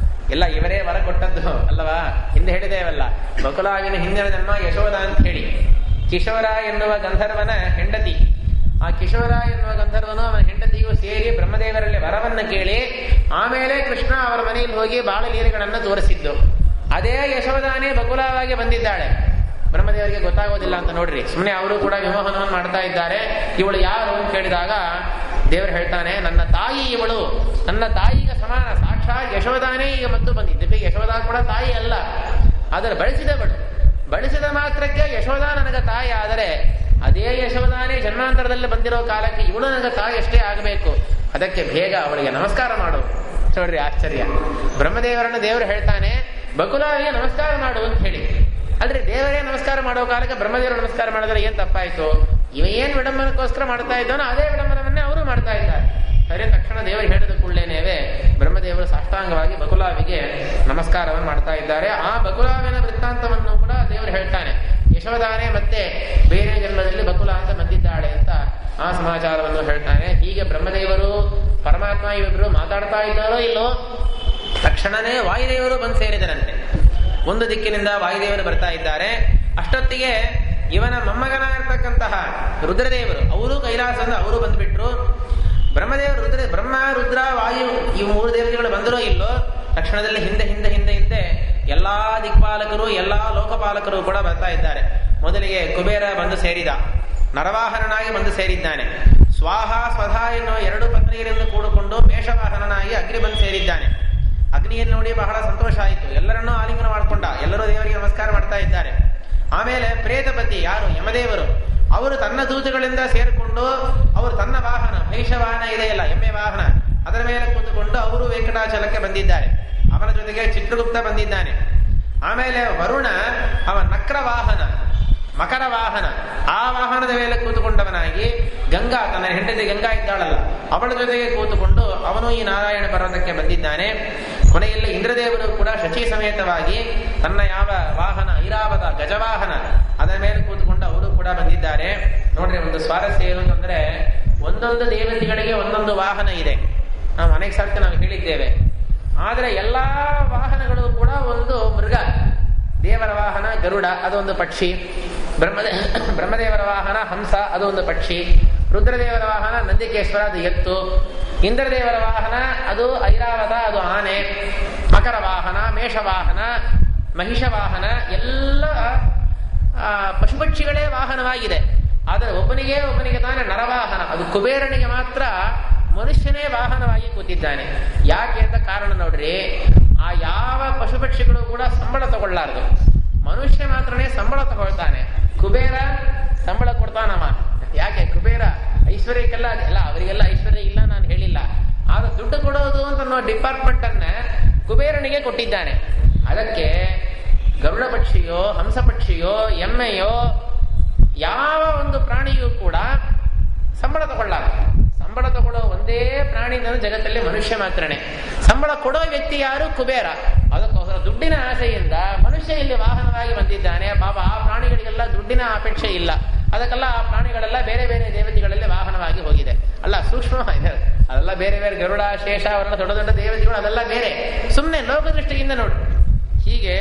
ಎಲ್ಲ ಇವರೇ ವರ ಕೊಟ್ಟದ್ದು ಅಲ್ಲವಾ, ಹಿಂದೆ ಹೇಳಿದೇವಲ್ಲ, ಬಕುಲಾವಿನ ಹಿಂದಿನ ಜನ್ಮ ಯಶೋಧ ಅಂತ ಹೇಳಿ. ಕಿಶೋರ ಎನ್ನುವ ಗಂಧರ್ವನ ಹೆಂಡತಿ. ಆ ಕಿಶೋರ ಎನ್ನುವ ಗಂಧರ್ವನು ಅವನ ಹೆಂಡತಿಯು ಸೇರಿ ಬ್ರಹ್ಮದೇವರಲ್ಲಿ ವರವನ್ನು ಕೇಳಿ ಆಮೇಲೆ ಕೃಷ್ಣ ಅವರ ಮನೆಯಲ್ಲಿ ಹೋಗಿ ಬಾಳಲೀಲೆಗಳನ್ನು ತೋರಿಸಿದ್ದು. ಅದೇ ಯಶೋಧಾನೇ ಬಕುಲವಾಗಿ ಬಂದಿದ್ದಾಳೆ. ಬ್ರಹ್ಮದೇವರಿಗೆ ಗೊತ್ತಾಗೋದಿಲ್ಲ ಅಂತ ನೋಡ್ರಿ, ಸುಮ್ಮನೆ ಅವರು ಕೂಡ ವಿಮೋಹನವನ್ನು ಮಾಡ್ತಾ ಇದ್ದಾರೆ. ಇವಳು ಯಾರು ಅಂತ ಕೇಳಿದಾಗ ದೇವರು ಹೇಳ್ತಾನೆ, ನನ್ನ ತಾಯಿ ಇವಳು, ನನ್ನ ತಾಯಿಗೆ ಸಮಾನ, ಸಾಕ್ಷಾತ್ ಯಶೋಧಾನೇ ಈಗ ಮತ್ತು ಬಂದಿದ್ದ. ಯಶೋಧ ಕೂಡ ತಾಯಿ ಅಲ್ಲ, ಆದರೆ ಬಳಸಿದ ಮಾತ್ರಕ್ಕೆ ಯಶೋಧ ನನಗೆ ತಾಯಿ. ಆದರೆ ಅದೇ ಯಶೋಧಾನೇ ಜನ್ಮಾಂತರದಲ್ಲಿ ಬಂದಿರೋ ಕಾಲಕ್ಕೆ ಇವಳು ನನಗೆ ತಾಯಿ ಅಷ್ಟೇ ಆಗಬೇಕು. ಅದಕ್ಕೆ ಬೇಗ ಅವಳಿಗೆ ನಮಸ್ಕಾರ ಮಾಡು. ನೋಡ್ರಿ ಆಶ್ಚರ್ಯ, ಬ್ರಹ್ಮದೇವರನ್ನು ದೇವರು ಹೇಳ್ತಾನೆ ಬಕುಲಾವಿಗೆ ನಮಸ್ಕಾರ ಮಾಡು ಅಂತ ಹೇಳಿ. ಆದ್ರೆ ದೇವರೇ ನಮಸ್ಕಾರ ಮಾಡೋ ಕಾಲಕ್ಕೆ ಬ್ರಹ್ಮದೇವರು ನಮಸ್ಕಾರ ಮಾಡಿದ್ರೆ ಏನ್ ತಪ್ಪಾಯ್ತು? ಇವ ಏನ್ ವಿಡಂಬನಕ್ಕೋಸ್ಕರ ಮಾಡ್ತಾ ಇದ್ದಾನೋ ಅದೇ ವಿಡಂಬನವನ್ನೇ ಅವರು ಮಾಡ್ತಾ ಇದ್ದಾರೆ. ಸರಿ, ತಕ್ಷಣ ದೇವರು ಹೇಳಿದ ಕೂಡಲೇನೇವೆ ಬ್ರಹ್ಮದೇವ ಬ್ರಹ್ಮದೇವರು ಸಾಷ್ಟಾಂಗವಾಗಿ ಬಕುಲಾವಿಗೆ ನಮಸ್ಕಾರವನ್ನು ಮಾಡ್ತಾ ಇದ್ದಾರೆ. ಆ ಬಕುಲಾವಿನ ವೃತ್ತಾಂತವನ್ನು ಕೂಡ ದೇವರು ಹೇಳ್ತಾನೆ. ಯಶೋದಾನೆ ಮತ್ತೆ ಬೇರೆ ಜನ್ಮದಲ್ಲಿ ಬಕುಲ ಅಂತ ಬಂದಿದ್ದಾಳೆ ಅಂತ ಆ ಸಮಾಚಾರವನ್ನು ಹೇಳ್ತಾನೆ. ಹೀಗೆ ಬ್ರಹ್ಮದೇವರು ಪರಮಾತ್ಮ ಇವರು ಮಾತಾಡ್ತಾ ಇದ್ದಾರೋ ಇಲ್ಲೋ, ತಕ್ಷಣನೇ ವಾಯುದೇವರು ಬಂದು ಸೇರಿದರಂತೆ. ಒಂದು ದಿಕ್ಕಿನಿಂದ ವಾಯುದೇವರು ಬರ್ತಾ ಇದ್ದಾರೆ. ಅಷ್ಟೊತ್ತಿಗೆ ಇವನ ಮೊಮ್ಮಗನಾಗಿರ್ತಕ್ಕಂತಹ ರುದ್ರದೇವರು ಅವರು ಕೈಲಾಸದಿಂದ ಅವರು ಬಂದುಬಿಟ್ರು. ಬ್ರಹ್ಮದೇವರು ಬ್ರಹ್ಮ ರುದ್ರ ವಾಯು ಈ ಮೂರು ದೇವತೆಗಳು ಬಂದರೋ ಇಲ್ಲೋ, ತಕ್ಷಣದಲ್ಲಿ ಹಿಂದೆ ಹಿಂದೆ ಹಿಂದೆ ಹಿಂದೆ ಎಲ್ಲಾ ದಿಕ್ಪಾಲಕರು ಎಲ್ಲಾ ಲೋಕಪಾಲಕರು ಕೂಡ ಬರ್ತಾ ಇದ್ದಾರೆ. ಮೊದಲಿಗೆ ಕುಬೇರ ಬಂದು ಸೇರಿದ, ನರವಾಹನನಾಗಿ ಬಂದು ಸೇರಿದ್ದಾನೆ. ಸ್ವಾಹ ಸ್ವಧಾ ಎನ್ನುವ ಎರಡು ಪತ್ನಿಯರಿಂದ ಕೂಡಿಕೊಂಡು ಮೇಷವಾಹನನಾಗಿ ಅಗ್ನಿ ಬಂದು ಸೇರಿದ್ದಾನೆ. ಅಗ್ನಿಯನ್ನು ನೋಡಿ ಬಹಳ ಸಂತೋಷ ಆಯಿತು. ಎಲ್ಲರನ್ನೂ ಆಲಿಂಗನ ಮಾಡಿಕೊಂಡ. ಎಲ್ಲರೂ ದೇವರಿಗೆ ನಮಸ್ಕಾರ ಮಾಡ್ತಾ ಇದ್ದಾರೆ. ಆಮೇಲೆ ಪ್ರೇತಪತಿ ಯಾರು ಯಮದೇವರು, ಅವರು ತನ್ನ ದೂತಗಳಿಂದ ಸೇರಿಕೊಂಡು ಅವರು ತನ್ನ ವಾಹನ ಮಹಿಷವಾಹನ ಇದೆಯಲ್ಲ ಎಮ್ಮೆ ವಾಹನ, ಅದರ ಮೇಲೆ ಕೂತುಕೊಂಡು ಅವರು ವೆಂಕಟಾಚಲಕ್ಕೆ ಬಂದಿದ್ದಾರೆ. ಅವನ ಜೊತೆಗೆ ಚಿತ್ರಗುಪ್ತ ಬಂದಿದ್ದಾನೆ. ಆಮೇಲೆ ವರುಣ ಅವ ನಕ್ರ ವಾಹನ ಮಕರ ವಾಹನ, ಆ ವಾಹನದ ಮೇಲೆ ಕೂತುಕೊಂಡವನಾಗಿ ಗಂಗಾ ತನ್ನ ಹೆಂಡತಿ ಗಂಗಾ ಇದ್ದಾಳಲ್ಲ ಅವಳ ಜೊತೆಗೆ ಕೂತುಕೊಂಡು ಅವನು ಈ ನಾರಾಯಣ ಪರ್ವತಕ್ಕೆ ಬಂದಿದ್ದಾನೆ. ಕೊನೆಯಲ್ಲಿ ಇಂದ್ರದೇವರು ಕೂಡ ಶಚಿ ಸಮೇತವಾಗಿ ತನ್ನ ಯಾವ ವಾಹನ ಐರಾವತ ಗಜವಾಹನ ಅದರ ಮೇಲೆ ಕೂತುಕೊಂಡು ಅವರು ಕೂಡ ಬಂದಿದ್ದಾರೆ. ನೋಡ್ರಿ, ಒಂದು ಸ್ವಾರಸ್ಯ ಏನು ಅಂತಂದ್ರೆ ಒಂದೊಂದು ದೇವತೆಗಳಿಗೆ ಒಂದೊಂದು ವಾಹನ ಇದೆ. ನಾವು ಅನೇಕ ಸರ್ತಿ ನಾವು ಹೇಳಿದ್ದೇವೆ. ಆದರೆ ಎಲ್ಲಾ ವಾಹನಗಳು ಕೂಡ ಒಂದು ಮೃಗ. ದೇವರ ವಾಹನ ಗರುಡ, ಅದೊಂದು ಪಕ್ಷಿ. ಬ್ರಹ್ಮದೇವರ ವಾಹನ ಹಂಸ, ಅದೊಂದು ಪಕ್ಷಿ. ರುದ್ರದೇವರ ವಾಹನ ನಂದಿಕೇಶ್ವರ, ಅದು ಎತ್ತು. ಇಂದ್ರದೇವರ ವಾಹನ ಅದು ಐರಾವತ, ಅದು ಆನೆ. ಮಕರ ವಾಹನ, ಮೇಷವಾಹನ, ಮಹಿಷ ವಾಹನ, ಎಲ್ಲ ಪಶುಪಕ್ಷಿಗಳೇ ವಾಹನವಾಗಿದೆ. ಆದರೆ ಒಬ್ಬನಿಗೆ ತಾನೇ ನರವಾಹನ, ಅದು ಕುಬೇರನಿಗೆ ಮಾತ್ರ ಮನುಷ್ಯನೇ ವಾಹನವಾಗಿ ಕೂತಿದ್ದಾನೆ. ಯಾಕೆ ಅಂತ ಕಾರಣ ನೋಡ್ರಿ, ಆ ಯಾವ ಪಶುಪಕ್ಷಿಗಳು ಕೂಡ ಸಂಬಳ ತಗೊಳ್ಳಾರದು, ಮನುಷ್ಯ ಮಾತ್ರನೇ ಸಂಬಳ ತಗೊಳ್ತಾನೆ. ಕುಬೇರ ಸಂಬಳ ಕೊಡ್ತಾನವ. ಯಾಕೆ? ಕುಬೇರ ಐಶ್ವರ್ಯಕ್ಕೆಲ್ಲ ಅಲ್ಲ, ಅವರಿಗೆಲ್ಲ ಐಶ್ವರ್ಯ ಇಲ್ಲ ನಾನು ಹೇಳಿಲ್ಲ, ಆದ್ರೆ ದುಡ್ಡು ಕೊಡೋದು ಅಂತ ಅನ್ನೋ ಡಿಪಾರ್ಟ್ಮೆಂಟ್ ಅನ್ನ ಕುಬೇರನಿಗೆ ಕೊಟ್ಟಿದ್ದಾನೆ. ಅದಕ್ಕೆ ಗರುಡ ಪಕ್ಷಿಯೋ ಹಂಸ ಪಕ್ಷಿಯೋ ಎಮ್ಮೆಯೋ ಯಾವ ಒಂದು ಪ್ರಾಣಿಯೂ ಕೂಡ ಸಂಬಳ ತಗೊಳ್ಳಾರ. ಸಂಬಳ ತಗೊಳ್ಳೋ ಒಂದೇ ಪ್ರಾಣಿ ಜಗತ್ತಲ್ಲಿ ಮನುಷ್ಯ ಮಾತ್ರನೇ. ಸಂಬಳ ಕೊಡೋ ವ್ಯಕ್ತಿ ಯಾರು? ಕುಬೇರ. ಅದಕ್ಕೋಸ್ಕರ ದುಡ್ಡಿನ ಆಸೆಯಿಂದ ಮನುಷ್ಯ ಇಲ್ಲಿ ವಾಹನವಾಗಿ ಬಂದಿದ್ದಾನೆ. ಪಾಪ ಆ ಪ್ರಾಣಿಗಳಿಗೆಲ್ಲ ದುಡ್ಡಿನ ಅಪೇಕ್ಷೆ ಇಲ್ಲ. ಅದಕ್ಕೆಲ್ಲ ಆ ಪ್ರಾಣಿಗಳೆಲ್ಲ ಬೇರೆ ಬೇರೆ ದೇವತೆಗಳಲ್ಲಿ ವಾಹನವಾಗಿ ಹೋಗಿದೆ. ಅಲ್ಲ, ಸೂಕ್ಷ್ಮ ಇದೆ ಅದೆಲ್ಲ ಬೇರೆ ಬೇರೆ. ಗರುಡ ಶೇಷ ಅವರೆಲ್ಲ ದೊಡ್ಡ ದೊಡ್ಡ ದೇವತೆಗಳು, ಅದೆಲ್ಲ ಬೇರೆ. ಸುಮ್ಮನೆ ಲೋಕದೃಷ್ಟಿಯಿಂದ ನೋಡಿ. ಹೀಗೆ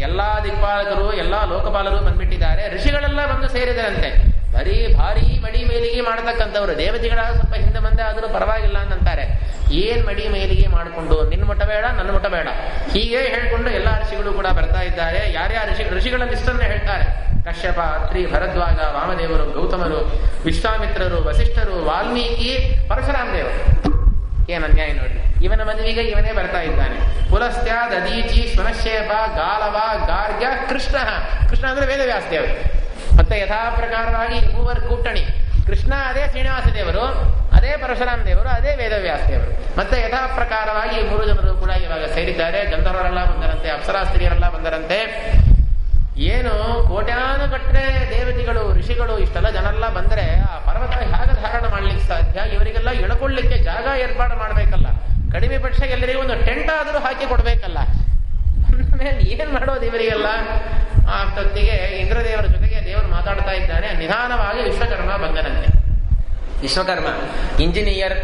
ಎಲ್ಲಾ ದಿಕ್ಪಾಲಕರು ಎಲ್ಲಾ ಲೋಕಪಾಲರು ಬಂದ್ಬಿಟ್ಟಿದ್ದಾರೆ. ಋಷಿಗಳೆಲ್ಲ ಬಂದು ಸೇರಿದರಂತೆ. ಭಾರಿ ಮಡಿ ಮೇಲಿಗೆ ಮಾಡತಕ್ಕಂಥವ್ರು. ದೇವತೆಗಳ ಸ್ವಲ್ಪ ಹಿಂದೆ ಮುಂದೆ ಆದರೂ ಪರವಾಗಿಲ್ಲ ಅಂತಾರೆ. ಏನ್ ಮಡಿ ಮೇಲಿಗೆ ಮಾಡಿಕೊಂಡು ನಿನ್ನ ಮುಟ್ಟ ಬೇಡ ನನ್ನ ಮುಟ್ಟ ಬೇಡ ಹೀಗೆ ಹೇಳ್ಕೊಂಡು ಎಲ್ಲಾ ಋಷಿಗಳು ಕೂಡ ಬರ್ತಾ ಇದ್ದಾರೆ. ಯಾರ್ಯಾರ ಋಷಿಗಳ ಲಿಸ್ಟನ್ನೇ ಹೇಳ್ತಾರೆ. ಕಶ್ಯಪ, ಅತ್ರಿ, ಭರದ್ವಾಜ, ವಾಮದೇವರು, ಗೌತಮರು, ವಿಶ್ವಾಮಿತ್ರರು, ವಸಿಷ್ಠರು, ವಾಲ್ಮೀಕಿ, ಪರಶುರಾಮ ದೇವರು. ಏನ್ ಅನ್ಯಾಯ ನೋಡ್ರಿ. ಇವನ ಮದುವೆಗೆ ಇವನೇ ಬರ್ತಾ ಇದ್ದಾನೆ. ಪುಲಸ್ತ್ಯ, ದದೀಚಿ, ಶ್ವನಶೇಪ, ಗಾಲವ, ಗಾರ್ಗ್ಯ, ಕೃಷ್ಣ. ಕೃಷ್ಣ ಅಂದ್ರೆ ವೇದವ್ಯಾಸ ದೇವರು. ಮತ್ತೆ ಯಥಾ ಪ್ರಕಾರವಾಗಿ ಮೂವರು ಕೂಟಣಿ. ಕೃಷ್ಣ ಅದೇ ಶ್ರೀನಿವಾಸ ದೇವರು, ಅದೇ ಪರಶುರಾಮ ದೇವರು, ಅದೇ ವೇದವ್ಯಾಸ ದೇವರು. ಮತ್ತೆ ಯಥಾ ಪ್ರಕಾರವಾಗಿ ಮೂರು ಜನರು ಕೂಡ ಇವಾಗ ಸೇರಿದ್ದಾರೆ. ಗಂಧರ್ವರೆಲ್ಲ ಬಂದರಂತೆ, ಅಪ್ಸರಾ ಸ್ತ್ರೀಯರೆಲ್ಲ ಬಂದರಂತೆ. ಏನು ಕೋಟ್ಯಾನುಗಟ್ಟಲೆ ದೇವತೆಗಳು ಋಷಿಗಳು ಇಷ್ಟೆಲ್ಲ ಜನರೆಲ್ಲ ಬಂದ್ರೆ ಆ ಪರ್ವತ ಹೇಗೆ ಧಾರಣ ಮಾಡ್ಲಿಕ್ಕೆ ಸಾಧ್ಯ? ಇವರಿಗೆಲ್ಲ ಇಳ್ಕೊಳ್ಳಿಕ್ಕೆ ಜಾಗ ಏರ್ಪಾಡು ಮಾಡ್ಬೇಕಲ್ಲ. ಕಡಿಮೆ ಪಕ್ಷ ಎಲ್ಲರಿಗೂ ಒಂದು ಟೆಂಟ್ ಆದರೂ ಹಾಕಿ ಕೊಡ್ಬೇಕಲ್ಲ. ಮೇಲೆ ಏನ್ ಮಾಡೋದು ಇವರಿಗೆಲ್ಲ? ಅಷ್ಟೊತ್ತಿಗೆ ಇಂದ್ರದೇವರ ಜೊತೆಗೆ ದೇವರು ಮಾತಾಡ್ತಾ ಇದ್ದಾನೆ. ನಿಧಾನವಾಗಿ ವಿಶ್ವಕರ್ಮ ಬಂದನಂತೆ. ವಿಶ್ವಕರ್ಮ ಇಂಜಿನಿಯರ್,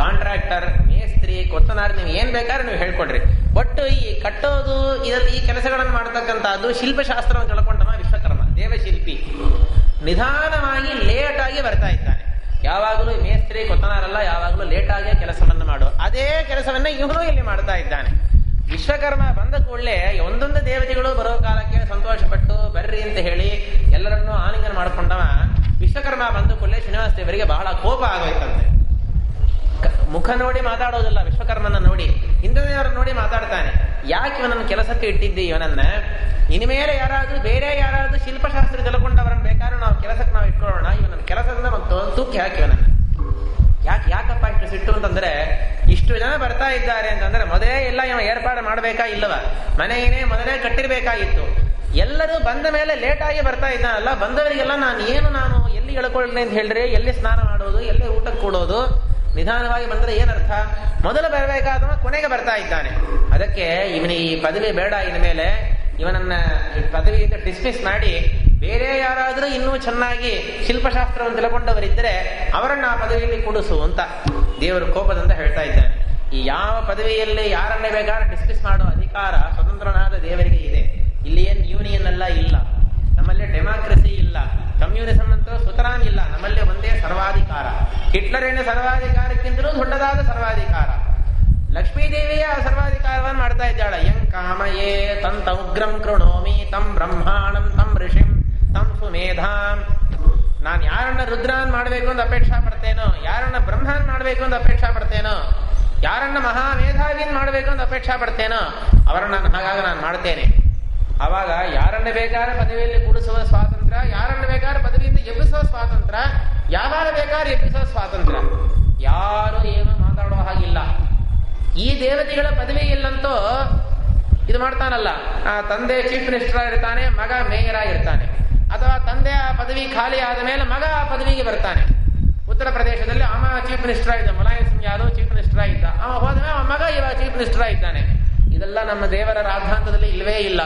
ಕಾಂಟ್ರಾಕ್ಟರ್, ಮೇಸ್ತ್ರಿ, ಕೊತ್ತನಾರ್, ನೀವು ಏನ್ ಬೇಕಾದ್ರೆ ನೀವು ಹೇಳ್ಕೊಡ್ರಿ. ಒಟ್ಟು ಈ ಕಟ್ಟೋದು ಈ ಕೆಲಸಗಳನ್ನು ಮಾಡತಕ್ಕಂಥದ್ದು ಶಿಲ್ಪಶಾಸ್ತ್ರವನ್ನು ತಿಳ್ಕೊಂಡವ ವಿಶ್ವಕರ್ಮ, ದೇವಶಿಲ್ಪಿ. ನಿಧಾನವಾಗಿ ಲೇಟಾಗಿ ಬರ್ತಾ ಇದ್ದಾನೆ. ಯಾವಾಗಲೂ ಮೇಸ್ತ್ರಿ ಕೊತ್ತನಾರಲ್ಲ, ಯಾವಾಗಲೂ ಲೇಟಾಗಿ ಕೆಲಸವನ್ನು ಮಾಡೋ ಅದೇ ಕೆಲಸವನ್ನ ಇವನು ಇಲ್ಲಿ ಮಾಡ್ತಾ ಇದ್ದಾನೆ. ವಿಶ್ವಕರ್ಮ ಬಂದ ಕೂಡಲೇ ಒಂದೊಂದು ದೇವತೆಗಳು ಬರೋ ಕಾಲಕ್ಕೆ ಸಂತೋಷಪಟ್ಟು ಬರ್ರಿ ಅಂತ ಹೇಳಿ ಎಲ್ಲರನ್ನೂ ಆಲಿಂಗನ ಮಾಡಿಕೊಂಡವ. ವಿಶ್ವಕರ್ಮ ಬಂದ ಕೂಡಲೇ ಶ್ರೀನಿವಾಸ ದೇವರಿಗೆ ಬಹಳ ಕೋಪ ಆಗೋಯ್ತಂತೆ. ಮುಖ ನೋಡಿ ಮಾತಾಡೋದಿಲ್ಲ, ವಿಶ್ವಕರ್ಮನ ನೋಡಿ ಇಂದ್ರದೇವರ ನೋಡಿ ಮಾತಾಡ್ತಾನೆ. ಯಾಕೆ ಇವನನ್ನು ಕೆಲಸಕ್ಕೆ ಇಟ್ಟಿದ್ದೆ? ಇವನನ್ನ ಇನ್ಮೇಲೆ ಯಾರಾದ್ರೂ ಬೇರೆ ಯಾರಾದ್ರೂ ಶಿಲ್ಪಶಾಸ್ತ್ರ ತಿಳ್ಕೊಂಡವರನ್ನು ಬೇಕಾದ್ರೂ ನಾವು ಕೆಲಸಕ್ಕೆ ನಾವು ಇಟ್ಕೊಳ್ಳೋಣ. ಇವನನ್ನು ಕೆಲಸದಿಂದ ಮತ್ತು ತೂಕಿ ಹಾಕಿ ಇವನನ್ನ. ಯಾಕಪ್ಪ ಇಷ್ಟು ಸಿಟ್ಟು ಅಂತಂದ್ರೆ, ಇಷ್ಟು ಜನ ಬರ್ತಾ ಇದ್ದಾರೆ ಅಂತಂದ್ರೆ ಮೊದಲೇ ಎಲ್ಲ ಇವ ಏರ್ಪಾಡು ಮಾಡ್ಬೇಕಾ ಇಲ್ಲವ? ಮನೆಯೇನೇ ಮೊದಲೇ ಕಟ್ಟಿರ್ಬೇಕಾಗಿತ್ತು. ಎಲ್ಲರೂ ಬಂದ ಮೇಲೆ ಲೇಟಾಗಿ ಬರ್ತಾ ಇದ್ದಾನಲ್ಲ, ಬಂದವರಿಗೆಲ್ಲ ನಾನು ಎಲ್ಲಿ ಎಳ್ಕೊಳ್ಳಿ ಅಂತ ಹೇಳ್ರಿ, ಎಲ್ಲಿ ಸ್ನಾನ ಮಾಡೋದು, ಎಲ್ಲಿ ಊಟಕ್ಕೆ ಕೊಡೋದು, ನಿಧಾನವಾಗಿ ಬಂದರೆ ಏನರ್ಥ? ಮೊದಲು ಬರಬೇಕಾದವ ಕೊನೆಗೆ ಬರ್ತಾ ಇದ್ದಾನೆ. ಅದಕ್ಕೆ ಇವನ ಈ ಪದವಿ ಬೇಡ, ಇನ್ನು ಮೇಲೆ ಇವನನ್ನ ಪದವಿಯಿಂದ ಡಿಸ್ಮಿಸ್ ಮಾಡಿ ಬೇರೆ ಯಾರಾದರೂ ಇನ್ನೂ ಚೆನ್ನಾಗಿ ಶಿಲ್ಪಶಾಸ್ತ್ರವನ್ನು ತಿಳ್ಕೊಂಡವರಿದ್ದರೆ ಅವರನ್ನ ಆ ಪದವಿಯಲ್ಲಿ ಕೂಡಿಸು ಅಂತ ದೇವರು ಕೋಪದಿಂದ ಹೇಳ್ತಾ ಇದ್ದಾನೆ. ಈ ಯಾವ ಪದವಿಯಲ್ಲಿ ಯಾರನ್ನೇ ಬೇಕಾದ್ರೆ ಡಿಸ್ಮಿಸ್ ಮಾಡೋ ಅಧಿಕಾರ ಸ್ವತಂತ್ರನಾದ ದೇವರಿಗೆ ಇದೆ. ಇಲ್ಲಿ ಏನು ಯೂನಿಯನ್ ಎಲ್ಲ ಇಲ್ಲ, ನಮ್ಮಲ್ಲಿ ಡೆಮಾಕ್ರಸಿ ಇಲ್ಲ, ಕಮ್ಯುನಿಸಂ ಅಂತೂ ಸುತರಾಂ ಇಲ್ಲ. ನಮ್ಮಲ್ಲಿ ಒಂದೇ ಸರ್ವಾಧಿಕಾರ. ಹಿಟ್ಲರೇನೇ ಸರ್ವಾಧಿಕಾರಕ್ಕಿಂತಲೂ ದೊಡ್ಡದಾದ ಸರ್ವಾಧಿಕಾರ. ಲಕ್ಷ್ಮೀದೇವಿಯೇ ಆ ಸರ್ವಾಧಿಕಾರವನ್ನು ಮಾಡ್ತಾ ಇದ್ದಾಳೆ. ಯಂ ಕಾಮಯೇ ತಂತ ಉಗ್ರಂ ಕೃಣೋಮಿ ತಂ ಬ್ರಹ್ಮಾಣಂ ತಂ ಋಷಿಂ ತಂ ಸುಮೇಧಾಂ. ನಾನು ಯಾರನ್ನ ರುದ್ರಾನ್ ಮಾಡಬೇಕು ಅಂತ ಅಪೇಕ್ಷಾ ಪಡ್ತೇನೋ, ಯಾರನ್ನ ಬ್ರಹ್ಮಾನ್ ಮಾಡಬೇಕು ಅಂತ ಅಪೇಕ್ಷಾ ಪಡ್ತೇನೋ, ಯಾರನ್ನ ಮಹಾಮೇಧಾವಿನ್ ಮಾಡಬೇಕು ಅಂತ ಅಪೇಕ್ಷಾ ಪಡ್ತೇನೋ ಅವರನ್ನ ನಾನು ಮಾಡ್ತೇನೆ. ಆವಾಗ ಯಾರನ್ನ ಬೇಕಾದ್ರೆ ಪದವಿಯಲ್ಲಿ ಕೂಡಿಸುವ ಸ್ವಾತಂತ್ರ್ಯ, ಯಾರನ್ನ ಬೇಕಾದ್ರೆ ಪದವಿಯಿಂದ ಎಬ್ಬಿಸುವ ಸ್ವಾತಂತ್ರ್ಯ, ಯಾವಾಗ ಬೇಕಾದ್ರೆ ಎಬ್ಬಿಸುವ ಸ್ವಾತಂತ್ರ್ಯ. ಯಾರು ಏನು ಮಾತಾಡುವ ಹಾಗಿಲ್ಲ. ಈ ದೇವತೆಗಳ ಪದವಿ ಇಲ್ಲಂತೂ ಇದು ಮಾಡ್ತಾನಲ್ಲ, ಆ ತಂದೆ ಚೀಫ್ ಮಿನಿಸ್ಟರ್ ಆಗಿರ್ತಾನೆ, ಮಗ ಮೇಯರ್ ಆಗಿರ್ತಾನೆ. ಅಥವಾ ತಂದೆ ಆ ಪದವಿ ಖಾಲಿ ಆದ ಮೇಲೆ ಮಗ ಆ ಪದವಿಗೆ ಬರ್ತಾನೆ. ಉತ್ತರ ಪ್ರದೇಶದಲ್ಲಿ ಅಮ್ಮ ಚೀಫ್ ಮಿನಿಸ್ಟರ್ ಆಗಿದ್ದ, ಮುಲಾಯಂ ಸಿಂಗ್ ಯಾದವ್ ಚೀಫ್ ಮಿನಿಸ್ಟರ್ ಆಗಿದ್ದ. ಅವ ಹೋದ್ಮೇಲೆ ಅವನ ಮಗ ಇವಾಗ ಚೀಫ್ ಮಿನಿಸ್ಟರ್ ಆಗಿದ್ದಾನೆ. ಇದೆಲ್ಲ ನಮ್ಮ ದೇವರ ರಾಧಾಂತದಲ್ಲಿ ಇಲ್ಲವೇ ಇಲ್ಲ.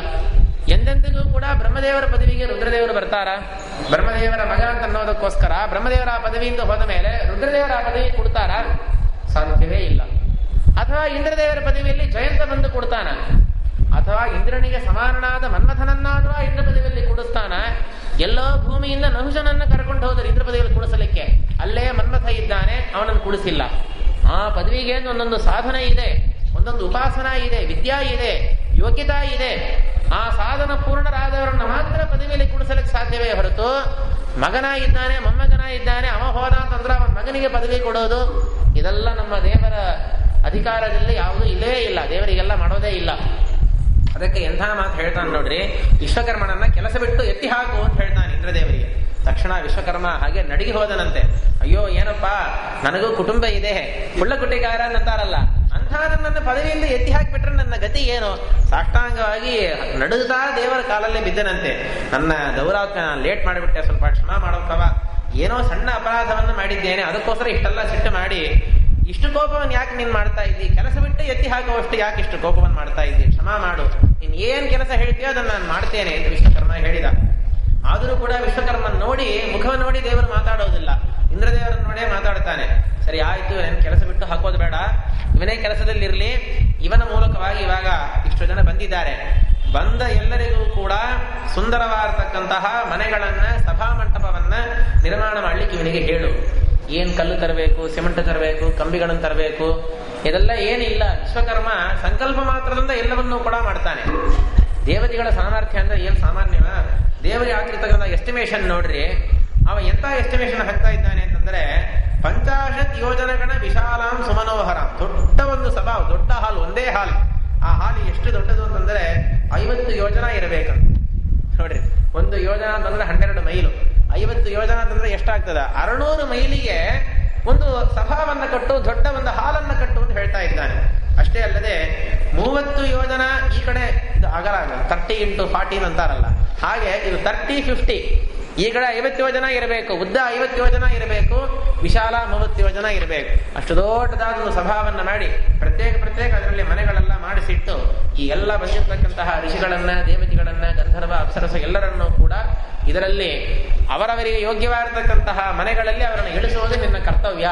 ಎಂದೆಂದಿಗೂ ಕೂಡ ಬ್ರಹ್ಮದೇವರ ಪದವಿಗೆ ರುದ್ರದೇವರು ಬರ್ತಾರ? ಬ್ರಹ್ಮದೇವರ ಮಗ ಅಂತ ಅನ್ನೋದಕ್ಕೋಸ್ಕರ ಬ್ರಹ್ಮದೇವರ ಆ ಪದವಿಯಿಂದ ಹೋದ ಮೇಲೆ ರುದ್ರದೇವರ ಆ ಪದವಿ ಕೊಡ್ತಾರ? ಸಾಧ್ಯವೇ ಇಲ್ಲ. ಅಥವಾ ಇಂದ್ರದೇವರ ಪದವಿಯಲ್ಲಿ ಜಯಂತ ಬಂದು ಕೊಡ್ತಾನ? ಅಥವಾ ಇಂದ್ರನಿಗೆ ಸಮಾನನಾದ ಮನ್ಮಥನನ್ನಾದ್ರೂ ಇಂದ್ರ ಪದವಿಯಲ್ಲಿ ಕೂಡಿಸ್ತಾನ? ಎಲ್ಲೋ ಭೂಮಿಯಿಂದ ನಹುಷನನ್ನ ಕರ್ಕೊಂಡು ಹೋದರು ಇಂದ್ರ ಪದವಿಯಲ್ಲಿ ಕೂಡಿಸಲಿಕ್ಕೆ. ಅಲ್ಲೇ ಮನ್ಮಥ ಇದ್ದಾನೆ, ಅವನನ್ನು ಕೂಡಿಸಿಲ್ಲ. ಆ ಪದವಿಗೆ ಒಂದೊಂದು ಸಾಧನ ಇದೆ, ಒಂದೊಂದು ಉಪಾಸನ ಇದೆ, ವಿದ್ಯಾ ಇದೆ, ಯೋಗ್ಯತಾ ಇದೆ. ಆ ಸಾಧನ ಪೂರ್ಣರಾದವರನ್ನ ಮಾತ್ರ ಪದವಿಯಲ್ಲಿ ಕೂಡಿಸಲಿಕ್ಕೆ ಸಾಧ್ಯವೇ ಹೊರತು ಮಗನ ಇದ್ದಾನೆ, ಮೊಮ್ಮಗನ ಇದ್ದಾನೆ, ಅವ ಹೋದ ಅಂತಂದ್ರೆ ಅವನ ಮಗನಿಗೆ ಪದವಿ ಕೊಡೋದು ಇದೆಲ್ಲ ನಮ್ಮ ದೇವರ ಅಧಿಕಾರದಲ್ಲಿ ಯಾವುದೂ ಇಲ್ಲೇ ಇಲ್ಲ. ದೇವರಿಗೆಲ್ಲ ಮಾಡೋದೇ ಇಲ್ಲ. ಅದಕ್ಕೆ ಎಂಥ ಮಾತು ಹೇಳ್ತಾನೆ ನೋಡ್ರಿ, ವಿಶ್ವಕರ್ಮನನ್ನ ಕೆಲಸ ಬಿಟ್ಟು ಎತ್ತಿ ಹಾಕು ಅಂತ ಹೇಳ್ತಾನೆ ಇಂದ್ರದೇವರಿಗೆ. ತಕ್ಷಣ ವಿಶ್ವಕರ್ಮ ಹಾಗೆ ನಡಿಗೆ ಹೋದನಂತೆ. ಅಯ್ಯೋ ಏನಪ್ಪಾ, ನನಗೂ ಕುಟುಂಬ ಇದೆ, ಕುಳ್ಳಕುಟ್ಟಿಗಾರ ಅಂತಾರಲ್ಲ, ಅಂಥ ನನ್ನನ್ನು ಪದವಿಯಿಂದ ಎತ್ತಿ ಹಾಕಿಬಿಟ್ರೆ ನನ್ನ ಗತಿ ಏನು? ಸಾಷ್ಟಾಂಗವಾಗಿ ನಡುಗುತ್ತಾ ದೇವರ ಕಾಲಲ್ಲೇ ಬಿದ್ದನಂತೆ. ನನ್ನ ದೌರಾತ್ಮ ಲೇಟ್ ಮಾಡಿಬಿಟ್ಟೆ, ಸ್ವಲ್ಪ ಕ್ಷಮಾ ಮಾಡೋಕ್ಕವ, ಏನೋ ಸಣ್ಣ ಅಪರಾಧವನ್ನು ಮಾಡಿದ್ದೇನೆ, ಅದಕ್ಕೋಸ್ಕರ ಇಷ್ಟೆಲ್ಲ ಸಿಟ್ಟು ಮಾಡಿ ಇಷ್ಟು ಕೋಪವನ್ನು ಯಾಕೆ ನೀನ್ ಮಾಡ್ತಾ ಇದ್ದಿ? ಕೆಲಸ ಬಿಟ್ಟು ಎತ್ತಿ ಹಾಕುವಷ್ಟು ಯಾಕೆ ಇಷ್ಟು ಕೋಪವನ್ನು ಮಾಡ್ತಾ ಇದ್ದಿ? ಕ್ಷಮಾ ಮಾಡು, ನೀನ್ ಏನ್ ಕೆಲಸ ಹೇಳ್ತೀಯೋ ಅದನ್ನ ನಾನು ಮಾಡ್ತೇನೆ ಅಂತ ವಿಶ್ವಕರ್ಮ ಹೇಳಿದ. ಆದರೂ ಕೂಡ ವಿಶ್ವಕರ್ಮನ್ ನೋಡಿ, ಮುಖವನ್ನು ನೋಡಿ ದೇವರು ಮಾತಾಡೋದಿಲ್ಲ, ಇಂದ್ರದೇವರನ್ನು ನೋಡೇ ಮಾತಾಡ್ತಾನೆ. ಸರಿ ಆಯ್ತು, ನನ್ ಕೆಲಸ ಬಿಟ್ಟು ಹಾಕೋದು ಬೇಡ, ಇವನೇ ಕೆಲಸದಲ್ಲಿರ್ಲಿ. ಇವನ ಮೂಲಕವಾಗಿ ಇವಾಗ ಇಷ್ಟು ಜನ ಬಂದಿದ್ದಾರೆ, ಬಂದ ಎಲ್ಲರಿಗೂ ಕೂಡ ಸುಂದರವಾಗಿರ್ತಕ್ಕಂತಹ ಮನೆಗಳನ್ನ, ಸಭಾಮಂಟಪವನ್ನ ನಿರ್ಮಾಣ ಮಾಡ್ಲಿಕ್ಕೆ ಇವನಿಗೆ ಹೇಳು. ಏನ್ ಕಲ್ಲು ತರಬೇಕು, ಸಿಮೆಂಟ್ ತರಬೇಕು, ಕಂಬಿಗಳನ್ನು ತರಬೇಕು, ಇದೆಲ್ಲ ಏನಿಲ್ಲ. ವಿಶ್ವಕರ್ಮ ಸಂಕಲ್ಪ ಮಾತ್ರದಿಂದ ಎಲ್ಲವನ್ನೂ ಕೂಡ ಮಾಡ್ತಾನೆ. ದೇವತೆಗಳ ಸಾಮರ್ಥ್ಯ ಅಂದ್ರೆ ಏನ್ ಸಾಮಾನ್ಯವ? ದೇವರಿಗೆ ಆಗಿರ್ತಕ್ಕಂಥ ಎಸ್ಟಿಮೇಷನ್ ನೋಡ್ರಿ, ಅವ ಎಂತ ಎಸ್ಟಿಮೇಷನ್ ಹಾಕ್ತಾ ಇದ್ದಾನೆ ಅಂತಂದ್ರೆ 50 ಯೋಜನಗಳ ವಿಶಾಲಾಂ ಸುಮನೋಹರಾಂ. ದೊಡ್ಡ ಒಂದು ಸಭಾ, ದೊಡ್ಡ ಹಾಲ್, ಒಂದೇ ಹಾಲ್. ಆ ಹಾಲ್ ಎಷ್ಟು ದೊಡ್ಡದು ಅಂತಂದ್ರೆ 50 ಯೋಜನ ಇರಬೇಕಂತ ನೋಡ್ರಿ. ಒಂದು ಯೋಜನ ಅಂತಂದ್ರೆ 12 ಮೈಲು, 50 ಯೋಜನ ಅಂತಂದ್ರೆ ಎಷ್ಟಾಗ್ತದ? 600 ಮೈಲಿಗೆ ಒಂದು ಸಭಾವನ್ನ ಕಟ್ಟು, ದೊಡ್ಡ ಒಂದು ಹಾಲನ್ನ ಕಟ್ಟು ಅಂತ ಹೇಳ್ತಾ ಇದ್ದಾನೆ. ಅಷ್ಟೇ ಅಲ್ಲದೆ 30 ಯೋಜನ ಈ ಕಡೆ, ಇದು ಅಗಲ 30 × 14 ಅಂತಾರಲ್ಲ, ಹಾಗೆ ಇದು 30-50. ಈ ಕಡೆ 50 ಯೋಜನ ಇರಬೇಕು, ಉದ್ದ 50 ಯೋಜನ ಇರಬೇಕು, ವಿಶಾಲ 30 ಯೋಜನ ಇರಬೇಕು. ಅಷ್ಟು ದೊಡ್ಡದಾದ ಒಂದು ಸಭಾವನ್ನ ಮಾಡಿ ಪ್ರತ್ಯೇಕ ಅದರಲ್ಲಿ ಮನೆಗಳೆಲ್ಲ ಮಾಡಿಸಿಟ್ಟು ಈ ಎಲ್ಲ ಬಂದಿರತಕ್ಕಂತಹ ಋಷಿಗಳನ್ನ, ದೇವತೆಗಳನ್ನ, ಗಂಧರ್ವ, ಅಪ್ಸರಸ ಎಲ್ಲರನ್ನೂ ಕೂಡ ಇದರಲ್ಲಿ ಅವರವರಿಗೆ ಯೋಗ್ಯವಾಗಿರ್ತಕ್ಕಂತಹ ಮನೆಗಳಲ್ಲಿ ಅವರನ್ನು ಇಳಿಸುವುದು ನಿನ್ನ ಕರ್ತವ್ಯ.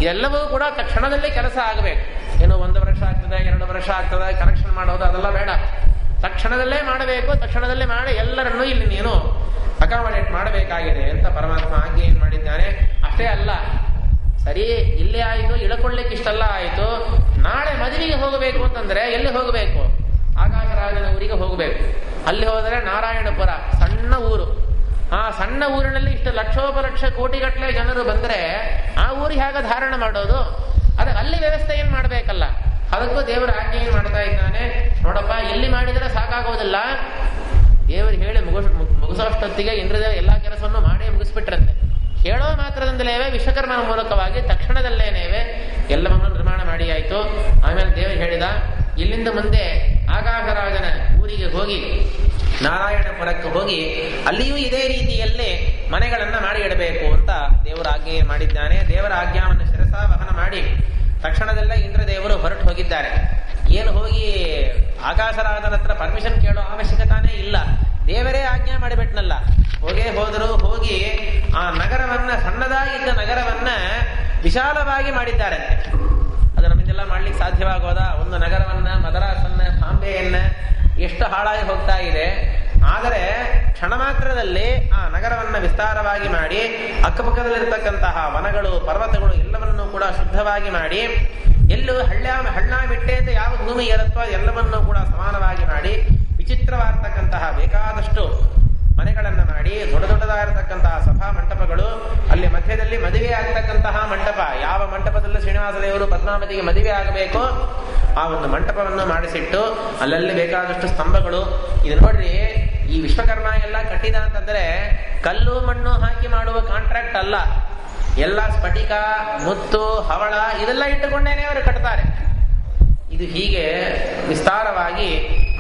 ಇದೆಲ್ಲವೂ ಕೂಡ ತಕ್ಷಣದಲ್ಲಿ ಕೆಲಸ ಆಗಬೇಕು. ಏನು 1 ವರ್ಷ ಆಗ್ತದೆ, 2 ವರ್ಷ ಆಗ್ತದೆ, ಕರೆಕ್ಷನ್ ಮಾಡೋದು ಅದೆಲ್ಲ ಬೇಡ. ತಕ್ಷಣದಲ್ಲೇ ಮಾಡಬೇಕು. ತಕ್ಷಣದಲ್ಲೇ ಮಾಡಿ ಎಲ್ಲರನ್ನೂ ಇಲ್ಲಿ ನೀನು ಅಕಾಮಡೇಟ್ ಮಾಡಬೇಕಾಗಿದೆ ಅಂತ ಪರಮಾತ್ಮ ಆಜ್ಞೆ ಏನ್ ಮಾಡಿದ್ದಾನೆ. ಅಷ್ಟೇ ಅಲ್ಲ, ಸರಿ ಇಲ್ಲೇ ಆಯಿತು, ಇಳಕೊಳ್ಳಿಕ್ಕೆ ಇಷ್ಟೆಲ್ಲ ಆಯಿತು, ನಾಳೆ ಮದುವೆಗೆ ಹೋಗಬೇಕು ಅಂತಂದ್ರೆ ಎಲ್ಲಿ ಹೋಗಬೇಕು? ಆಕಾಶರಾಜನ ಊರಿಗೆ ಹೋಗಬೇಕು. ಅಲ್ಲಿ ಹೋದರೆ ನಾರಾಯಣಪುರ ಸಣ್ಣ ಊರು. ಆ ಸಣ್ಣ ಊರಿನಲ್ಲಿ ಇಷ್ಟು ಲಕ್ಷೋಪಲಕ್ಷ ಕೋಟಿಗಟ್ಟಲೆ ಜನರು ಬಂದ್ರೆ ಆ ಊರಿಗೆ ಹೇಗೆ ಧಾರಣ ಮಾಡೋದು? ಅದಕ್ಕೆ ಅಲ್ಲಿ ವ್ಯವಸ್ಥೆ ಏನ್ ಮಾಡ್ಬೇಕಲ್ಲ. ಅದಕ್ಕೂ ದೇವರ ಆಜ್ಞೆ ಏನ್ ಮಾಡ್ತಾ ಇದ್ದಾನೆ ನೋಡಪ್ಪ, ಇಲ್ಲಿ ಮಾಡಿದರೆ ಸಾಕಾಗೋದಿಲ್ಲ. ದೇವರು ಹೇಳಿ ಮುಗಿಸೋಷ್ಟೊತ್ತಿಗೆ ಇಂದ್ರದೇವ ಎಲ್ಲಾ ಕೆಲಸವನ್ನು ಮಾಡೇ ಮುಗಿಸ್ಬಿಟ್ರಂತೆ. ಹೇಳೋ ಮಾತ್ರದಿಂದಲೇ ವಿಶ್ವಕರ್ಮನ ಮೂಲಕವಾಗಿ ತಕ್ಷಣದಲ್ಲೇನೇವೆ ಎಲ್ಲವನ್ನು ನಿರ್ಮಾಣ ಮಾಡಿ ಆಯ್ತು. ಆಮೇಲೆ ದೇವರು ಹೇಳಿದ, ಇಲ್ಲಿಂದ ಮುಂದೆ ಆಕಾಶರಾಜನ ಊರಿಗೆ ಹೋಗಿ, ನಾರಾಯಣಪುರಕ್ಕೆ ಹೋಗಿ ಅಲ್ಲಿಯೂ ಇದೇ ರೀತಿಯಲ್ಲಿ ಮನೆಗಳನ್ನ ಮಾಡಿ ಇಡಬೇಕು ಅಂತ ದೇವರ ಆಜ್ಞೆ ಮಾಡಿದ್ದಾನೆ. ದೇವರ ಆಜ್ಞಾವನ್ನು ಶಿರಸಾವಹನ ಮಾಡಿ ತಕ್ಷಣದಲ್ಲೇ ಇಂದ್ರದೇವರು ಹೊರಟು ಹೋಗಿದ್ದಾರೆ. ಏನು ಹೋಗಿ ಆಕಾಶರಾಜನ ಹತ್ರ ಪರ್ಮಿಷನ್ ಕೇಳೋ ಅವಶ್ಯಕತಾನೇ ಇಲ್ಲ, ದೇವರೇ ಆಜ್ಞೆ ಮಾಡಿಬಿಟ್ನಲ್ಲ. ಹೋದರು. ಹೋಗಿ ಆ ನಗರವನ್ನ, ಸಣ್ಣದಾಗಿದ್ದ ನಗರವನ್ನ ವಿಶಾಲವಾಗಿ ಮಾಡಿದ್ದಾರೆ. ಅದು ನಮಗೆಲ್ಲ ಮಾಡ್ಲಿಕ್ಕೆ ಸಾಧ್ಯವಾಗೋದಾ? ಒಂದು ನಗರವನ್ನ, ಮದರಾಸನ್ನ, ಬಾಂಬೆಯನ್ನ ಎಷ್ಟು ಹಾಳಾಗಿ ಹೋಗ್ತಾ ಇದೆ. ಆದರೆ ಕ್ಷಣ ಮಾತ್ರದಲ್ಲಿ ಆ ನಗರವನ್ನ ವಿಸ್ತಾರವಾಗಿ ಮಾಡಿ ಅಕ್ಕಪಕ್ಕದಲ್ಲಿರ್ತಕ್ಕಂತಹ ವನಗಳು, ಪರ್ವತಗಳು ಎಲ್ಲವನ್ನೂ ಕೂಡ ಶುದ್ಧವಾಗಿ ಮಾಡಿ, ಎಲ್ಲೂ ಹಳ್ಳ ಬಿಟ್ಟೆ ಅಂತ ಯಾವ ಭೂಮಿ ಇರುತ್ತೋ ಎಲ್ಲವನ್ನೂ ಕೂಡ ಸಮಾನವಾಗಿ ಮಾಡಿ, ವಿಚಿತ್ರವಾಗಿರ್ತಕ್ಕಂತಹ ಬೇಕಾದಷ್ಟು ಮನೆಗಳನ್ನ ಮಾಡಿ, ದೊಡ್ಡ ದೊಡ್ಡದಾಗಿರ್ತಕ್ಕಂತಹ ಸಭಾ ಮಂಟಪಗಳು, ಅಲ್ಲಿ ಮಧ್ಯದಲ್ಲಿ ಮದುವೆ ಆಗ್ತಕ್ಕಂತಹ ಮಂಟಪ, ಯಾವ ಮಂಟಪದಲ್ಲೂ ಶ್ರೀನಿವಾಸ ದೇವರು ಪದ್ಮಾವತಿಗೆ ಮದುವೆ ಆಗಬೇಕೋ ಆ ಒಂದು ಮಂಟಪವನ್ನು ಮಾಡಿಸಿಟ್ಟು ಅಲ್ಲಲ್ಲಿ ಬೇಕಾದಷ್ಟು ಸ್ತಂಭಗಳು. ಇದು ನೋಡ್ರಿ, ಈ ವಿಶ್ವಕರ್ಮ ಎಲ್ಲ ಕಟ್ಟಿದ ಅಂತಂದ್ರೆ ಕಲ್ಲು ಮಣ್ಣು ಹಾಕಿ ಮಾಡುವ ಕಾಂಟ್ರಾಕ್ಟ್ ಅಲ್ಲ, ಎಲ್ಲ ಸ್ಫಟಿಕ, ಮುತ್ತು, ಹವಳ ಇದೆಲ್ಲ ಇಟ್ಟುಕೊಂಡೇನೆ ಅವರು ಕಟ್ತಾರೆ. ಇದು ಹೀಗೆ ವಿಸ್ತಾರವಾಗಿ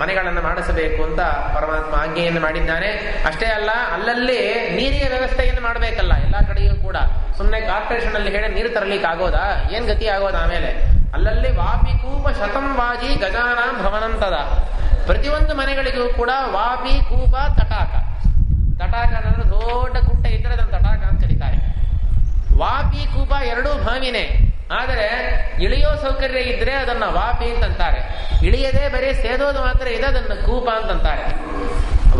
ಮನೆಗಳನ್ನು ಮಾಡಿಸಬೇಕು ಅಂತ ಪರಮಾತ್ಮ ಆಜ್ಞೆಯನ್ನು ಮಾಡಿದ್ದಾನೆ. ಅಷ್ಟೇ ಅಲ್ಲ, ಅಲ್ಲಲ್ಲಿ ನೀರಿನ ವ್ಯವಸ್ಥೆಯನ್ನು ಮಾಡಬೇಕಲ್ಲ ಎಲ್ಲಾ ಕಡೆಯೂ ಕೂಡ. ಸುಮ್ಮನೆ ಕಾರ್ಪೊರೇಷನ್ ಅಲ್ಲಿ ಹೇಳಿ ನೀರು ತರಲಿಕ್ಕೆ ಆಗೋದಾ? ಏನ್ ಗತಿ ಆಗೋದ? ಆಮೇಲೆ ಅಲ್ಲಲ್ಲಿ ವಾಪಿ ಕೂಪ ಶತಂ ವಾಜಿ ಗಜಾನಾಂ ಭವನಂತದ. ಪ್ರತಿಯೊಂದು ಮನೆಗಳಿಗೂ ಕೂಡ ವಾಪಿ, ಕೂಪ, ತಟಾಕ. ತಟಾಕ ಅಂದ್ರೆ ದೊಡ್ಡ ಕುಂಟೆ ಇದ್ರೆ ಅದನ್ನು ತಟಾಕ ಅಂತ ಕರೀತಾರೆ. ವಾಪಿ, ಕೂಪ ಎರಡೂ ಭಾವಿನೇ. ಆದರೆ ಇಳಿಯೋ ಸೌಕರ್ಯ ಇದ್ರೆ ಅದನ್ನ ವಾಪಿ ಅಂತಂತಾರೆ. ಇಳಿಯದೆ ಬರೀ ಸೇದೋದು ಮಾತ್ರ ಇದೆ, ಅದನ್ನ ಕೂಪ ಅಂತಂತಾರೆ.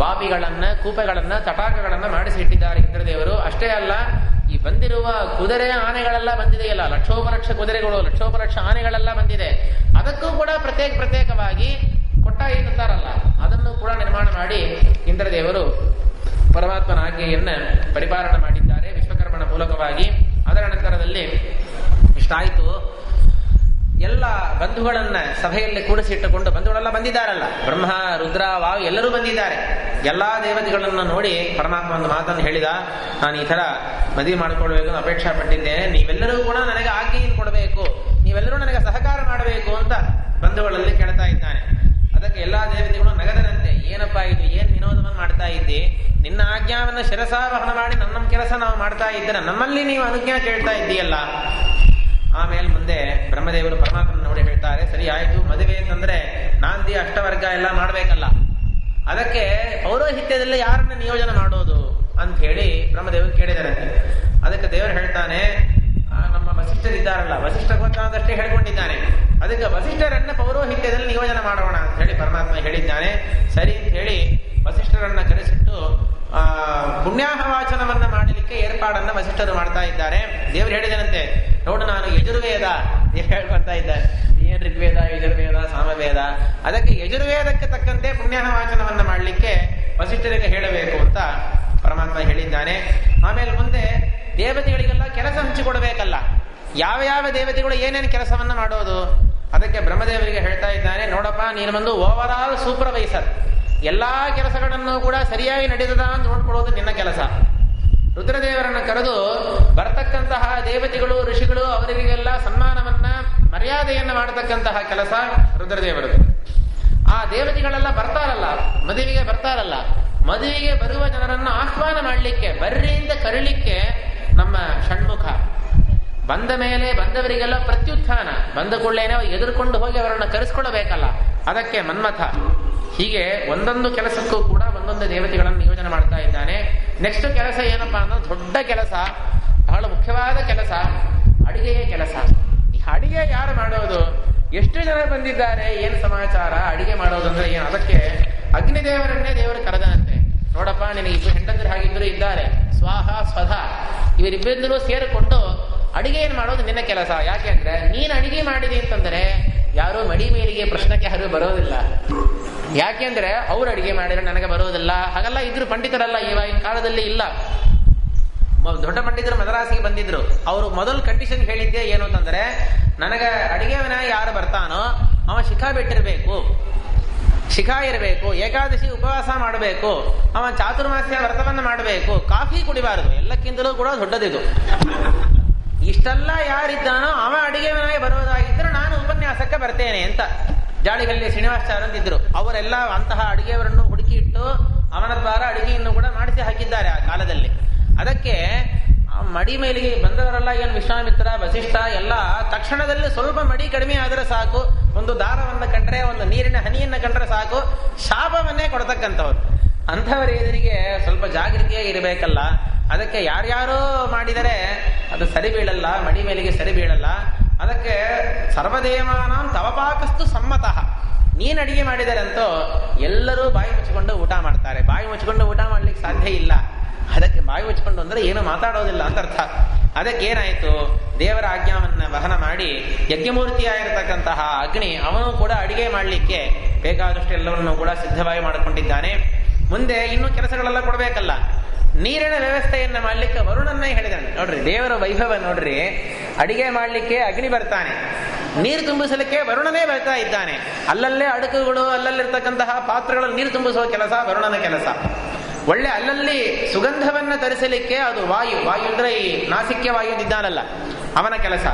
ವಾಪಿಗಳನ್ನ, ಕೂಪಗಳನ್ನ, ತಟಾಕಗಳನ್ನ ಮಾಡಿಸಿ ಇಟ್ಟಿದ್ದಾರೆ ಇಂದ್ರದೇವರು. ಅಷ್ಟೇ ಅಲ್ಲ, ಈ ಬಂದಿರುವ ಕುದುರೆ ಆನೆಗಳೆಲ್ಲ ಬಂದಿದೆಯಲ್ಲ, ಲಕ್ಷೋಪಲಕ್ಷ ಕುದುರೆಗಳು, ಲಕ್ಷೋಪಲಕ್ಷ ಆನೆಗಳೆಲ್ಲ ಬಂದಿದೆ. ಅದಕ್ಕೂ ಕೂಡ ಪ್ರತ್ಯೇಕವಾಗಿ ಕೊಟ್ಟಾಯಿ ಎನ್ನುತ್ತಾರಲ್ಲ, ಅದನ್ನು ಕೂಡ ನಿರ್ಮಾಣ ಮಾಡಿ ಇಂದ್ರದೇವರು ಪರಮಾತ್ಮನ ಆಜ್ಞೆಯನ್ನ ಪರಿಪಾಲನೆ ಮಾಡಿದ್ದಾರೆ ವಿಶ್ವಕರ್ಮನ ಮೂಲಕವಾಗಿ. ಅದರ ನಂತರದಲ್ಲಿ ಇಷ್ಟಾಯಿತು. ಎಲ್ಲ ಬಂಧುಗಳನ್ನ ಸಭೆಯಲ್ಲಿ ಕೂಡಿಸಿಟ್ಟುಕೊಂಡು, ಬಂಧುಗಳೆಲ್ಲ ಬಂದಿದ್ದಾರಲ್ಲ, ಬ್ರಹ್ಮ, ರುದ್ರ, ವಾಯು ಎಲ್ಲರೂ ಬಂದಿದ್ದಾರೆ. ಎಲ್ಲಾ ದೇವತೆಗಳನ್ನ ನೋಡಿ ಪರಮಾತ್ಮ ಒಂದು ಮಾತನ್ನು ಹೇಳಿದ, ನಾನು ಈ ತರ ಮದುವೆ ಮಾಡಿಕೊಳ್ಬೇಕು ಅಂತ ಅಪೇಕ್ಷೆ ಪಟ್ಟಿದ್ದೇನೆ, ನೀವೆಲ್ಲರೂ ಕೂಡ ನನಗೆ ಆಜ್ಞೆಯನ್ನು ಕೊಡಬೇಕು, ನೀವೆಲ್ಲರೂ ನನಗೆ ಸಹಕಾರ ಮಾಡಬೇಕು ಅಂತ ಬಂಧುಗಳಲ್ಲಿ ಕೇಳ್ತಾ ಇದ್ದಾನೆ. ಅದಕ್ಕೆ ಎಲ್ಲಾ ದೇವತೆಗಳು ನಗದರಂತೆ, ಏನಪ್ಪಾ ಇದು, ಏನ್ ವಿನೋದವನ್ನು ಮಾಡ್ತಾ ಇದ್ದಿ? ನಿನ್ನ ಆಜ್ಞಾವನ್ನು ಶಿರಸಾವಹನ ಮಾಡಿ ನಮ್ಮ ಕೆಲಸ ನಾವು ಮಾಡ್ತಾ ಇದ್ದೇನೆ, ನಮ್ಮಲ್ಲಿ ನೀವು ಅನುಜ್ಞಾ ಕೇಳ್ತಾ ಇದ್ದೀಯಲ್ಲ. ಆಮೇಲೆ ಮುಂದೆ ಬ್ರಹ್ಮದೇವರು ಪರಮಾತ್ಮನ ನೋಡಿ ಹೇಳ್ತಾರೆ, ಸರಿ ಆಯ್ತು, ಮದುವೆ ಅಂತಂದ್ರೆ ನಾಂದಿ ಅಷ್ಟವರ್ಗ ಎಲ್ಲ ಮಾಡ್ಬೇಕಲ್ಲ, ಅದಕ್ಕೆ ಪೌರೋಹಿತ್ಯದಲ್ಲಿ ಯಾರನ್ನ ನಿಯೋಜನೆ ಮಾಡೋದು ಅಂತ ಹೇಳಿ ಬ್ರಹ್ಮದೇವರು ಕೇಳಿದಾರಂತೆ. ಅದಕ್ಕೆ ದೇವರು ಹೇಳ್ತಾನೆ, ನಮ್ಮ ವಸಿಷ್ಠರಿದ್ದಾರಲ್ಲ, ವಸಿಷ್ಠ ಗೋತ್ರದಷ್ಟೇ ಹೇಳ್ಕೊಂಡಿದ್ದಾನೆ, ಅದಕ್ಕೆ ವಸಿಷ್ಠರನ್ನ ಪೌರೋಹಿತ್ಯದಲ್ಲಿ ನಿಯೋಜನೆ ಮಾಡೋಣ ಅಂತ ಹೇಳಿ ಪರಮಾತ್ಮ ಹೇಳಿದ್ದಾನೆ. ಸರಿ ಅಂತ ಹೇಳಿ ವಸಿಷ್ಠರನ್ನ ಕರೆಸಿಟ್ಟು ಪುಣ್ಯಾಹವಾಚನವನ್ನ ಮಾಡಲಿಕ್ಕೆ ಏರ್ಪಾಡನ್ನ ವಸಿಷ್ಠರು ಮಾಡ್ತಾ ಇದ್ದಾರೆ. ದೇವರು ಹೇಳಿದನಂತೆ, ನೋಡು ನಾನು ಯಜುರ್ವೇದ ಹೇಳ್ಕೊಂತ ಇದ್ದಾರೆ, ಏನ್ ಋಗ್ವೇದ, ಯಜುರ್ವೇದ, ಸಾಮವೇದ, ಅದಕ್ಕೆ ಯಜುರ್ವೇದಕ್ಕೆ ತಕ್ಕಂತೆ ಪುಣ್ಯಾಹವಾಚನವನ್ನ ಮಾಡಲಿಕ್ಕೆ ವಸಿಷ್ಠರಿಗೆ ಹೇಳಬೇಕು ಅಂತ ಪರಮಾತ್ಮ ಹೇಳಿದ್ದಾನೆ. ಆಮೇಲೆ ಮುಂದೆ ದೇವತೆಗಳಿಗೆಲ್ಲ ಕೆಲಸ ಹಂಚಿಕೊಡ್ಬೇಕಲ್ಲ, ಯಾವ ಯಾವ ದೇವತೆಗಳು ಏನೇನು ಕೆಲಸವನ್ನ ಮಾಡೋದು, ಅದಕ್ಕೆ ಬ್ರಹ್ಮದೇವರಿಗೆ ಹೇಳ್ತಾ ಇದ್ದಾನೆ, ನೋಡಪ್ಪ ನೀನು ಬಂದು ಓವರ್ ಆಲ್ ಸೂಪರ್ವೈಸರ್, ಎಲ್ಲಾ ಕೆಲಸಗಳನ್ನು ಕೂಡ ಸರಿಯಾಗಿ ನಡೆದದ ಅಂತ ನೋಡ್ಕೊಳ್ಳೋದು ನಿನ್ನ ಕೆಲಸ. ರುದ್ರದೇವರನ್ನ ಕರೆದು ಬರ್ತಕ್ಕಂತಹ ದೇವತೆಗಳು, ಋಷಿಗಳು ಅವರಿಗೆಲ್ಲ ಸನ್ಮಾನವನ್ನ, ಮರ್ಯಾದೆಯನ್ನ ಮಾಡತಕ್ಕಂತಹ ಕೆಲಸ ರುದ್ರದೇವರದು. ಆ ದೇವತೆಗಳೆಲ್ಲ ಬರ್ತಾರಲ್ಲ, ಮದುವೆಗೆ ಬರ್ತಾರಲ್ಲ, ಮದುವೆಗೆ ಬರುವ ಜನರನ್ನ ಆಹ್ವಾನ ಮಾಡಲಿಕ್ಕೆ, ಬರ್ರಿ ಅಂತ ಕರೀಲಿಕ್ಕೆ ನಮ್ಮ ಷಣ್ಮುಖ. ಬಂದ ಮೇಲೆ ಬಂದವರಿಗೆಲ್ಲ ಪ್ರತ್ಯುತ್ಥಾನ, ಬಂದ ಕೂಡಲೇನೆ ಎದುರುಕೊಂಡು ಹೋಗಿ ಅವರನ್ನು ಕರೆಸ್ಕೊಳ್ಳಬೇಕಲ್ಲ, ಅದಕ್ಕೆ ಮನ್ಮಥ. ಹೀಗೆ ಒಂದೊಂದು ಕೆಲಸಕ್ಕೂ ಕೂಡ ಒಂದೊಂದು ದೇವತೆಗಳನ್ನು ನಿಯೋಜನೆ ಮಾಡ್ತಾ ಇದ್ದಾನೆ. ನೆಕ್ಸ್ಟ್ ಕೆಲಸ ಏನಪ್ಪಾ ಅಂದ್ರೆ ದೊಡ್ಡ ಕೆಲಸ, ಬಹಳ ಮುಖ್ಯವಾದ ಕೆಲಸ, ಅಡಿಗೆಯ ಕೆಲಸ. ಈ ಅಡಿಗೆ ಯಾರು ಮಾಡೋದು, ಎಷ್ಟು ಜನ ಬಂದಿದ್ದಾರೆ, ಏನು ಸಮಾಚಾರ, ಅಡಿಗೆ ಮಾಡೋದು ಅಂದ್ರೆ ಏನು? ಅದಕ್ಕೆ ಅಗ್ನಿದೇವರನ್ನೇ ದೇವರು ಕರೆದನಂತೆ. ನೋಡಪ್ಪ, ನಿನಗೆ ಇಬ್ಬರು ಹೆಂಡಂದ್ರು ಹಾಗಿದ್ರು ಇದ್ದಾರೆ, ಸ್ವಾಹ ಸ್ವಧ, ಇವರಿಬ್ಬರಿಂದಲೂ ಸೇರಿಕೊಂಡು ಅಡಿಗೆ ಏನು ಮಾಡೋದು ನಿನ್ನ ಕೆಲಸ. ಯಾಕೆ ಅಂದ್ರೆ ನೀನು ಅಡಿಗೆ ಮಾಡಿದೆ ಅಂತಂದ್ರೆ ಯಾರು ಮಡಿ ಮೇಲಿಗೆ ಪ್ರಶ್ನೆಗೆ ಯಾರು ಬರೋದಿಲ್ಲ. ಯಾಕೆಂದ್ರೆ ಅವ್ರು ಅಡಿಗೆ ಮಾಡಿದ್ರೆ ನನಗೆ ಬರೋದಿಲ್ಲ, ಹಾಗೆಲ್ಲ ಇದ್ರು ಪಂಡಿತರಲ್ಲ, ಇವಾಗಿನ ಕಾಲದಲ್ಲಿ ಇಲ್ಲ. ದೊಡ್ಡ ಪಂಡಿತರು ಮದ್ರಾಸಿಗೆ ಬಂದಿದ್ರು, ಅವರು ಮೊದಲು ಕಂಡೀಷನ್ ಹೇಳಿದ್ದೆ ಏನು ಅಂತಂದ್ರೆ, ನನಗೆ ಅಡಿಗೆವನ ಯಾರು ಬರ್ತಾನೋ ಅವ ಶಿಖಾ ಬಿಟ್ಟಿರ್ಬೇಕು, ಶಿಖಾ ಇರಬೇಕು, ಏಕಾದಶಿ ಉಪವಾಸ ಮಾಡಬೇಕು, ಅವ ಚಾತುರ್ಮಾಸ್ಯ ವ್ರತವನ್ನ ಮಾಡಬೇಕು, ಕಾಫಿ ಕುಡಿಬಾರದು, ಎಲ್ಲಕ್ಕಿಂತಲೂ ಕೂಡ ದೊಡ್ಡದಿದು. ಇಷ್ಟೆಲ್ಲ ಯಾರಿದ್ದಾನೋ ಅವ ಅಡಿಗೆವನಾಗಿ ಬರೋದಾಗಿದ್ದರೆ ನಾನು ಉಪನ್ಯಾಸಕ್ಕೆ ಬರ್ತೇನೆ ಅಂತ ಜಾಡಿಗಲ್ಲಿ ಶ್ರೀನಿವಾಸಾಚಾರ್ಯ ಅಂತಿದ್ರು. ಅವರೆಲ್ಲ ಅಂತಹ ಅಡಿಗೆಯವರನ್ನು ಹುಡುಕಿ ಇಟ್ಟು ಅವನ ದ್ವಾರ ಅಡಿಗೆಯನ್ನು ಕೂಡ ಮಾಡಿಸಿ ಹಾಕಿದ್ದಾರೆ ಆ ಕಾಲದಲ್ಲಿ. ಅದಕ್ಕೆ ಮಡಿ ಮೇಲಿಗೆ ಬಂದವರೆಲ್ಲ ಏನು ವಿಶ್ವಾಮಿತ್ರ ವಸಿಷ್ಠ ಎಲ್ಲ ತಕ್ಷಣದಲ್ಲಿ ಸ್ವಲ್ಪ ಮಡಿ ಕಡಿಮೆ ಆದರೆ ಸಾಕು, ಒಂದು ದಾರವನ್ನು ಕಂಡ್ರೆ, ಒಂದು ನೀರಿನ ಹನಿಯನ್ನು ಕಂಡ್ರೆ ಸಾಕು, ಶಾಪವನ್ನೇ ಕೊಡ್ತಕ್ಕಂಥವ್ರು. ಅಂಥವರ ಎದುರಿಗೆ ಸ್ವಲ್ಪ ಜಾಗೃತಿಯೇ ಇರಬೇಕಲ್ಲ. ಅದಕ್ಕೆ ಯಾರ್ಯಾರೋ ಮಾಡಿದರೆ ಅದು ಸರಿ ಬೀಳಲ್ಲ, ಮಡಿ ಮೇಲಿಗೆ ಸರಿ ಬೀಳಲ್ಲ. ಅದಕ್ಕೆ ಸರ್ವದೇವಾನಾಂ ತವಪಾಕಸ್ತು ಸಮ್ಮತಃ, ನೀನು ಅಡಿಗೆ ಮಾಡಿದರೆ ಅಂತೂ ಎಲ್ಲರೂ ಬಾಯಿ ಮುಚ್ಚಿಕೊಂಡು ಊಟ ಮಾಡ್ತಾರೆ. ಬಾಯಿ ಮುಚ್ಚಿಕೊಂಡು ಊಟ ಮಾಡ್ಲಿಕ್ಕೆ ಸಾಧ್ಯ ಇಲ್ಲ. ಅದಕ್ಕೆ ಬಾಯಿ ಮುಚ್ಚಿಕೊಂಡು ಅಂದ್ರೆ ಏನು ಮಾತಾಡೋದಿಲ್ಲ ಅಂತ ಅರ್ಥ. ಅದಕ್ಕೇನಾಯಿತು, ದೇವರ ಆಜ್ಞಾವನ್ನ ವಹನ ಮಾಡಿ ಯಜ್ಞಮೂರ್ತಿಯಾಗಿರತಕ್ಕಂತಹ ಅಗ್ನಿ ಅವನು ಕೂಡ ಅಡಿಗೆ ಮಾಡಲಿಕ್ಕೆ ಬೇಕಾದಷ್ಟು ಎಲ್ಲವನ್ನೂ ಕೂಡ ಸಿದ್ಧವಾಗಿ ಮಾಡಿಕೊಂಡಿದ್ದಾನೆ. ಮುಂದೆ ಇನ್ನೂ ಕೆಲಸಗಳೆಲ್ಲ ಕೊಡಬೇಕಲ್ಲ. ನೀರಿನ ವ್ಯವಸ್ಥೆಯನ್ನ ಮಾಡ್ಲಿಕ್ಕೆ ವರುಣನ್ನೇ ಹೇಳಿದಾನೆ. ನೋಡ್ರಿ ದೇವರ ವೈಭವ ನೋಡ್ರಿ, ಅಡಿಗೆ ಮಾಡ್ಲಿಕ್ಕೆ ಅಗ್ನಿ ಬರ್ತಾನೆ, ನೀರು ತುಂಬಿಸಲಿಕ್ಕೆ ವರುಣನೇ ಬರ್ತಾ ಇದ್ದಾನೆ. ಅಲ್ಲಲ್ಲೇ ಅಡುಕುಗಳು, ಅಲ್ಲಲ್ಲಿರ್ತಕ್ಕಂತಹ ಪಾತ್ರಗಳಲ್ಲಿ ನೀರು ತುಂಬಿಸುವ ಕೆಲಸ ವರುಣನ ಕೆಲಸ. ಒಳ್ಳೆ ಅಲ್ಲಲ್ಲಿ ಸುಗಂಧವನ್ನ ತರಿಸಲಿಕ್ಕೆ ಅದು ವಾಯು ಅಂದ್ರೆ ಈ ನಾಸಿಕ್ಯ ವಾಯು ಇದ್ದಾನಲ್ಲ ಅವನ ಕೆಲಸ.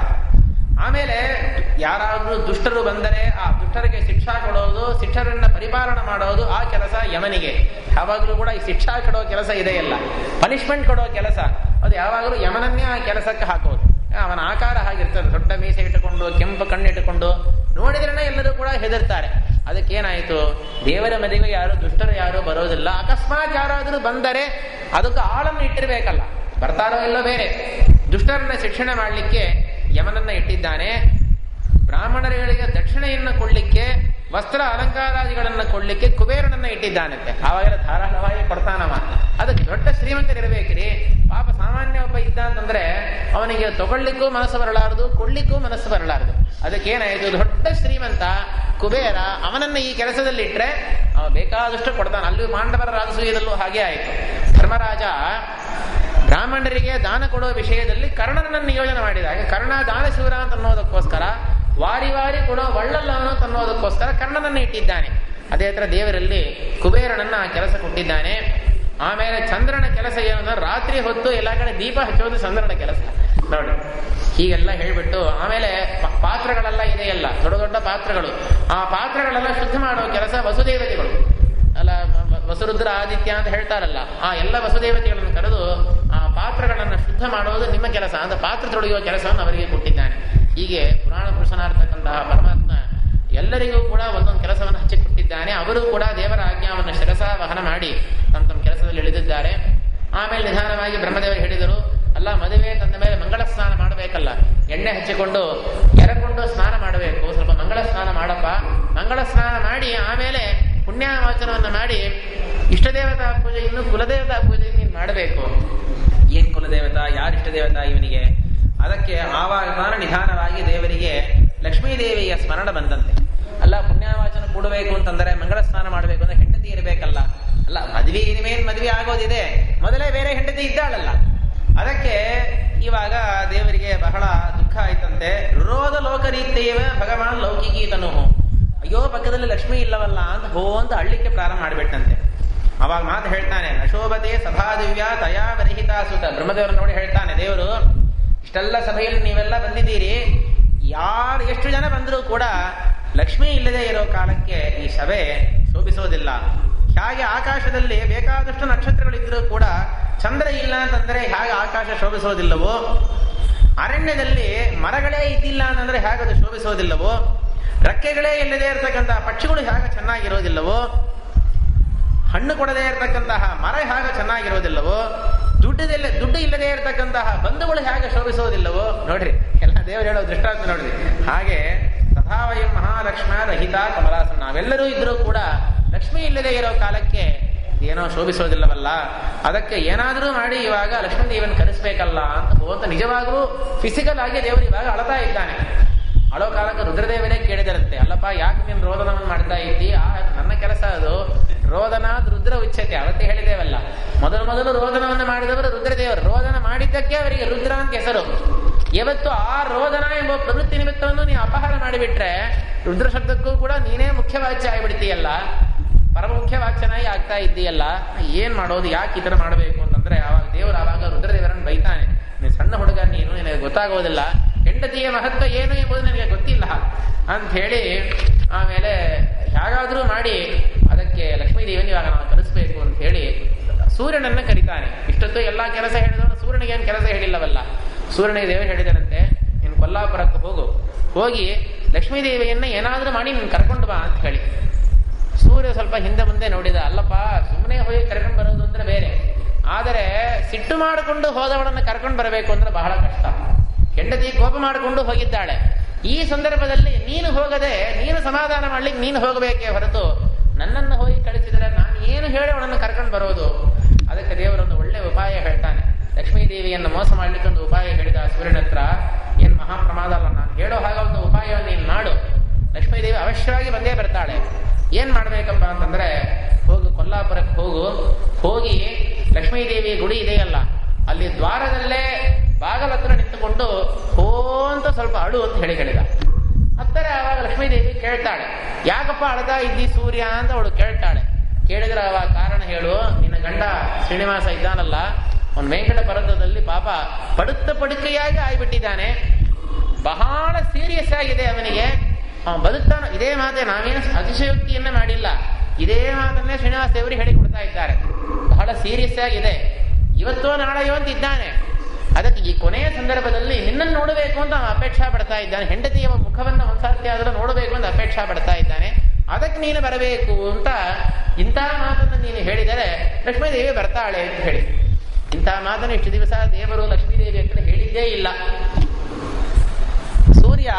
ಆಮೇಲೆ ಯಾರಾದ್ರೂ ದುಷ್ಟರು ಬಂದರೆ ಆ ದುಷ್ಟರಿಗೆ ಶಿಕ್ಷಾ ಕೊಡೋದು, ಶಿಕ್ಷರನ್ನ ಪರಿಪಾಲನೆ ಮಾಡೋದು ಆ ಕೆಲಸ ಯಮನಿಗೆ. ಯಾವಾಗಲೂ ಕೂಡ ಈ ಶಿಕ್ಷಾ ಕೊಡೋ ಕೆಲಸ ಇದೆಯಲ್ಲ, ಪನಿಷ್ಮೆಂಟ್ ಕೊಡೋ ಕೆಲಸ, ಅದು ಯಾವಾಗಲೂ ಯಮನನ್ನೇ ಆ ಕೆಲಸಕ್ಕೆ ಹಾಕೋದು. ಅವನ ಆಕಾರ ಹಾಗಿರ್ತದೆ, ದೊಡ್ಡ ಮೀಸೆ ಇಟ್ಟುಕೊಂಡು, ಕೆಂಪು ಕಣ್ಣಿಟ್ಟುಕೊಂಡು, ನೋಡಿದ್ರೇ ಎಲ್ಲರೂ ಕೂಡ ಹೆದರ್ತಾರೆ. ಅದಕ್ಕೇನಾಯಿತು, ದೇವರ ಮದುವೆ ಯಾರು ದುಷ್ಟರು ಯಾರು ಬರೋದಿಲ್ಲ. ಅಕಸ್ಮಾತ್ ಯಾರಾದರೂ ಬಂದರೆ ಅದಕ್ಕೆ ಆಳನ್ನು ಇಟ್ಟಿರ್ಬೇಕಲ್ಲ, ಬರ್ತಾರೋ ಇಲ್ಲೋ ಬೇರೆ. ದುಷ್ಟರನ್ನ ಶಿಕ್ಷಣ ಮಾಡಲಿಕ್ಕೆ ಯಮನನ್ನ ಇಟ್ಟಿದ್ದಾನೆ. ಬ್ರಾಹ್ಮಣರುಗಳಿಗೆ ದಕ್ಷಿಣೆಯನ್ನು ಕೊಡ್ಲಿಕ್ಕೆ, ವಸ್ತ್ರ ಅಲಂಕಾರಾದಿಗಳನ್ನು ಕೊಡ್ಲಿಕ್ಕೆ ಕುಬೇರನನ್ನ ಇಟ್ಟಿದ್ದಾನಂತೆ. ಆವಾಗೆಲ್ಲ ಧಾರಾಳವಾಗಿ ಕೊಡ್ತಾನವ. ಅದಕ್ಕೆ ದೊಡ್ಡ ಶ್ರೀಮಂತರಿರಬೇಕ್ರಿ. ಪಾಪ ಸಾಮಾನ್ಯ ಒಬ್ಬ ಇದ್ದ ಅಂತಂದ್ರೆ ಅವನಿಗೆ ತಗೊಳ್ಲಿಕ್ಕೂ ಮನಸ್ಸು ಬರಲಾರದು, ಕೊಡ್ಲಿಕ್ಕೂ ಮನಸ್ಸು ಬರಲಾರದು. ಅದಕ್ಕೇನಾಯಿತು, ದೊಡ್ಡ ಶ್ರೀಮಂತ ಕುಬೇರ ಅವನನ್ನ ಈ ಕೆಲಸದಲ್ಲಿ ಇಟ್ರೆ ಅವ ಬೇಕಾದಷ್ಟು ಕೊಡ್ತಾನೆ. ಅಲ್ಲಿ ಪಾಂಡವರ ರಾಜಸೂಯದಲ್ಲೂ ಹಾಗೆ ಆಯಿತು. ಧರ್ಮರಾಜ ಬ್ರಾಹ್ಮಣರಿಗೆ ದಾನ ಕೊಡುವ ವಿಷಯದಲ್ಲಿ ಕರ್ಣನನ್ನು ನಿಯೋಜನೆ ಮಾಡಿದಾಗ, ಕರ್ಣ ದಾನ ಶಿವರ ಅಂತ ಅನ್ನೋದಕ್ಕೋಸ್ಕರ, ವಾರಿ ವಾರಿ ಕೊಡೋ ಒಳ್ಳಲ್ಲವನು ಅನ್ನೋದಕ್ಕೋಸ್ಕರ ಕರ್ಣನನ್ನು ಇಟ್ಟಿದ್ದಾನೆ. ಅದೇ ತರ ದೇವರಲ್ಲಿ ಕುಬೇರನನ್ನ ಆ ಕೆಲಸ ಕೊಟ್ಟಿದ್ದಾನೆ. ಆಮೇಲೆ ಚಂದ್ರನ ಕೆಲಸ ಏನು, ರಾತ್ರಿ ಹೊತ್ತು ಎಲ್ಲ ಕಡೆ ದೀಪ ಹಚ್ಚೋದು ಚಂದ್ರನ ಕೆಲಸ ನೋಡಿ. ಹೀಗೆಲ್ಲ ಹೇಳ್ಬಿಟ್ಟು ಆಮೇಲೆ ಪಾತ್ರಗಳೆಲ್ಲ ಇದೆಯಲ್ಲ, ದೊಡ್ಡ ದೊಡ್ಡ ಪಾತ್ರಗಳು, ಆ ಪಾತ್ರಗಳೆಲ್ಲ ಶುದ್ಧ ಮಾಡುವ ಕೆಲಸ ವಸುದೇವತೆಗಳು ಅಲ್ಲ, ವಸುರುದ್ರ ಆದಿತ್ಯ ಅಂತ ಹೇಳ್ತಾರಲ್ಲ, ಆ ಎಲ್ಲ ವಸುದೇವತೆಗಳನ್ನು ಕರೆದು ಆ ಪಾತ್ರಗಳನ್ನು ಶುದ್ಧ ಮಾಡುವುದು ನಿಮ್ಮ ಕೆಲಸ ಅಂತ ಪಾತ್ರ ತೊಳೆಯುವ ಕೆಲಸವನ್ನು ಅವರಿಗೆ ಕೊಟ್ಟಿದ್ದಾನೆ. ಹೀಗೆ ಪುರಾಣ ಪುರುಷನಾರ್ತಕ್ಕಂತಹ ಪರಮಾತ್ಮ ಎಲ್ಲರಿಗೂ ಕೂಡ ಒಂದೊಂದು ಕೆಲಸವನ್ನು ಹಚ್ಚಿಕೊಟ್ಟಿದ್ದಾನೆ. ಅವರು ಕೂಡ ದೇವರ ಆಜ್ಞಾವನ್ನು ಶಿರಸ ವಹನ ಮಾಡಿ ತಮ್ಮ ತಮ್ಮ ಕೆಲಸದಲ್ಲಿ ಇಳಿದಿದ್ದಾರೆ. ಆಮೇಲೆ ನಿಧಾನವಾಗಿ ಬ್ರಹ್ಮದೇವರು ಹೇಳಿದರು, ಅಲ್ಲ ಮದುವೆ ತಂದ ಮೇಲೆ ಮಂಗಳ ಸ್ನಾನ ಮಾಡಬೇಕಲ್ಲ, ಎಣ್ಣೆ ಹಚ್ಚಿಕೊಂಡು ಕೆರೆಕೊಂಡು ಸ್ನಾನ ಮಾಡಬೇಕು, ಸ್ವಲ್ಪ ಮಂಗಳ ಸ್ನಾನ ಮಾಡಪ್ಪ. ಮಂಗಳ ಸ್ನಾನ ಮಾಡಿ ಆಮೇಲೆ ಪುಣ್ಯವಾಚನವನ್ನು ಮಾಡಿ ಇಷ್ಟದೇವತಾ ಪೂಜೆ, ಇನ್ನು ಕುಲದೇವತಾ ಪೂಜೆ ನೀನು ಮಾಡಬೇಕು. ಏನ್ ಕುಲದೇವತಾ, ಯಾರು ಇಷ್ಟದೇವತಾ ಇವನಿಗೆ? ಅದಕ್ಕೆ ಆವಾಗ ನಿಧಾನವಾಗಿ ದೇವರಿಗೆ ಲಕ್ಷ್ಮೀದೇವಿಯ ಸ್ಮರಣ ಬಂದಂತೆ. ಅಲ್ಲ ಪುಣ್ಯವಾಚನ ಕೂಡಬೇಕು ಅಂತಂದರೆ, ಮಂಗಳ ಸ್ನಾನ ಮಾಡಬೇಕು ಅಂದ್ರೆ ಹೆಂಡತಿ ಇರಬೇಕಲ್ಲ. ಅಲ್ಲ ಮದುವೆ ಇನಿಮೇನ್ ಮದುವೆ ಆಗೋದಿದೆ, ಮೊದಲೇ ಬೇರೆ ಹೆಂಡತಿ ಇದ್ದಾಳಲ್ಲ. ಅದಕ್ಕೆ ಇವಾಗ ದೇವರಿಗೆ ಬಹಳ ದುಃಖ ಆಯ್ತಂತೆ. ರುರೋಧ ಲೋಕರೀತ್ಯವ ಭಗವಾನ್ ಲೌಕಿಕೀತನು, ಅಯ್ಯೋ ಪಕ್ಕದಲ್ಲಿ ಲಕ್ಷ್ಮಿ ಇಲ್ಲವಲ್ಲ ಅಂತ ಅಂತ ಅಳ್ಳಿಕ್ಕೆ ಪ್ರಾರಂಭ ಮಾಡಿಬಿಟ್ಟಂತೆ. ಅವಾಗ ಮಾತು ಹೇಳ್ತಾನೆ, ಅಶೋಭತೆ ಸಭಾದಿವ್ಯ ತಯಾ ಬರಿಹಿತಾ ಸುತ. ಬ್ರಹ್ಮದೇವರು ನೋಡಿ ಹೇಳ್ತಾನೆ, ದೇವರು ಇಷ್ಟೆಲ್ಲ ಸಭೆಯಲ್ಲಿ ನೀವೆಲ್ಲ ಬಂದಿದ್ದೀರಿ, ಯಾರು ಎಷ್ಟು ಜನ ಬಂದರೂ ಕೂಡ ಲಕ್ಷ್ಮಿ ಇಲ್ಲದೆ ಇರೋ ಕಾಲಕ್ಕೆ ಈ ಸಭೆ ಶೋಭಿಸೋದಿಲ್ಲ. ಹಾಗೆ ಆಕಾಶದಲ್ಲಿ ಬೇಕಾದಷ್ಟು ನಕ್ಷತ್ರಗಳಿದ್ರೂ ಕೂಡ ಚಂದ್ರ ಇಲ್ಲ ಅಂತಂದ್ರೆ ಹೇಗೆ ಆಕಾಶ ಶೋಭಿಸೋದಿಲ್ಲವೋ, ಅರಣ್ಯದಲ್ಲಿ ಮರಗಳೇ ಇದ್ದಿಲ್ಲ ಅಂತಂದ್ರೆ ಹೇಗೆ ಅದು ಶೋಭಿಸೋದಿಲ್ಲವೋ, ರೆಕ್ಕೆಗಳೇ ಇಲ್ಲದೆ ಇರತಕ್ಕಂತಹ ಪಕ್ಷಿಗಳು ಹೇಗೆ ಚೆನ್ನಾಗಿರೋದಿಲ್ಲವೋ, ಹಣ್ಣು ಕೊಡದೇ ಇರತಕ್ಕಂತಹ ಮರ ಹೇಗೆ ಚೆನ್ನಾಗಿರೋದಿಲ್ಲವೋ, ದುಡ್ಡು ಇಲ್ಲದೆ ಇರತಕ್ಕಂತಹ ಬಂಧುಗಳು ಹೇಗೆ ಶೋಭಿಸೋದಿಲ್ಲವೋ, ನೋಡ್ರಿ ಎಲ್ಲ ದೇವರು ಹೇಳೋ ದೃಷ್ಟಾಂತ ನೋಡ್ರಿ. ಹಾಗೆ ತಥಾವಯಂ ಮಹಾಲಕ್ಷ್ಮ ರಹಿತ ಕಮಲಾಸನ, ನಾವೆಲ್ಲರೂ ಇದ್ರೂ ಕೂಡ ಲಕ್ಷ್ಮಿ ಇಲ್ಲದೆ ಇರೋ ಕಾಲಕ್ಕೆ ಏನೋ ಶೋಭಿಸೋದಿಲ್ಲವಲ್ಲ. ಅದಕ್ಕೆ ಏನಾದರೂ ಮಾಡಿ ಇವಾಗ ಲಕ್ಷ್ಮೀ ದೇವನ್ ಕರೆಸ್ಬೇಕಲ್ಲ ಅಂತ ನಿಜವಾಗ್ಲೂ ಫಿಸಿಕಲ್ ಆಗಿ ದೇವರು ಇವಾಗ ಅಳತಾ ಇದ್ದಾನೆ. ಅಳೋ ಕಾಲಕ್ಕೆ ರುದ್ರದೇವನೇ ಕೇಳಿದರಂತೆ, ಅಲ್ಲಪ್ಪ ಯಾಕೆ ನೀನು ರೋದನವನ್ನು ಮಾಡ್ತಾ ಇದ್ದಿ? ನನ್ನ ಕೆಲಸ ಅದು, ರೋದನಾದ್ ರುದ್ರ ಉಚ್ಛತೆ. ಅವತ್ತೇ ಹೇಳಿದೇವಲ್ಲ, ಮೊದಲು ರೋದನವನ್ನು ಮಾಡಿದವರು ರುದ್ರದೇವರು. ರೋದನ ಮಾಡಿದ್ದಕ್ಕೆ ಅವರಿಗೆ ರುದ್ರ ಅಂತ ಹೆಸರು. ಇವತ್ತು ಆ ರೋದನ ಎಂಬ ಪ್ರವೃತ್ತಿ ನಿಮಿತ್ತವನ್ನು ನೀವು ಅಪಹಾರ ಮಾಡಿಬಿಟ್ರೆ ರುದ್ರ ಶಬ್ದಕ್ಕೂ ಕೂಡ ನೀನೇ ಮುಖ್ಯವಾಚ್ಯ ಆಗಿಬಿಡ್ತೀಯಲ್ಲ, ಪರಮ ಮುಖ್ಯವಾಚ್ಯನಾಗಿ ಆಗ್ತಾ ಇದ್ದೀಯಲ್ಲ, ಏನ್ ಮಾಡೋದು, ಯಾಕೆ ಈ ತರ ಮಾಡಬೇಕು ಅಂತಂದ್ರೆ ಅವಾಗ ದೇವರು ಆವಾಗ ರುದ್ರದೇವರನ್ನು ಬೈತಾನೆ, ನೀನು ಸಣ್ಣ ಹುಡುಗ, ನೀನು ನಿನಗೆ ಗೊತ್ತಾಗೋದಿಲ್ಲ, ಹೆಂಡತಿಯ ಮಹತ್ವ ಏನು ಎಂಬುದು ನನಗೆ ಗೊತ್ತಿಲ್ಲ ಅಂತ ಹೇಳಿ ಆಮೇಲೆ ಹೇಗಾದ್ರೂ ಮಾಡಿ ಅದಕ್ಕೆ ಲಕ್ಷ್ಮೀದೇವಿನ ಇವಾಗ ನಾವು ಕರೆಸ್ಬೇಕು ಅಂತ ಹೇಳಿ ಸೂರ್ಯನನ್ನ ಕರೀತಾನೆ. ಇಷ್ಟೊತ್ತು ಎಲ್ಲಾ ಕೆಲಸ ಹೇಳಿದವನು ಸೂರ್ಯನಿಗೆ ಏನು ಕೆಲಸ ಹೇಳಿಲ್ಲವಲ್ಲ. ಸೂರ್ಯನಿಗೆ ದೇವರು ಹೇಳಿದರಂತೆ, ನೀನು ಕೊಲ್ಲಾಪುರಕ್ಕೆ ಹೋಗಿ ಲಕ್ಷ್ಮೀದೇವಿಯನ್ನ ಏನಾದರೂ ಮಾಡಿ ನೀನು ಕರ್ಕೊಂಡು ಬಾ ಅಂತ ಹೇಳಿ. ಸೂರ್ಯ ಸ್ವಲ್ಪ ಹಿಂದೆ ಮುಂದೆ ನೋಡಿದ, ಅಲ್ಲಪ್ಪ ಸುಮ್ಮನೆ ಹೋಗಿ ಕರ್ಕೊಂಡು ಬರೋದು ಅಂದ್ರೆ ಬೇರೆ, ಆದರೆ ಸಿಟ್ಟು ಮಾಡಿಕೊಂಡು ಹೋದವಳನ್ನು ಕರ್ಕೊಂಡು ಬರಬೇಕು ಅಂದ್ರೆ ಬಹಳ ಕಷ್ಟ. ಹೆಂಡತಿ ಕೋಪ ಮಾಡಿಕೊಂಡು ಹೋಗಿದ್ದಾಳೆ. ಈ ಸಂದರ್ಭದಲ್ಲಿ ನೀನು ಹೋಗದೆ ನೀನು ಸಮಾಧಾನ ಮಾಡ್ಲಿಕ್ಕೆ ನೀನು ಹೋಗಬೇಕೇ ಹೊರತು ನನ್ನನ್ನು ಹೋಗಿ ಕಳಿಸಿದರೆ ನಾನು ಏನು ಹೇಳಿ ಅವಳನ್ನು ಕರ್ಕೊಂಡು ಬರೋದು. ಅದಕ್ಕೆ ದೇವರೊಂದು ಒಳ್ಳೆ ಉಪಾಯ ಹೇಳ್ತಾನೆ. ಲಕ್ಷ್ಮೀದೇವಿಯನ್ನು ಮೋಸ ಮಾಡ್ಲಿಕ್ಕೆ ಒಂದು ಉಪಾಯ ಹೇಳಿದ ಸೂರ್ಯನ ಹತ್ರ. ಏನು ಮಹಾಪ್ರಮಾದ ಅಲ್ಲ, ನಾನು ಹೇಳೋ ಹಾಗೆ ಒಂದು ಉಪಾಯವನ್ನು ನೀನು ಮಾಡು, ಲಕ್ಷ್ಮೀದೇವಿ ಅವಶ್ಯವಾಗಿ ಬಂದೇ ಬರ್ತಾಳೆ. ಏನ್ ಮಾಡ್ಬೇಕಪ್ಪ ಅಂತಂದ್ರೆ, ಕೊಲ್ಲಾಪುರಕ್ಕೆ ಹೋಗಿ ಲಕ್ಷ್ಮೀದೇವಿ ಗುಡಿ ಇದೆಯಲ್ಲ, ಅಲ್ಲಿ ದ್ವಾರದಲ್ಲೇ ಬಾಗಲ ಹತ್ರ ನಿಂತುಕೊಂಡು ಅಂತ ಸ್ವಲ್ಪ ಅಳು ಅಂತ ಹೇಳಿದ. ಹತ್ತರ ಆವಾಗ ಲಕ್ಷ್ಮೀದೇವಿ ಕೇಳ್ತಾಳೆ, ಯಾಕಪ್ಪ ಅಳತಾ ಇದ್ದಿ ಸೂರ್ಯ ಅಂತ ಅವಳು ಕೇಳ್ತಾಳೆ. ಕೇಳಿದ್ರೆ ಅವಾಗ ಕಾರಣ ಹೇಳು, ನಿನ್ನ ಗಂಡ ಶ್ರೀನಿವಾಸ ಇದ್ದಾನಲ್ಲ, ಅವನು ವೆಂಕಟ ಪರ್ವತದಲ್ಲಿ ಪಾಪ ಪಡುಕೆಯಾಗಿ ಆಗಿಬಿಟ್ಟಿದ್ದಾನೆ, ಬಹಳ ಸೀರಿಯಸ್ ಆಗಿದೆ ಅವನಿಗೆ, ಅವನು ಬದುಕ್ತಾನ. ಇದೇ ಮಾತೆ, ನಾವೇನು ಅತಿಶಯೋಕ್ತಿಯನ್ನ ಮಾಡಿಲ್ಲ, ಇದೇ ಮಾತನ್ನೇ ಶ್ರೀನಿವಾಸ ದೇವರಿಗೆ ಹೇಳಿಕೊಡ್ತಾ ಇದ್ದಾರೆ. ಬಹಳ ಸೀರಿಯಸ್ ಆಗಿದೆ, ಇವತ್ತೋ ನಾಳೆಯೋ ಅಂತ ಇದ್ದಾನೆ. ಅದಕ್ಕೆ ಈ ಕೊನೆಯ ಸಂದರ್ಭದಲ್ಲಿ ನಿನ್ನನ್ನು ನೋಡಬೇಕು ಅಂತ ಅಪೇಕ್ಷಾ ಪಡ್ತಾ ಇದ್ದಾನೆ. ಹೆಂಡತಿಯ ಮುಖವನ್ನು ಒಂದ್ಸರ್ತಿ ಆದರೂ ನೋಡಬೇಕು ಅಂತ ಅಪೇಕ್ಷಾ ಪಡ್ತಾ ಇದ್ದಾನೆ. ಅದಕ್ಕೆ ನೀನು ಬರಬೇಕು ಅಂತ ಇಂಥ ಮಾತನ್ನು ನೀನು ಹೇಳಿದರೆ ಲಕ್ಷ್ಮೀದೇವಿ ಬರ್ತಾಳೆ ಅಂತ ಹೇಳಿ. ಇಂಥ ಮಾತನ್ನು ಇಷ್ಟು ದಿವಸ ದೇವರು ಲಕ್ಷ್ಮೀದೇವಿ ಹತ್ರ ಹೇಳಿದ್ದೇ ಇಲ್ಲ. ಸೂರ್ಯ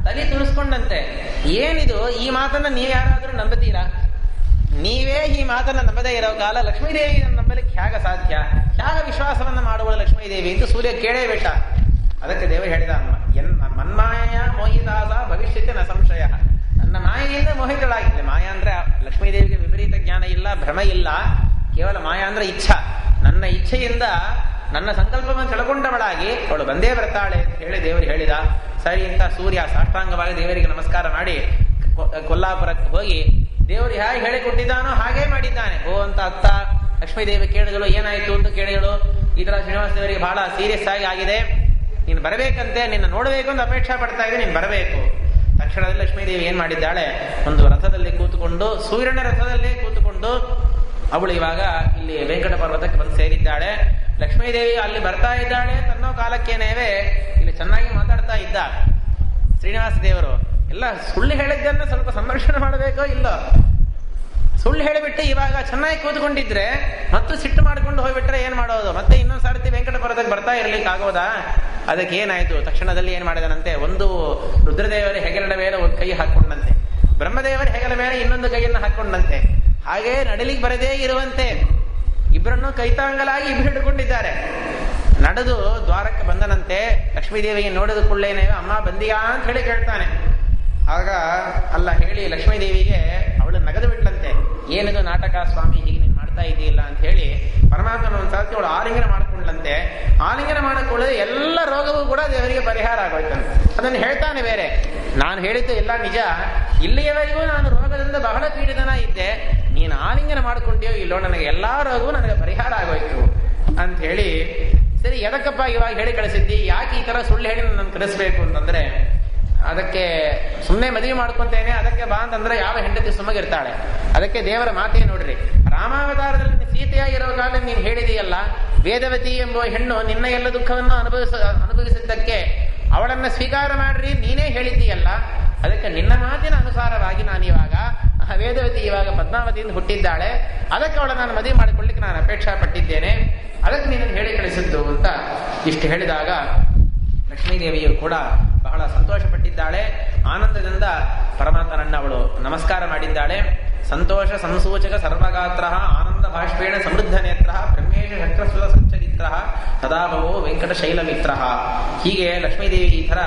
ತಲೆ ತುರಿಸ್ಕೊಂಡಂತೆ, ಏನಿದು ಈ ಮಾತನ್ನ ನೀವು ಯಾರಾದರೂ ನಂಬುತ್ತೀರಾ? ನೀವೇ ಈ ಮಾತನ್ನ ನಂಬದೇ ಇರೋ ಕಾಲ ಲಕ್ಷ್ಮೀದೇವಿ ನಂಬಲಿಕ್ಕೆ ಹೇಗ ಸಾಧ್ಯ? ಹೇಗ ವಿಶ್ವಾಸವನ್ನ ಮಾಡುವ ಲಕ್ಷ್ಮೀದೇವಿ ಅಂತ ಸೂರ್ಯ ಕೇಳೇ ಬಿಟ್ಟ. ಅದಕ್ಕೆ ದೇವರು ಹೇಳಿದ, ಮನ್ಮಾಯ ಮೋಹಿತಾಸ ಭವಿಷ್ಯಕ್ಕೆ ನ ಸಂಶಯ. ನನ್ನ ಮಾಯೆಯಿಂದ ಮೋಹಿತಳಾಗಿದ್ದೆ. ಮಾಯಾ ಅಂದ್ರೆ ಲಕ್ಷ್ಮೀದೇವಿಗೆ ವಿಪರೀತ ಜ್ಞಾನ ಇಲ್ಲ, ಭ್ರಮ ಇಲ್ಲ, ಕೇವಲ ಮಾಯಾ ಅಂದ್ರೆ ಇಚ್ಛಾ. ನನ್ನ ಇಚ್ಛೆಯಿಂದ ನನ್ನ ಸಂಕಲ್ಪವನ್ನು ತಿಳ್ಕೊಂಡವಳಾಗಿ ಅವಳು ಬಂದೇ ಬರ್ತಾಳೆ ಅಂತ ಹೇಳಿ ದೇವರು ಹೇಳಿದ. ಸರಿ ಅಂತ ಸೂರ್ಯ ಸಾಷ್ಟಾಂಗವಾಗಿ ದೇವರಿಗೆ ನಮಸ್ಕಾರ ಮಾಡಿ ಕೊಲ್ಲಾಪುರಕ್ಕೆ ಹೋಗಿ ದೇವರು ಹೇಗೆ ಹೇಳಿಕೊಟ್ಟಿದ್ದಾನೋ ಹಾಗೇ ಮಾಡಿದ್ದಾನೆ. ಅಂತ ಅತ್ತ ಲಕ್ಷ್ಮೀದೇವಿ ಕೇಳಿದಳು, ಏನಾಯ್ತು ಅಂತ ಕೇಳಿದಳು. ಈ ತರ ಶ್ರೀನಿವಾಸ ದೇವರಿಗೆ ಬಹಳ ಸೀರಿಯಸ್ ಆಗಿದೆ, ನೀನು ಬರಬೇಕಂತೆ, ನಿನ್ನ ನೋಡಬೇಕು ಅಂತ ಅಪೇಕ್ಷಾ ಪಡ್ತಾ ಇದೆ, ನೀನು ಬರಬೇಕು. ತಕ್ಷಣದಲ್ಲಿ ಲಕ್ಷ್ಮೀದೇವಿ ಏನ್ ಮಾಡಿದ್ದಾಳೆ, ಒಂದು ರಥದಲ್ಲಿ ಕೂತುಕೊಂಡು, ಸೂರ್ಯನ ರಥದಲ್ಲೇ ಕೂತುಕೊಂಡು ಅವಳು ಇವಾಗ ಇಲ್ಲಿ ವೆಂಕಟ ಪರ್ವತಕ್ಕೆ ಬಂದು ಸೇರಿದ್ದಾಳೆ. ಲಕ್ಷ್ಮೀದೇವಿ ಅಲ್ಲಿ ಬರ್ತಾ ಇದ್ದಾಳೆ ತನ್ನೋ ಕಾಲಕ್ಕೇನೇವೆ ಇಲ್ಲಿ ಚೆನ್ನಾಗಿ ಮಾತಾಡ್ತಾ ಇದ್ದ ಶ್ರೀನಿವಾಸ ದೇವರು. ಎಲ್ಲ ಸುಳ್ಳು ಹೇಳಿದ್ದನ್ನ ಸ್ವಲ್ಪ ಸಂರಕ್ಷಣೆ ಮಾಡಬೇಕೋ ಇಲ್ಲೋ, ಸುಳ್ಳು ಹೇಳಿಬಿಟ್ಟು ಇವಾಗ ಚೆನ್ನಾಗಿ ಕೂತ್ಕೊಂಡಿದ್ರೆ ಮತ್ತು ಸಿಟ್ಟು ಮಾಡಿಕೊಂಡು ಹೋಗ್ಬಿಟ್ರೆ ಏನ್ ಮಾಡೋದು? ಮತ್ತೆ ಇನ್ನೊಂದು ಸಾರ್ತಿ ವೆಂಕಟ ಪರ್ವತಕ್ಕೆ ಬರ್ತಾ ಇರ್ಲಿಕ್ಕೆ ಆಗೋದಾ? ಅದಕ್ಕೆ ಏನಾಯ್ತು, ತಕ್ಷಣದಲ್ಲಿ ಏನ್ ಮಾಡಿದನಂತೆ, ಒಂದು ರುದ್ರದೇವರ ಹೆಗಲ ಮೇಲೆ ಒಂದು ಕೈ ಹಾಕೊಂಡಂತೆ, ಬ್ರಹ್ಮದೇವರ ಹೆಗಲ ಮೇಲೆ ಇನ್ನೊಂದು ಕೈಯನ್ನು ಹಾಕೊಂಡಂತೆ, ಹಾಗೇ ನಡಲಿಕ್ಕೆ ಬರದೇ ಇರುವಂತೆ ಇಬ್ಬರನ್ನು ಕೈತಾಂಗಲಾಗಿ ಇಬ್ಬರು ಹಿಡ್ಕೊಂಡಿದ್ದಾರೆ. ನಡೆದು ದ್ವಾರಕ್ಕೆ ಬಂದನಂತೆ. ಲಕ್ಷ್ಮೀದೇವಿಗೆ ನೋಡಿದ ಕೂಡಲೇನೆ ಅಮ್ಮ ಬಂದಿಯಾ ಅಂತ ಹೇಳಿ ಕೇಳ್ತಾನೆ. ಆಗ ಅಲ್ಲ ಹೇಳಿ ಲಕ್ಷ್ಮೀದೇವಿಗೆ ಅವಳು ನಗದು ಬಿಟ್ಲಂತೆ. ಏನಿದು ನಾಟಕ ಸ್ವಾಮಿ, ಹೀಗೆ ನೀನು ಮಾಡ್ತಾ ಇದೆಯಲ್ಲ ಅಂತ ಹೇಳಿ ಪರಮಾತ್ಮನ ಒಂದ್ಸರ್ತಿ ಅವಳು ಆಲಿಂಗನ ಮಾಡಿಕೊಂಡ್ಲಂತೆ. ಆಲಿಂಗನ ಮಾಡಿಕೊಳ್ಳದೆ ಎಲ್ಲ ರೋಗವೂ ಕೂಡ ದೇವರಿಗೆ ಪರಿಹಾರ ಆಗೋಯ್ತಂತೆ. ಅದನ್ನು ಹೇಳ್ತಾನೆ ಬೇರೆ, ನಾನು ಹೇಳಿದ್ದು ಎಲ್ಲ ನಿಜ, ಇಲ್ಲಿಯವರೆಗೂ ನಾನು ರೋಗದಿಂದ ಬಹಳ ಪೀಡಿತನ ಇದ್ದೆ, ನೀನು ಆಲಿಂಗನ ಮಾಡ್ಕೊಂಡ್ಯೋ ಇಲ್ಲೋ ನನಗೆ ಎಲ್ಲಾ ರೋಗವೂ ನನಗೆ ಪರಿಹಾರ ಆಗೋಯ್ತು ಅಂತ ಹೇಳಿ. ಸರಿ, ಎದಕ್ಕಪ್ಪ ಇವಾಗ ಹೇಳಿ ಕಳಿಸಿದ್ದಿ, ಯಾಕೆ ಈ ತರ ಸುಳ್ಳು ಹೇಳಿ ನನ್ನ ಕಳಿಸ್ಬೇಕು ಅಂತಂದ್ರೆ, ಅದಕ್ಕೆ ಸುಮ್ಮನೆ ಮದುವೆ ಮಾಡ್ಕೊಂತೇನೆ ಅದಕ್ಕೆ ಬಾ ಅಂತಂದ್ರೆ ಯಾವ ಹೆಂಡತಿ ಸುಮ್ಮಗಿರ್ತಾಳೆ? ಅದಕ್ಕೆ ದೇವರ ಮಾತೇ ನೋಡ್ರಿ, ರಾಮಾವತಾರದಲ್ಲಿ ಸೀತೆಯಾಗಿರೋ ಕಾಲ ನೀನು ಹೇಳಿದೆಯಲ್ಲ, ವೇದವತಿ ಎಂಬ ಹೆಣ್ಣು ನಿನ್ನ ಎಲ್ಲ ದುಃಖವನ್ನು ಅನುಭವಿಸಿದ್ದಕ್ಕೆ ಅವಳನ್ನ ಸ್ವೀಕಾರ ಮಾಡ್ರಿ ನೀನೇ ಹೇಳಿದ್ದೀಯಲ್ಲ, ಅದಕ್ಕೆ ನಿನ್ನ ಮಾತಿನ ಅನುಸಾರವಾಗಿ ನಾನಿವಾಗ ವೇದವತಿ ಇವಾಗ ಪದ್ಮಾವತಿಯಿಂದ ಹುಟ್ಟಿದ್ದಾಳೆ, ಅದಕ್ಕೆ ಅವಳ ನಾನು ಮದುವೆ ಮಾಡಿಕೊಳ್ಳಿಕ್ಕೆ ನಾನು ಅಪೇಕ್ಷಾ ಪಟ್ಟಿದ್ದೇನೆ, ಅದಕ್ಕೆ ನೀನು ಹೇಳಿ ಕಳಿಸಿದ್ದು ಅಂತ ಇಷ್ಟು ಹೇಳಿದಾಗ ಲಕ್ಷ್ಮೀದೇವಿಯು ಕೂಡ ಬಹಳ ಸಂತೋಷ ಪಟ್ಟಿದ್ದಾಳೆ. ಆನಂದದಿಂದ ಪರಮಾತ್ಮನನ್ನ ಅವಳು ನಮಸ್ಕಾರ ಮಾಡಿದ್ದಾಳೆ. ಸಂತೋಷ ಸಂಸೂಚಕ ಸರ್ವಗಾತ್ರ ಆನಂದ ಬಾಷ್ಪೇಣ ಸಮೃದ್ಧ ನೇತ್ರ ಬ್ರಹ್ಮೇಶ ಶಕ್ರಸುರ ಸಂಚರಿತ್ರ ಸದಾಭವೋ ವೆಂಕಟ ಶೈಲಮಿತ್ರ. ಹೀಗೆ ಲಕ್ಷ್ಮೀದೇವಿ ಈ ತರ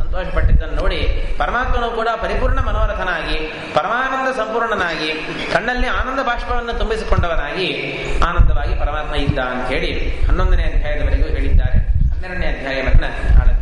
ಸಂತೋಷ ಪಟ್ಟಿದ್ದನ್ನು ನೋಡಿ ಪರಮಾತ್ಮನು ಕೂಡ ಪರಿಪೂರ್ಣ ಮನೋರಥನಾಗಿ ಪರಮಾನಂದ ಸಂಪೂರ್ಣನಾಗಿ ಕಣ್ಣಲ್ಲಿ ಆನಂದ ಬಾಷ್ಪವನ್ನು ತುಂಬಿಸಿಕೊಂಡವನಾಗಿ ಆನಂದವಾಗಿ ಪರಮಾತ್ಮ ಇದ್ದ ಅಂತ ಹೇಳಿ 11ನೇ ಅಧ್ಯಾಯದವರೆಗೂ ಹೇಳಿದ್ದಾರೆ. 12ನೇ ಅಧ್ಯಾಯವನ್ನ ನಾಳೆ